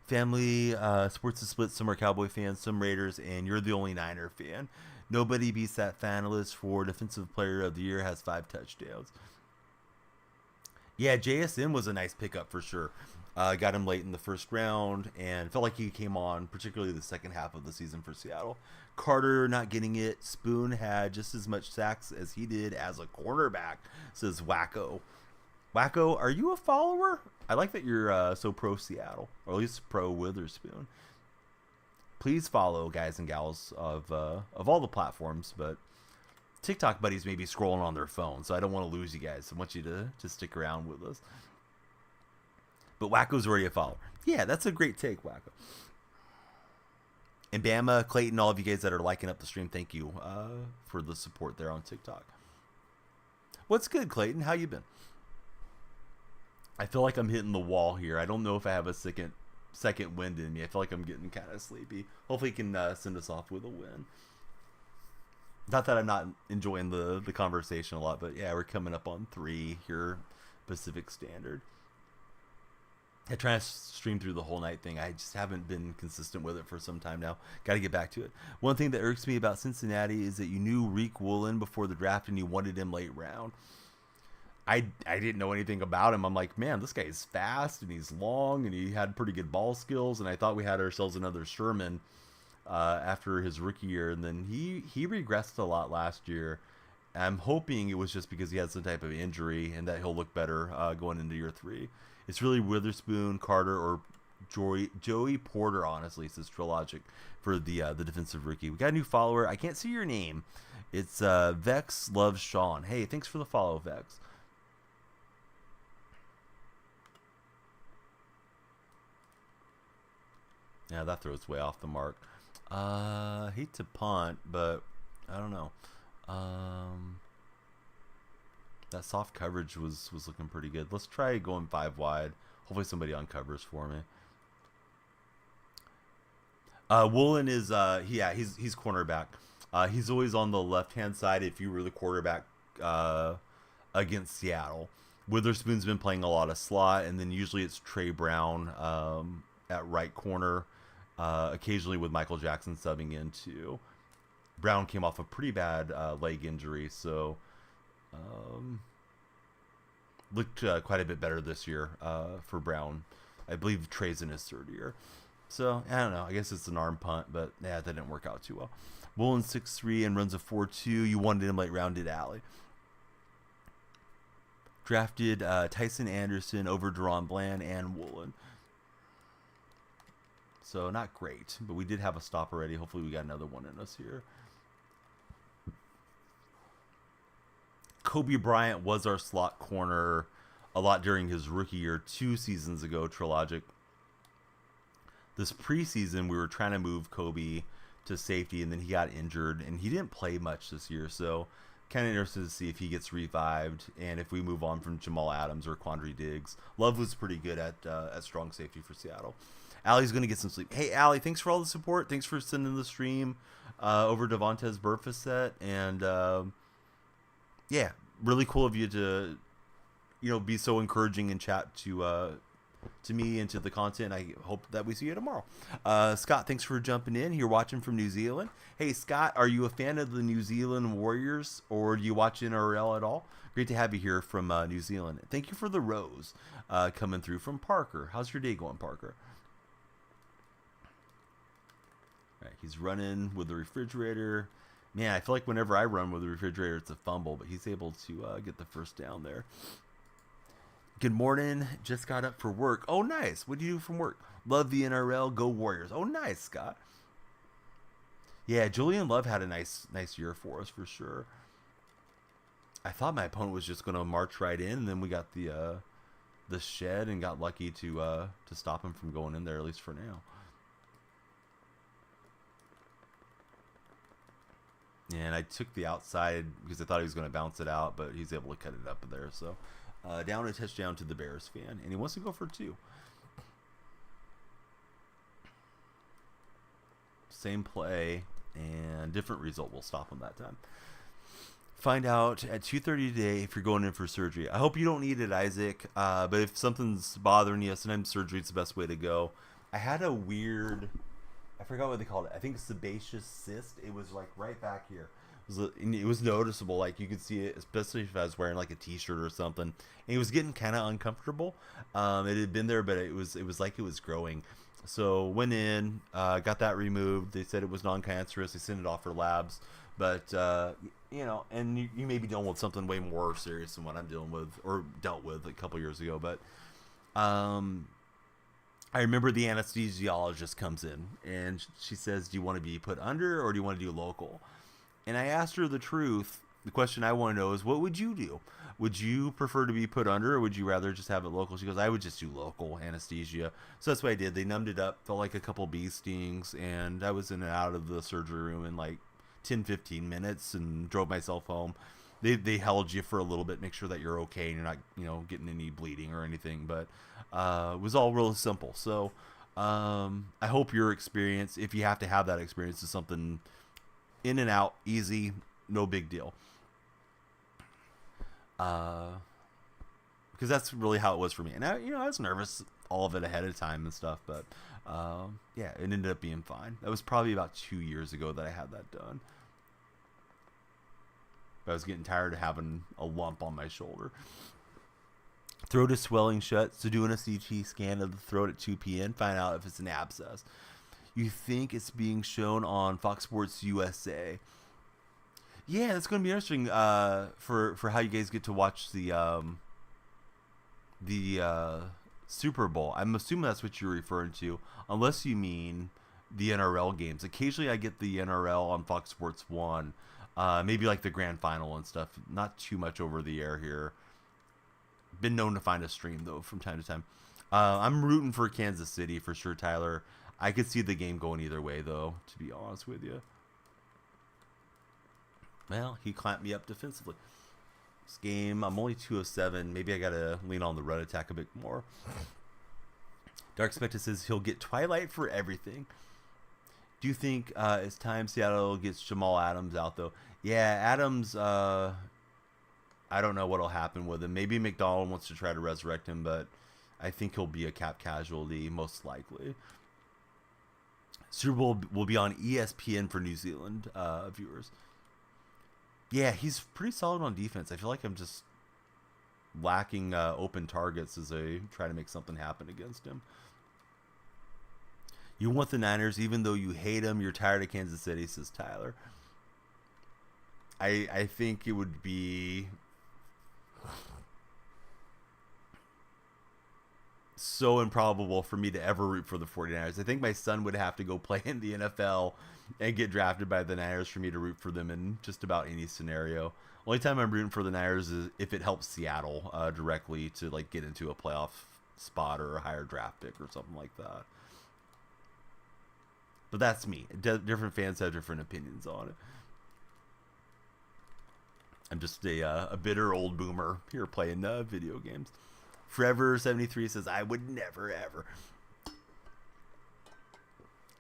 Family sports is split. Some are Cowboy fans, some Raiders, and you're the only Niner fan. Nobody beats that finalist for Defensive Player of the Year, has 5 touchdowns. Yeah, JSN was a nice pickup for sure. Got him late in the first round and felt like he came on, particularly the second half of the season for Seattle. Carter not getting it. Spoon had just as much sacks as he did as a cornerback, says Wacko. Wacko, are you a follower? I like that you're so pro Seattle, or at least pro Witherspoon. Please follow guys and gals of all the platforms, but TikTok buddies may be scrolling on their phone, so I don't want to lose you guys. I want you to stick around with us. But Wacko's already a follower. Yeah, that's a great take, Wacko. And Bama, Clayton, all of you guys that are liking up the stream, thank you for the support there on TikTok. What's good, Clayton? How you been? I feel like I'm hitting the wall here. I don't know if I have a second wind in me. I feel like I'm getting kind of sleepy. Hopefully, he can send us off with a win. Not that I'm not enjoying the conversation a lot, but yeah, we're coming up on 3 here. Pacific Standard. I try to stream through the whole night thing. I just haven't been consistent with it for some time now. Got to get back to it. One thing that irks me about Cincinnati is that you knew Riq Woolen before the draft and you wanted him late round. I didn't know anything about him. I'm like, man, this guy is fast and he's long and he had pretty good ball skills. And I thought we had ourselves another Sherman after his rookie year. And then he regressed a lot last year. I'm hoping it was just because he had some type of injury and that he'll look better going into year 3. It's really Witherspoon, Carter, or Joey Porter, honestly, says Trilogic for the defensive rookie. We got a new follower. I can't see your name. It's Vex Loves Sean. Hey, thanks for the follow, Vex. Yeah, that throws way off the mark. Hate to punt, but I don't know. That soft coverage was looking pretty good. Let's try going 5 wide. Hopefully somebody uncovers for me. Woolen is he's cornerback. He's always on the left-hand side if you were the quarterback against Seattle. Witherspoon's been playing a lot of slot, and then usually it's Trey Brown at right corner, occasionally with Michael Jackson subbing in too. Brown came off a pretty bad leg injury, so looked quite a bit better this year for Brown. I believe Trey's in his 3rd year. So, I don't know. I guess it's an arm punt, but yeah, that didn't work out too well. Woolen 6'3" and runs a 4.2. You wanted him late round, did Allie. Drafted Tyson Anderson over Deron Bland and Woolen. So, not great, but we did have a stop already. Hopefully we got another one in us here. Kobe Bryant was our slot corner a lot during his rookie year 2 seasons ago, Trilogic. This preseason, we were trying to move Kobe to safety, and then he got injured, and he didn't play much this year, so kind of interested to see if he gets revived, and if we move on from Jamal Adams or Quandre Diggs. Love was pretty good at strong safety for Seattle. Allie's going to get some sleep. Hey, Allie, thanks for all the support. Thanks for sending the stream over Devontae Burfiset, and yeah, really cool of you to, be so encouraging in chat to me and to the content. I hope that we see you tomorrow. Scott, thanks for jumping in. You're watching from New Zealand. Hey, Scott, are you a fan of the New Zealand Warriors, or do you watch NRL at all? Great to have you here from New Zealand. Thank you for the rose coming through from Parker. How's your day going, Parker? All right, he's running with the refrigerator. Man, I feel like whenever I run with the refrigerator, it's a fumble, but he's able to get the first down there. Good morning. Just got up for work. Oh, nice. What do you do from work? Love the NRL. Go Warriors. Oh, nice, Scott. Yeah, Julian Love had a nice year for us for sure. I thought my opponent was just going to march right in, and then we got the shed and got lucky to stop him from going in there, at least for now. And I took the outside because I thought he was going to bounce it out, but he's able to cut it up there. So down a touchdown to the Bears fan. And he wants to go for 2. Same play and different result. Will stop him that time. Find out at 2:30 today if you're going in for surgery. I hope you don't need it, Isaac. But if something's bothering you, sometimes surgery is the best way to go. I had a weird... I forgot what they called it. I think sebaceous cyst. It was like right back here. It was noticeable. Like you could see it, especially if I was wearing like a t-shirt or something. And it was getting kind of uncomfortable. It had been there, but it was like it was growing. So went in, got that removed. They said it was non-cancerous. They sent it off for labs. But and you may be dealing with something way more serious than what I'm dealing with or dealt with a couple years ago. But I remember the anesthesiologist comes in and she says, do you want to be put under or do you want to do local? And I asked her the truth. The question I want to know is, what would you do? Would you prefer to be put under or would you rather just have it local? She goes, I would just do local anesthesia. So that's what I did. They numbed it up, felt like a couple bee stings, and I was in and out of the surgery room in like 10, 15 minutes and drove myself home. They held you for a little bit, make sure that you're okay and you're not, getting any bleeding or anything. But it was all real simple. So I hope your experience, if you have to have that experience, is something in and out, easy, no big deal. because that's really how it was for me. And I was nervous all of it ahead of time and stuff, but yeah, it ended up being fine. That was probably about 2 years ago that I had that done. But I was getting tired of having a lump on my shoulder. Throat is swelling shut, so doing a CT scan of the throat at 2 p.m. find out if it's an abscess. You think it's being shown on Fox Sports USA. Yeah, that's going to be interesting for how you guys get to watch the Super Bowl. I'm assuming that's what you're referring to, unless you mean the NRL games. Occasionally I get the NRL on Fox Sports 1, maybe like the grand final and stuff. Not too much over the air here. Been known to find a stream, though, from time to time. I'm rooting for Kansas City for sure, Tyler. I could see the game going either way, though, to be honest with you. Well, he clamped me up defensively. This game, I'm only 2 of 7. Maybe I got to lean on the run attack a bit more. Dark Spectre says he'll get Twilight for everything. Do you think it's time Seattle gets Jamal Adams out, though? Yeah, Adams, I don't know what'll happen with him. Maybe McDonald wants to try to resurrect him, but I think he'll be a cap casualty, most likely. Super Bowl will be on ESPN for New Zealand viewers. Yeah, he's pretty solid on defense. I feel like I'm just lacking open targets as I try to make something happen against him. You want the Niners, even though you hate them. You're tired of Kansas City, says Tyler. I think it would be so improbable for me to ever root for the 49ers. I think my son would have to go play in the NFL and get drafted by the Niners for me to root for them in just about any scenario. Only time I'm rooting for the Niners is if it helps Seattle directly to like get into a playoff spot or a higher draft pick or something like that. But that's me. Different fans have different opinions on it. I'm just a bitter old boomer here playing video games. Forever73 says, I would never, ever.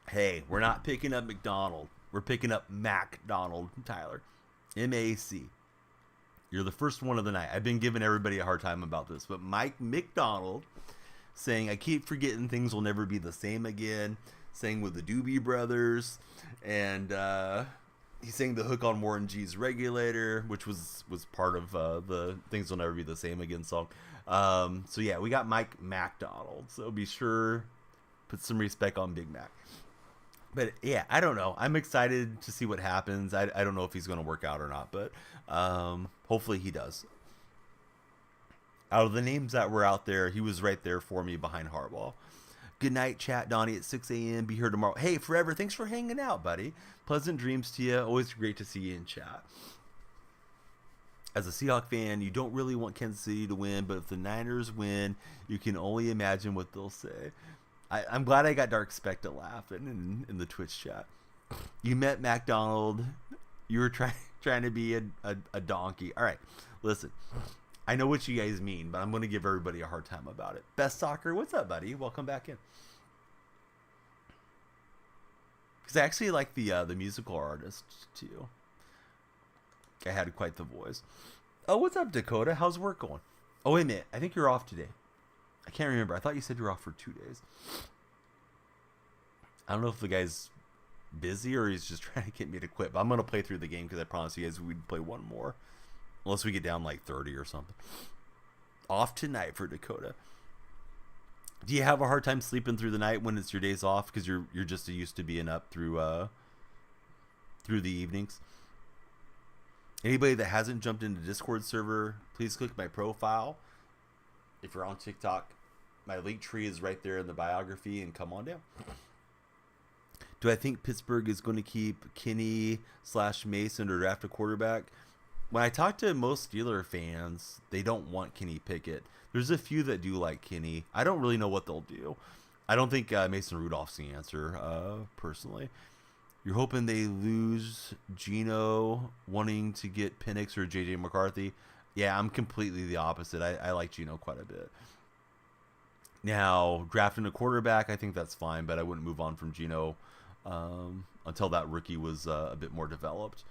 Hey, we're not picking up McDonald. We're picking up MacDonald, Tyler. M-A-C. You're the first one of the night. I've been giving everybody a hard time about this, but Mike McDonald saying, I keep forgetting things will never be the same again. Saying with the Doobie Brothers. And he's saying the hook on Warren G's Regulator, which was part of the Things Will Never Be the Same Again song. So yeah, we got Mike MacDonald. So be sure put some respect on Big Mac. But yeah, I don't know. I'm excited to see what happens. I don't know if he's going to work out or not, but hopefully he does. Out of the names that were out there, he was right there for me behind Harbaugh. Good night, chat, Donnie, at 6 a.m. Be here tomorrow. Hey, Forever, thanks for hanging out, buddy. Pleasant dreams to you. Always great to see you in chat. As a Seahawks fan, you don't really want Kansas City to win, but if the Niners win, you can only imagine what they'll say. I'm glad I got Dark Spectre laughing in the Twitch chat. You met MacDonald. You were trying to be a donkey. All right, listen. I know what you guys mean, but I'm going to give everybody a hard time about it. Best Soccer, what's up, buddy? Welcome back in. Because I actually like the musical artist, too. I had quite the voice. Oh, what's up, Dakota? How's work going? Oh, wait a minute. I think you're off today. I can't remember. I thought you said you were off for 2 days. I don't know if the guy's busy or he's just trying to get me to quit. But I'm going to play through the game because I promised you guys we'd play one more. Unless we get down like 30 or something. Off tonight for Dakota. Do you have a hard time sleeping through the night when it's your days off because you're just used to being up through the evenings? Anybody that hasn't jumped into Discord server, please click my profile. If you're on TikTok, my link tree is right there in the biography and come on down. Do I think Pittsburgh is going to keep Kenny/Mason or draft a quarterback? When I talk to most Steeler fans, they don't want Kenny Pickett. There's a few that do like Kenny. I don't really know what they'll do. I don't think Mason Rudolph's the answer, personally. You're hoping they lose Geno, wanting to get Penix or J.J. McCarthy. Yeah, I'm completely the opposite. I like Geno quite a bit. Now, drafting a quarterback, I think that's fine, but I wouldn't move on from Geno until that rookie was a bit more developed.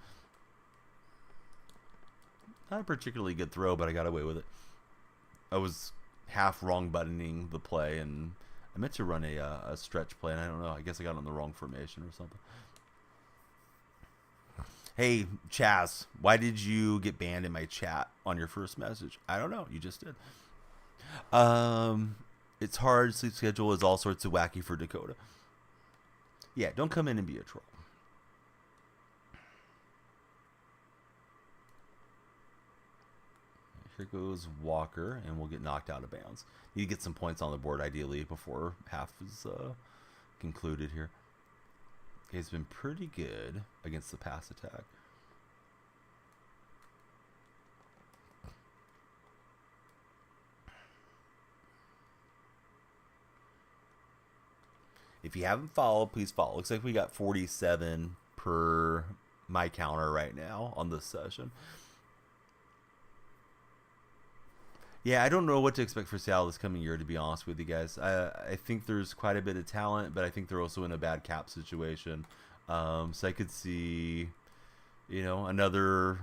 Not a particularly good throw, but I got away with it. I was half wrong buttoning the play, and I meant to run a stretch play, and I don't know. I guess I got on the wrong formation or something. Hey, Chaz, why did you get banned in my chat on your first message? I don't know. You just did. It's hard. Sleep schedule is all sorts of wacky for Dakota. Yeah, don't come in and be a troll. Here goes Walker, and we'll get knocked out of bounds. Need to get some points on the board, ideally, before half is concluded here. He's been pretty good against the pass attack. If you haven't followed, please follow. Looks like we got 47 per my counter right now on this session. Yeah, I don't know what to expect for Seattle this coming year, to be honest with you guys. I think there's quite a bit of talent, but I think they're also in a bad cap situation. So I could see, another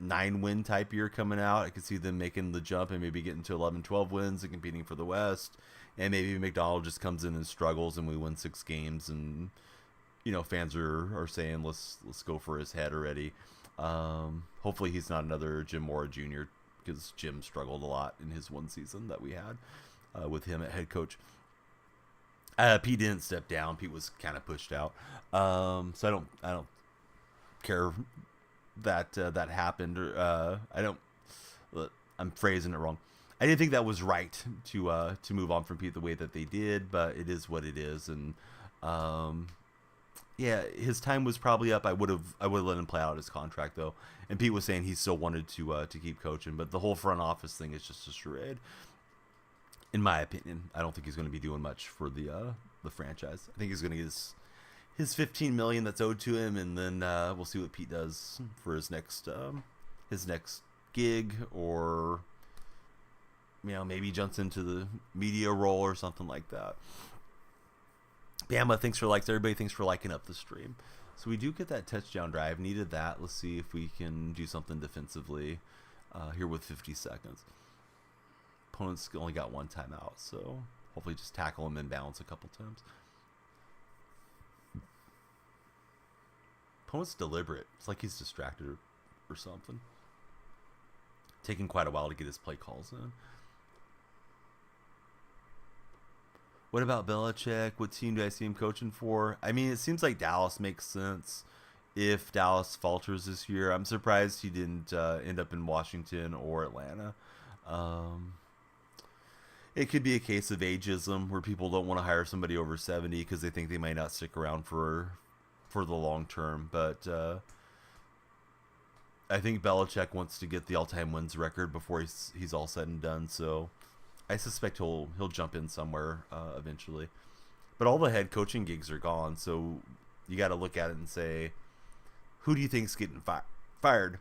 9-win type year coming out. I could see them making the jump and maybe getting to 11, 12 wins and competing for the West. And maybe McDonald just comes in and struggles and we win 6 games and, fans are saying, let's go for his head already. Hopefully he's not another Jim Mora Jr., because Jim struggled a lot in his one season that we had with him at head coach. Pete didn't step down. Pete was kind of pushed out. So I don't care that that happened. I'm phrasing it wrong. I didn't think that was right to move on from Pete the way that they did, but it is what it is. And yeah, his time was probably up. I would have let him play out his contract though. And Pete was saying he still wanted to keep coaching, but the whole front office thing is just a charade. In my opinion, I don't think he's going to be doing much for the franchise. I think he's going to get his $15 million that's owed to him, and then we'll see what Pete does for his next gig, or maybe jumps into the media role or something like that. Bama, thanks for likes. Everybody, thanks for liking up the stream. So we do get that touchdown drive. Needed that. Let's see if we can do something defensively here with 50 seconds. Opponent's only got 1 timeout, so hopefully just tackle him in bounds a couple times. Opponent's deliberate. It's like he's distracted or something. Taking quite a while to get his play calls in. What about Belichick? What team do I see him coaching for? I mean, it seems like Dallas makes sense if Dallas falters this year. I'm surprised he didn't end up in Washington or Atlanta. It could be a case of ageism where people don't want to hire somebody over 70 because they think they might not stick around for the long term. But I think Belichick wants to get the all-time wins record before he's all said and done. So I suspect he'll jump in somewhere eventually. But all the head coaching gigs are gone, so you got to look at it and say, who do you think's getting fired?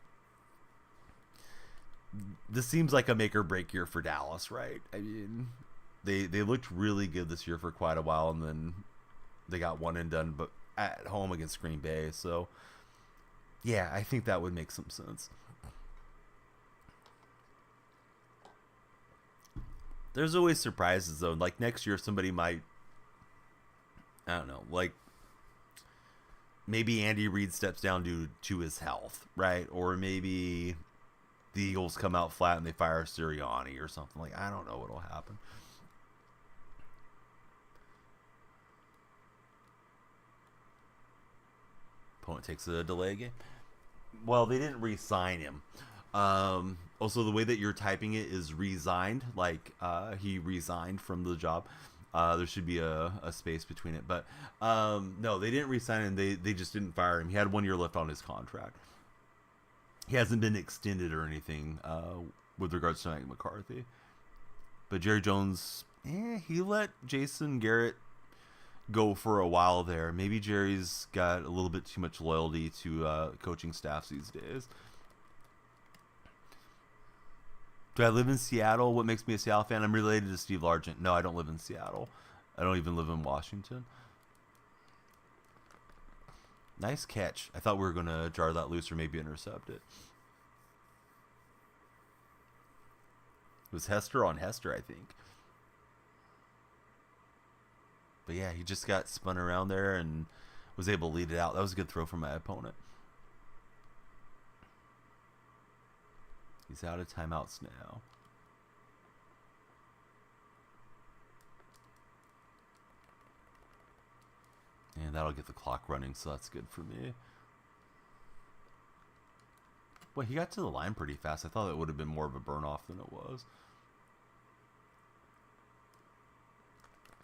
This seems like a make or break year for Dallas, right? I mean, they looked really good this year for quite a while, and then they got one and done, but at home against Green Bay. So yeah, I think that would make some sense. There's always surprises though. Like next year, somebody might, I don't know, like maybe Andy Reid steps down due to his health, right? Or maybe the Eagles come out flat and they fire Sirianni or something. Like, I don't know what'll happen. Opponent takes a delay game. Well, they didn't re-sign him. Also, the way that you're typing it is resigned, like he resigned from the job. There should be a space between it. But no, they didn't re-sign him. They just didn't fire him. He had 1 year left on his contract. He hasn't been extended or anything with regards to Mike McCarthy. But Jerry Jones, he let Jason Garrett go for a while there. Maybe Jerry's got a little bit too much loyalty to coaching staffs these days. Do I live in Seattle? What makes me a Seattle fan? I'm related to Steve Largent. No, I don't live in Seattle. I don't even live in Washington. Nice catch. I thought we were going to jar that loose or maybe intercept it. It was Hester on Hester, I think. But yeah, he just got spun around there and was able to lead it out. That was a good throw from my opponent. He's out of timeouts now. And that'll get the clock running, so that's good for me. Well, he got to the line pretty fast. I thought it would have been more of a burn-off than it was.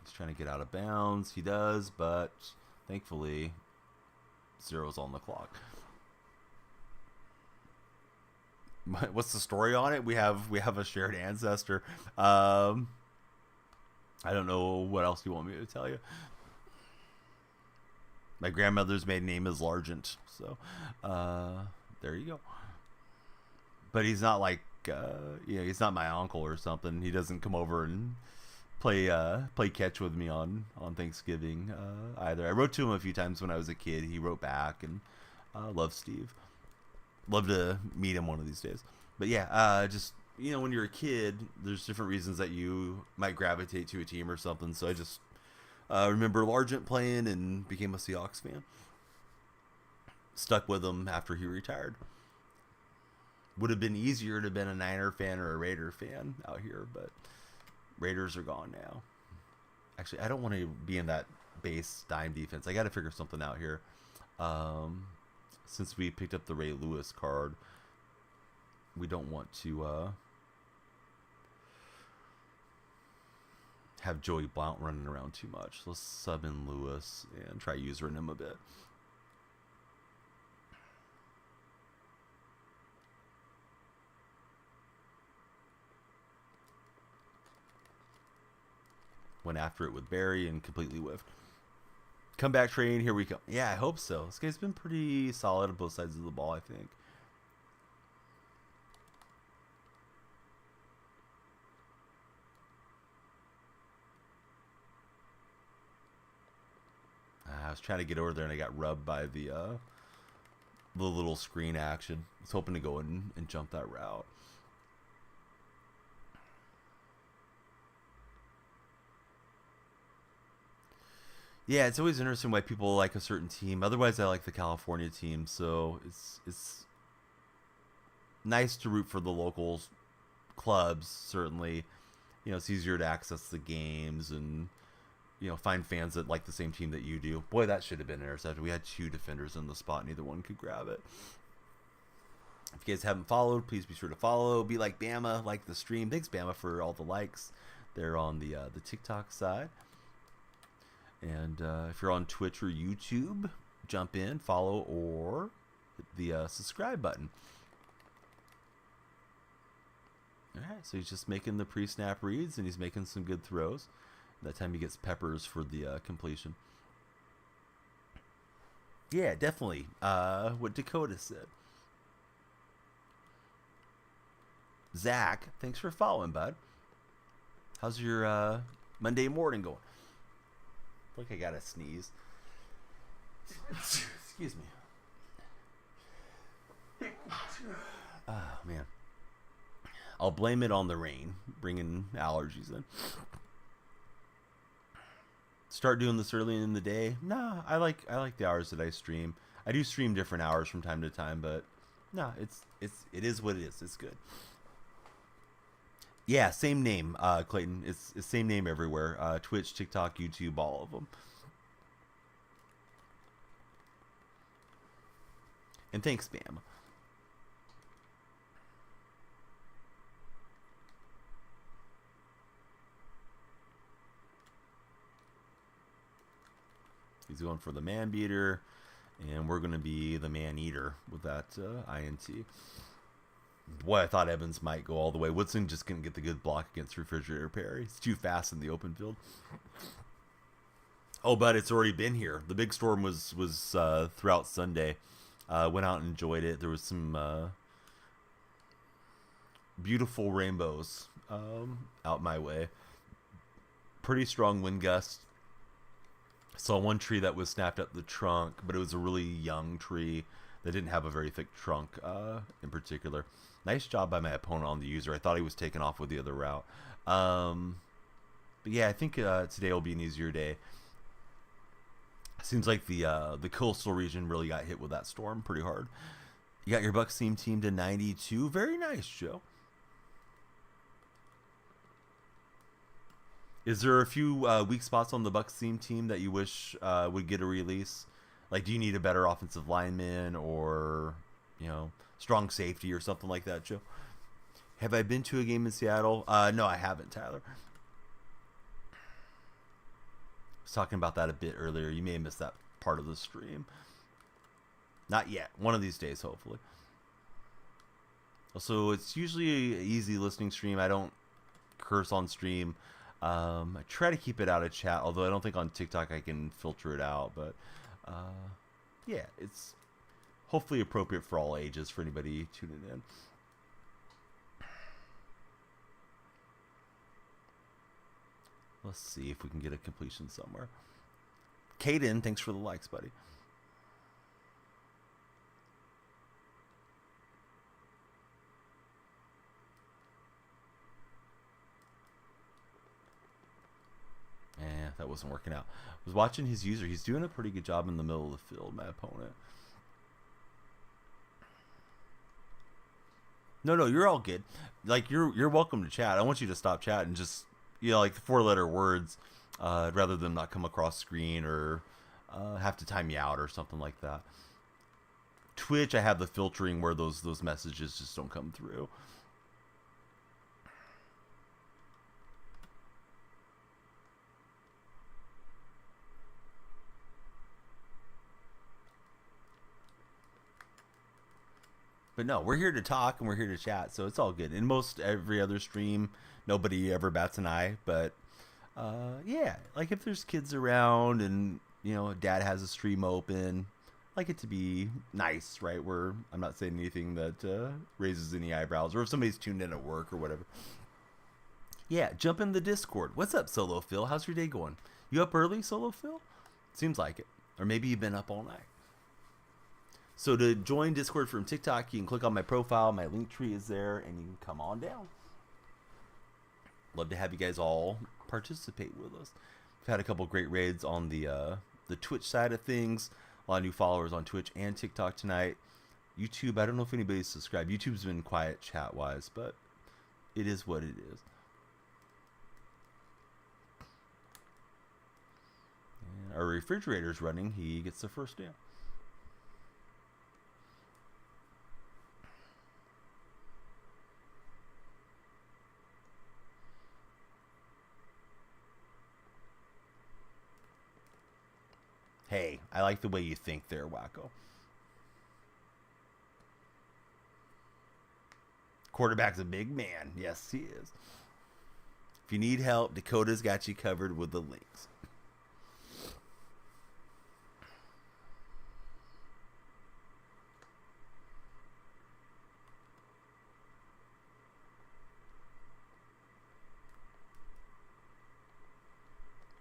He's trying to get out of bounds. He does, but thankfully, 0's on the clock. What's the story on it? We have a shared ancestor. I don't know what else you want me to tell you. My grandmother's maiden name is Largent, so there you go. But he's not like he's not my uncle or something. He doesn't come over and play catch with me on Thanksgiving either. I wrote to him a few times when I was a kid. He wrote back, and love Steve. Love to meet him one of these days. But yeah, just when you're a kid, there's different reasons that you might gravitate to a team or something. So I just remember Largent playing and became a Seahawks fan. Stuck with him after he retired. Would have been easier to have been a Niner fan or a Raider fan out here, but Raiders are gone now. Actually, I don't want to be in that base dime defense. I got to figure something out here. Since we picked up the Ray Lewis card, we don't want to have Joey Blount running around too much. Let's sub in Lewis and try using him a bit. Went after it with Barry and completely whiffed. Comeback train, here we go. Yeah, I hope so. This guy's been pretty solid on both sides of the ball, I think. I was trying to get over there and I got rubbed by the little screen action. I was hoping to go in and jump that route. Yeah, it's always interesting why people like a certain team. Otherwise, I like the California team, so it's nice to root for the local clubs. Certainly, it's easier to access the games and find fans that like the same team that you do. Boy, that should have been intercepted. We had two defenders in the spot, neither one could grab it. If you guys haven't followed, please be sure to follow. Be like Bama, like the stream. Thanks, Bama, for all the likes there on the TikTok side. And if you're on Twitch or YouTube, jump in, follow, or hit the subscribe button. All right, so he's just making the pre-snap reads, and he's making some good throws. That time he gets peppers for the completion. Yeah, definitely. What Dakota said. Zach, thanks for following, bud. How's your Monday morning going? I feel like I gotta sneeze. Excuse me. Oh, man. I'll blame it on the rain, bringing allergies in. Start doing this early in the day? Nah, I like the hours that I stream. I do stream different hours from time to time, but no, it is what it is. It's good. Yeah, same name, Clayton. It's same name everywhere. Twitch, TikTok, YouTube, all of them. And thanks, Bam. He's going for the man beater, and we're going to be the man eater with that INT. Boy, I thought Evans might go all the way. Woodson just couldn't get the good block against Refrigerator Perry. He's too fast in the open field. Oh, but it's already been here. The big storm was throughout Sunday. Went out and enjoyed it. There was some beautiful rainbows out my way. Pretty strong wind gusts. Saw one tree that was snapped up the trunk, but it was a really young tree that didn't have a very thick trunk in particular. Nice job by my opponent on the user. I thought he was taking off with the other route. But yeah, I think today will be an easier day. Seems like the coastal region really got hit with that storm pretty hard. You got your Bucks team to 92. Very nice, Joe. Is there a few weak spots on the Bucks team that you wish would get a release? Like, do you need a better offensive lineman or, strong safety or something like that, Joe? Have I been to a game in Seattle? No, I haven't, Tyler. I was talking about that a bit earlier. You may have missed that part of the stream. Not yet. One of these days, hopefully. Also, it's usually an easy listening stream. I don't curse on stream. I try to keep it out of chat, although I don't think on TikTok I can filter it out. But, yeah, it's hopefully appropriate for all ages for anybody tuning in. Let's see if we can get a completion somewhere. Caden, thanks for the likes, buddy. That wasn't working out. I was watching his user. He's doing a pretty good job in the middle of the field, my opponent. No, you're all good. Like, you're welcome to chat. I want you to stop chatting and just, like the 4-letter words, rather than not come across screen or have to time you out or something like that. Twitch, I have the filtering where those messages just don't come through. But no, we're here to talk and we're here to chat, so it's all good. In most every other stream, nobody ever bats an eye. But yeah, like if there's kids around and dad has a stream open, I like it to be nice, right? Where I'm not saying anything that raises any eyebrows, or if somebody's tuned in at work or whatever. Yeah, jump in the Discord. What's up, Solo Phil? How's your day going? You up early, Solo Phil? Seems like it. Or maybe you've been up all night. So to join Discord from TikTok, you can click on my profile. My link tree is there, and you can come on down. Love to have you guys all participate with us. We've had a couple great raids on the Twitch side of things. A lot of new followers on Twitch and TikTok tonight. YouTube, I don't know if anybody's subscribed. YouTube's been quiet chat-wise, but it is what it is. And our refrigerator's running. He gets the first down. Hey, I like the way you think there, Wacko. Quarterback's a big man. Yes, he is. If you need help, Dakota's got you covered with the links.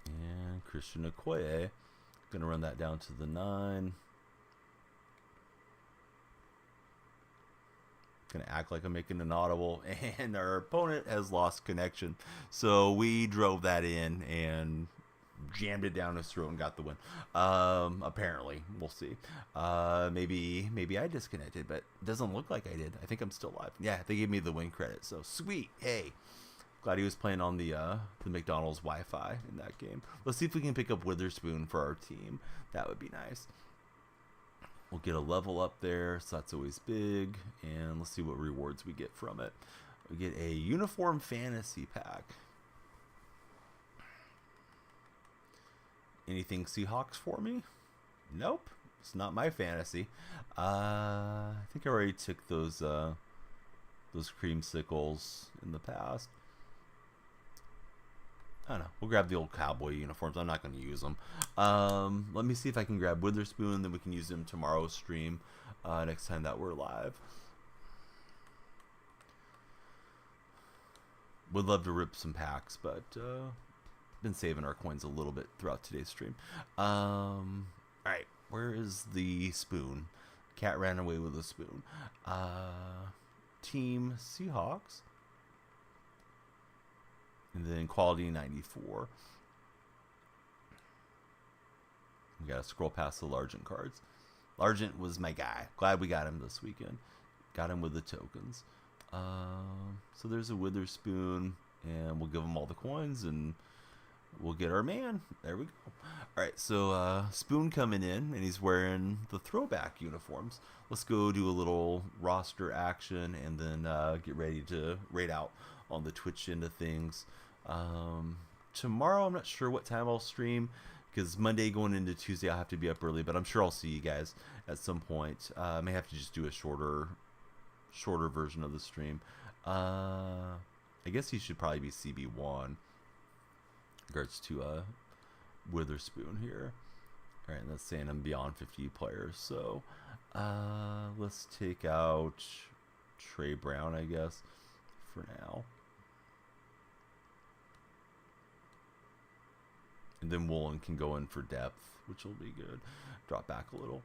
And Christian Okoye. Gonna run that down to the 9. Gonna act like I'm making an audible, and our opponent has lost connection. So we drove that in and jammed it down his throat and got the win. Apparently, we'll see. Maybe I disconnected, but it doesn't look like I did. I think I'm still live. Yeah, they gave me the win credit, so sweet. Hey. Glad he was playing on the McDonald's Wi-Fi in that game. Let's see if we can pick up Witherspoon for our team. That would be nice. We'll get a level up there, so that's always big. And let's see what rewards we get from it. We get a uniform fantasy pack. Anything Seahawks for me? Nope. It's not my fantasy. I think I already took those creamsicles in the past. I don't know. We'll grab the old cowboy uniforms. I'm not going to use them. Let me see if I can grab Witherspoon. Then we can use them tomorrow's stream next time that we're live. Would love to rip some packs, but been saving our coins a little bit throughout today's stream. All right. Where is the spoon? Cat ran away with a spoon. Team Seahawks. And then quality 94. We got to scroll past the Largent cards. Largent was my guy. Glad we got him this weekend. Got him with the tokens. So there's a Witherspoon, and we'll give him all the coins, and we'll get our man. There we go. All right, so Spoon coming in, and he's wearing the throwback uniforms. Let's go do a little roster action, and then get ready to raid out on the Twitch end of things. Tomorrow, I'm not sure what time I'll stream, because Monday going into Tuesday, I'll have to be up early, but I'm sure I'll see you guys at some point. I may have to just do a shorter version of the stream. I guess he should probably be CB1 in regards to Witherspoon here. All right, that's saying I'm beyond 50 players, so let's take out Trey Brown, I guess, for now. And then Woolen can go in for depth, which will be good. Drop back a little.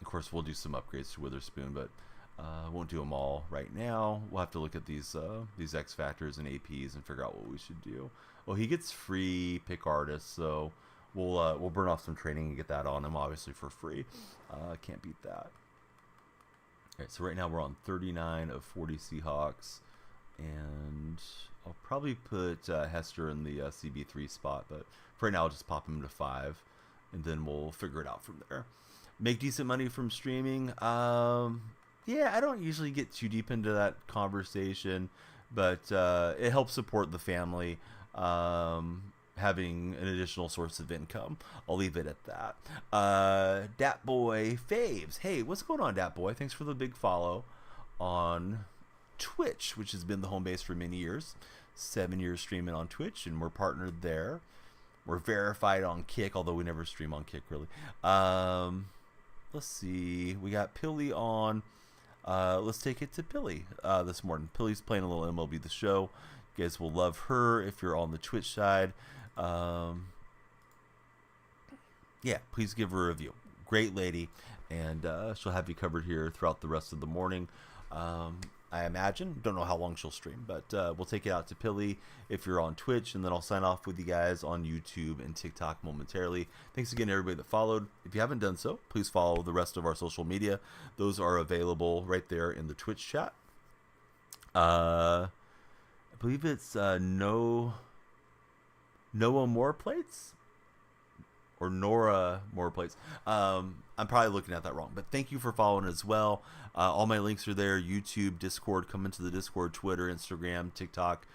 Of course, we'll do some upgrades to Witherspoon, but won't do them all right now. We'll have to look at these X factors and APs and figure out what we should do. Well, he gets free pick artists, so we'll burn off some training and get that on him, obviously for free. Can't beat that. All right, so right now we're on 39 of 40 Seahawks, and I'll probably put Hester in the CB3 spot, but for right now I'll just pop him to 5, and then we'll figure it out from there. Make decent money from streaming. Yeah, I don't usually get too deep into that conversation, but it helps support the family, having an additional source of income. I'll leave it at that. Dat Boy Faves. Hey, what's going on, Dat Boy? Thanks for the big follow on Twitch, which has been the home base for many years. 7 years streaming on Twitch, and we're partnered there. We're verified on Kick, although we never stream on Kick, really. Let's see. We got Pilly on. Let's take it to Pilly this morning. Pilly's playing a little MLB The Show. You guys will love her if you're on the Twitch side. Yeah, please give her a review. Great lady, and she'll have you covered here throughout the rest of the morning. I imagine. Don't know how long she'll stream, but we'll take it out to Pilly if you're on Twitch, and then I'll sign off with you guys on YouTube and TikTok momentarily. Thanks again to everybody that followed. If you haven't done so, please follow the rest of our social media. Those are available right there in the Twitch chat. I believe it's Noah More Plates or Nora More Plates. I'm probably looking at that wrong, but thank you for following as well. All my links are there: YouTube, Discord. Come into the Discord, Twitter, Instagram, TikTok.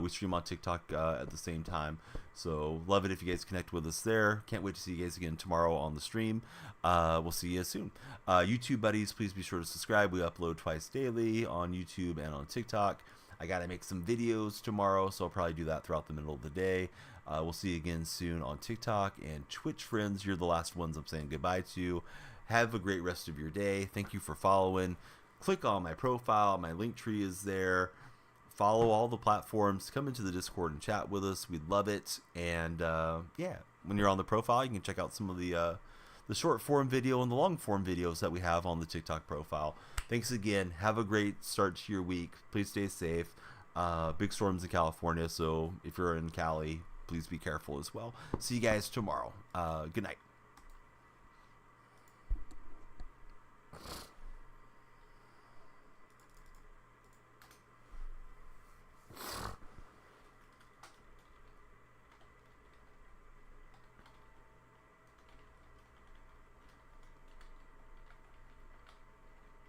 We stream on TikTok at the same time, so love it if you guys connect with us there. Can't wait to see you guys again tomorrow on the stream. We'll see you soon. YouTube buddies, please be sure to subscribe. We upload twice daily on YouTube and on TikTok. I gotta make some videos tomorrow, so I'll probably do that throughout the middle of the day. We'll see you again soon on TikTok and Twitch. Friends, you're the last ones I'm saying goodbye to. Have a great rest of your day. Thank you for following. Click on my profile. My link tree is there. Follow all the platforms. Come into the Discord and chat with us. We'd love it. And yeah, when you're on the profile, you can check out some of the short form video and the long form videos that we have on the TikTok profile. Thanks again. Have a great start to your week. Please stay safe. Big storms in California, so if you're in Cali, please be careful as well. See you guys tomorrow. Good night.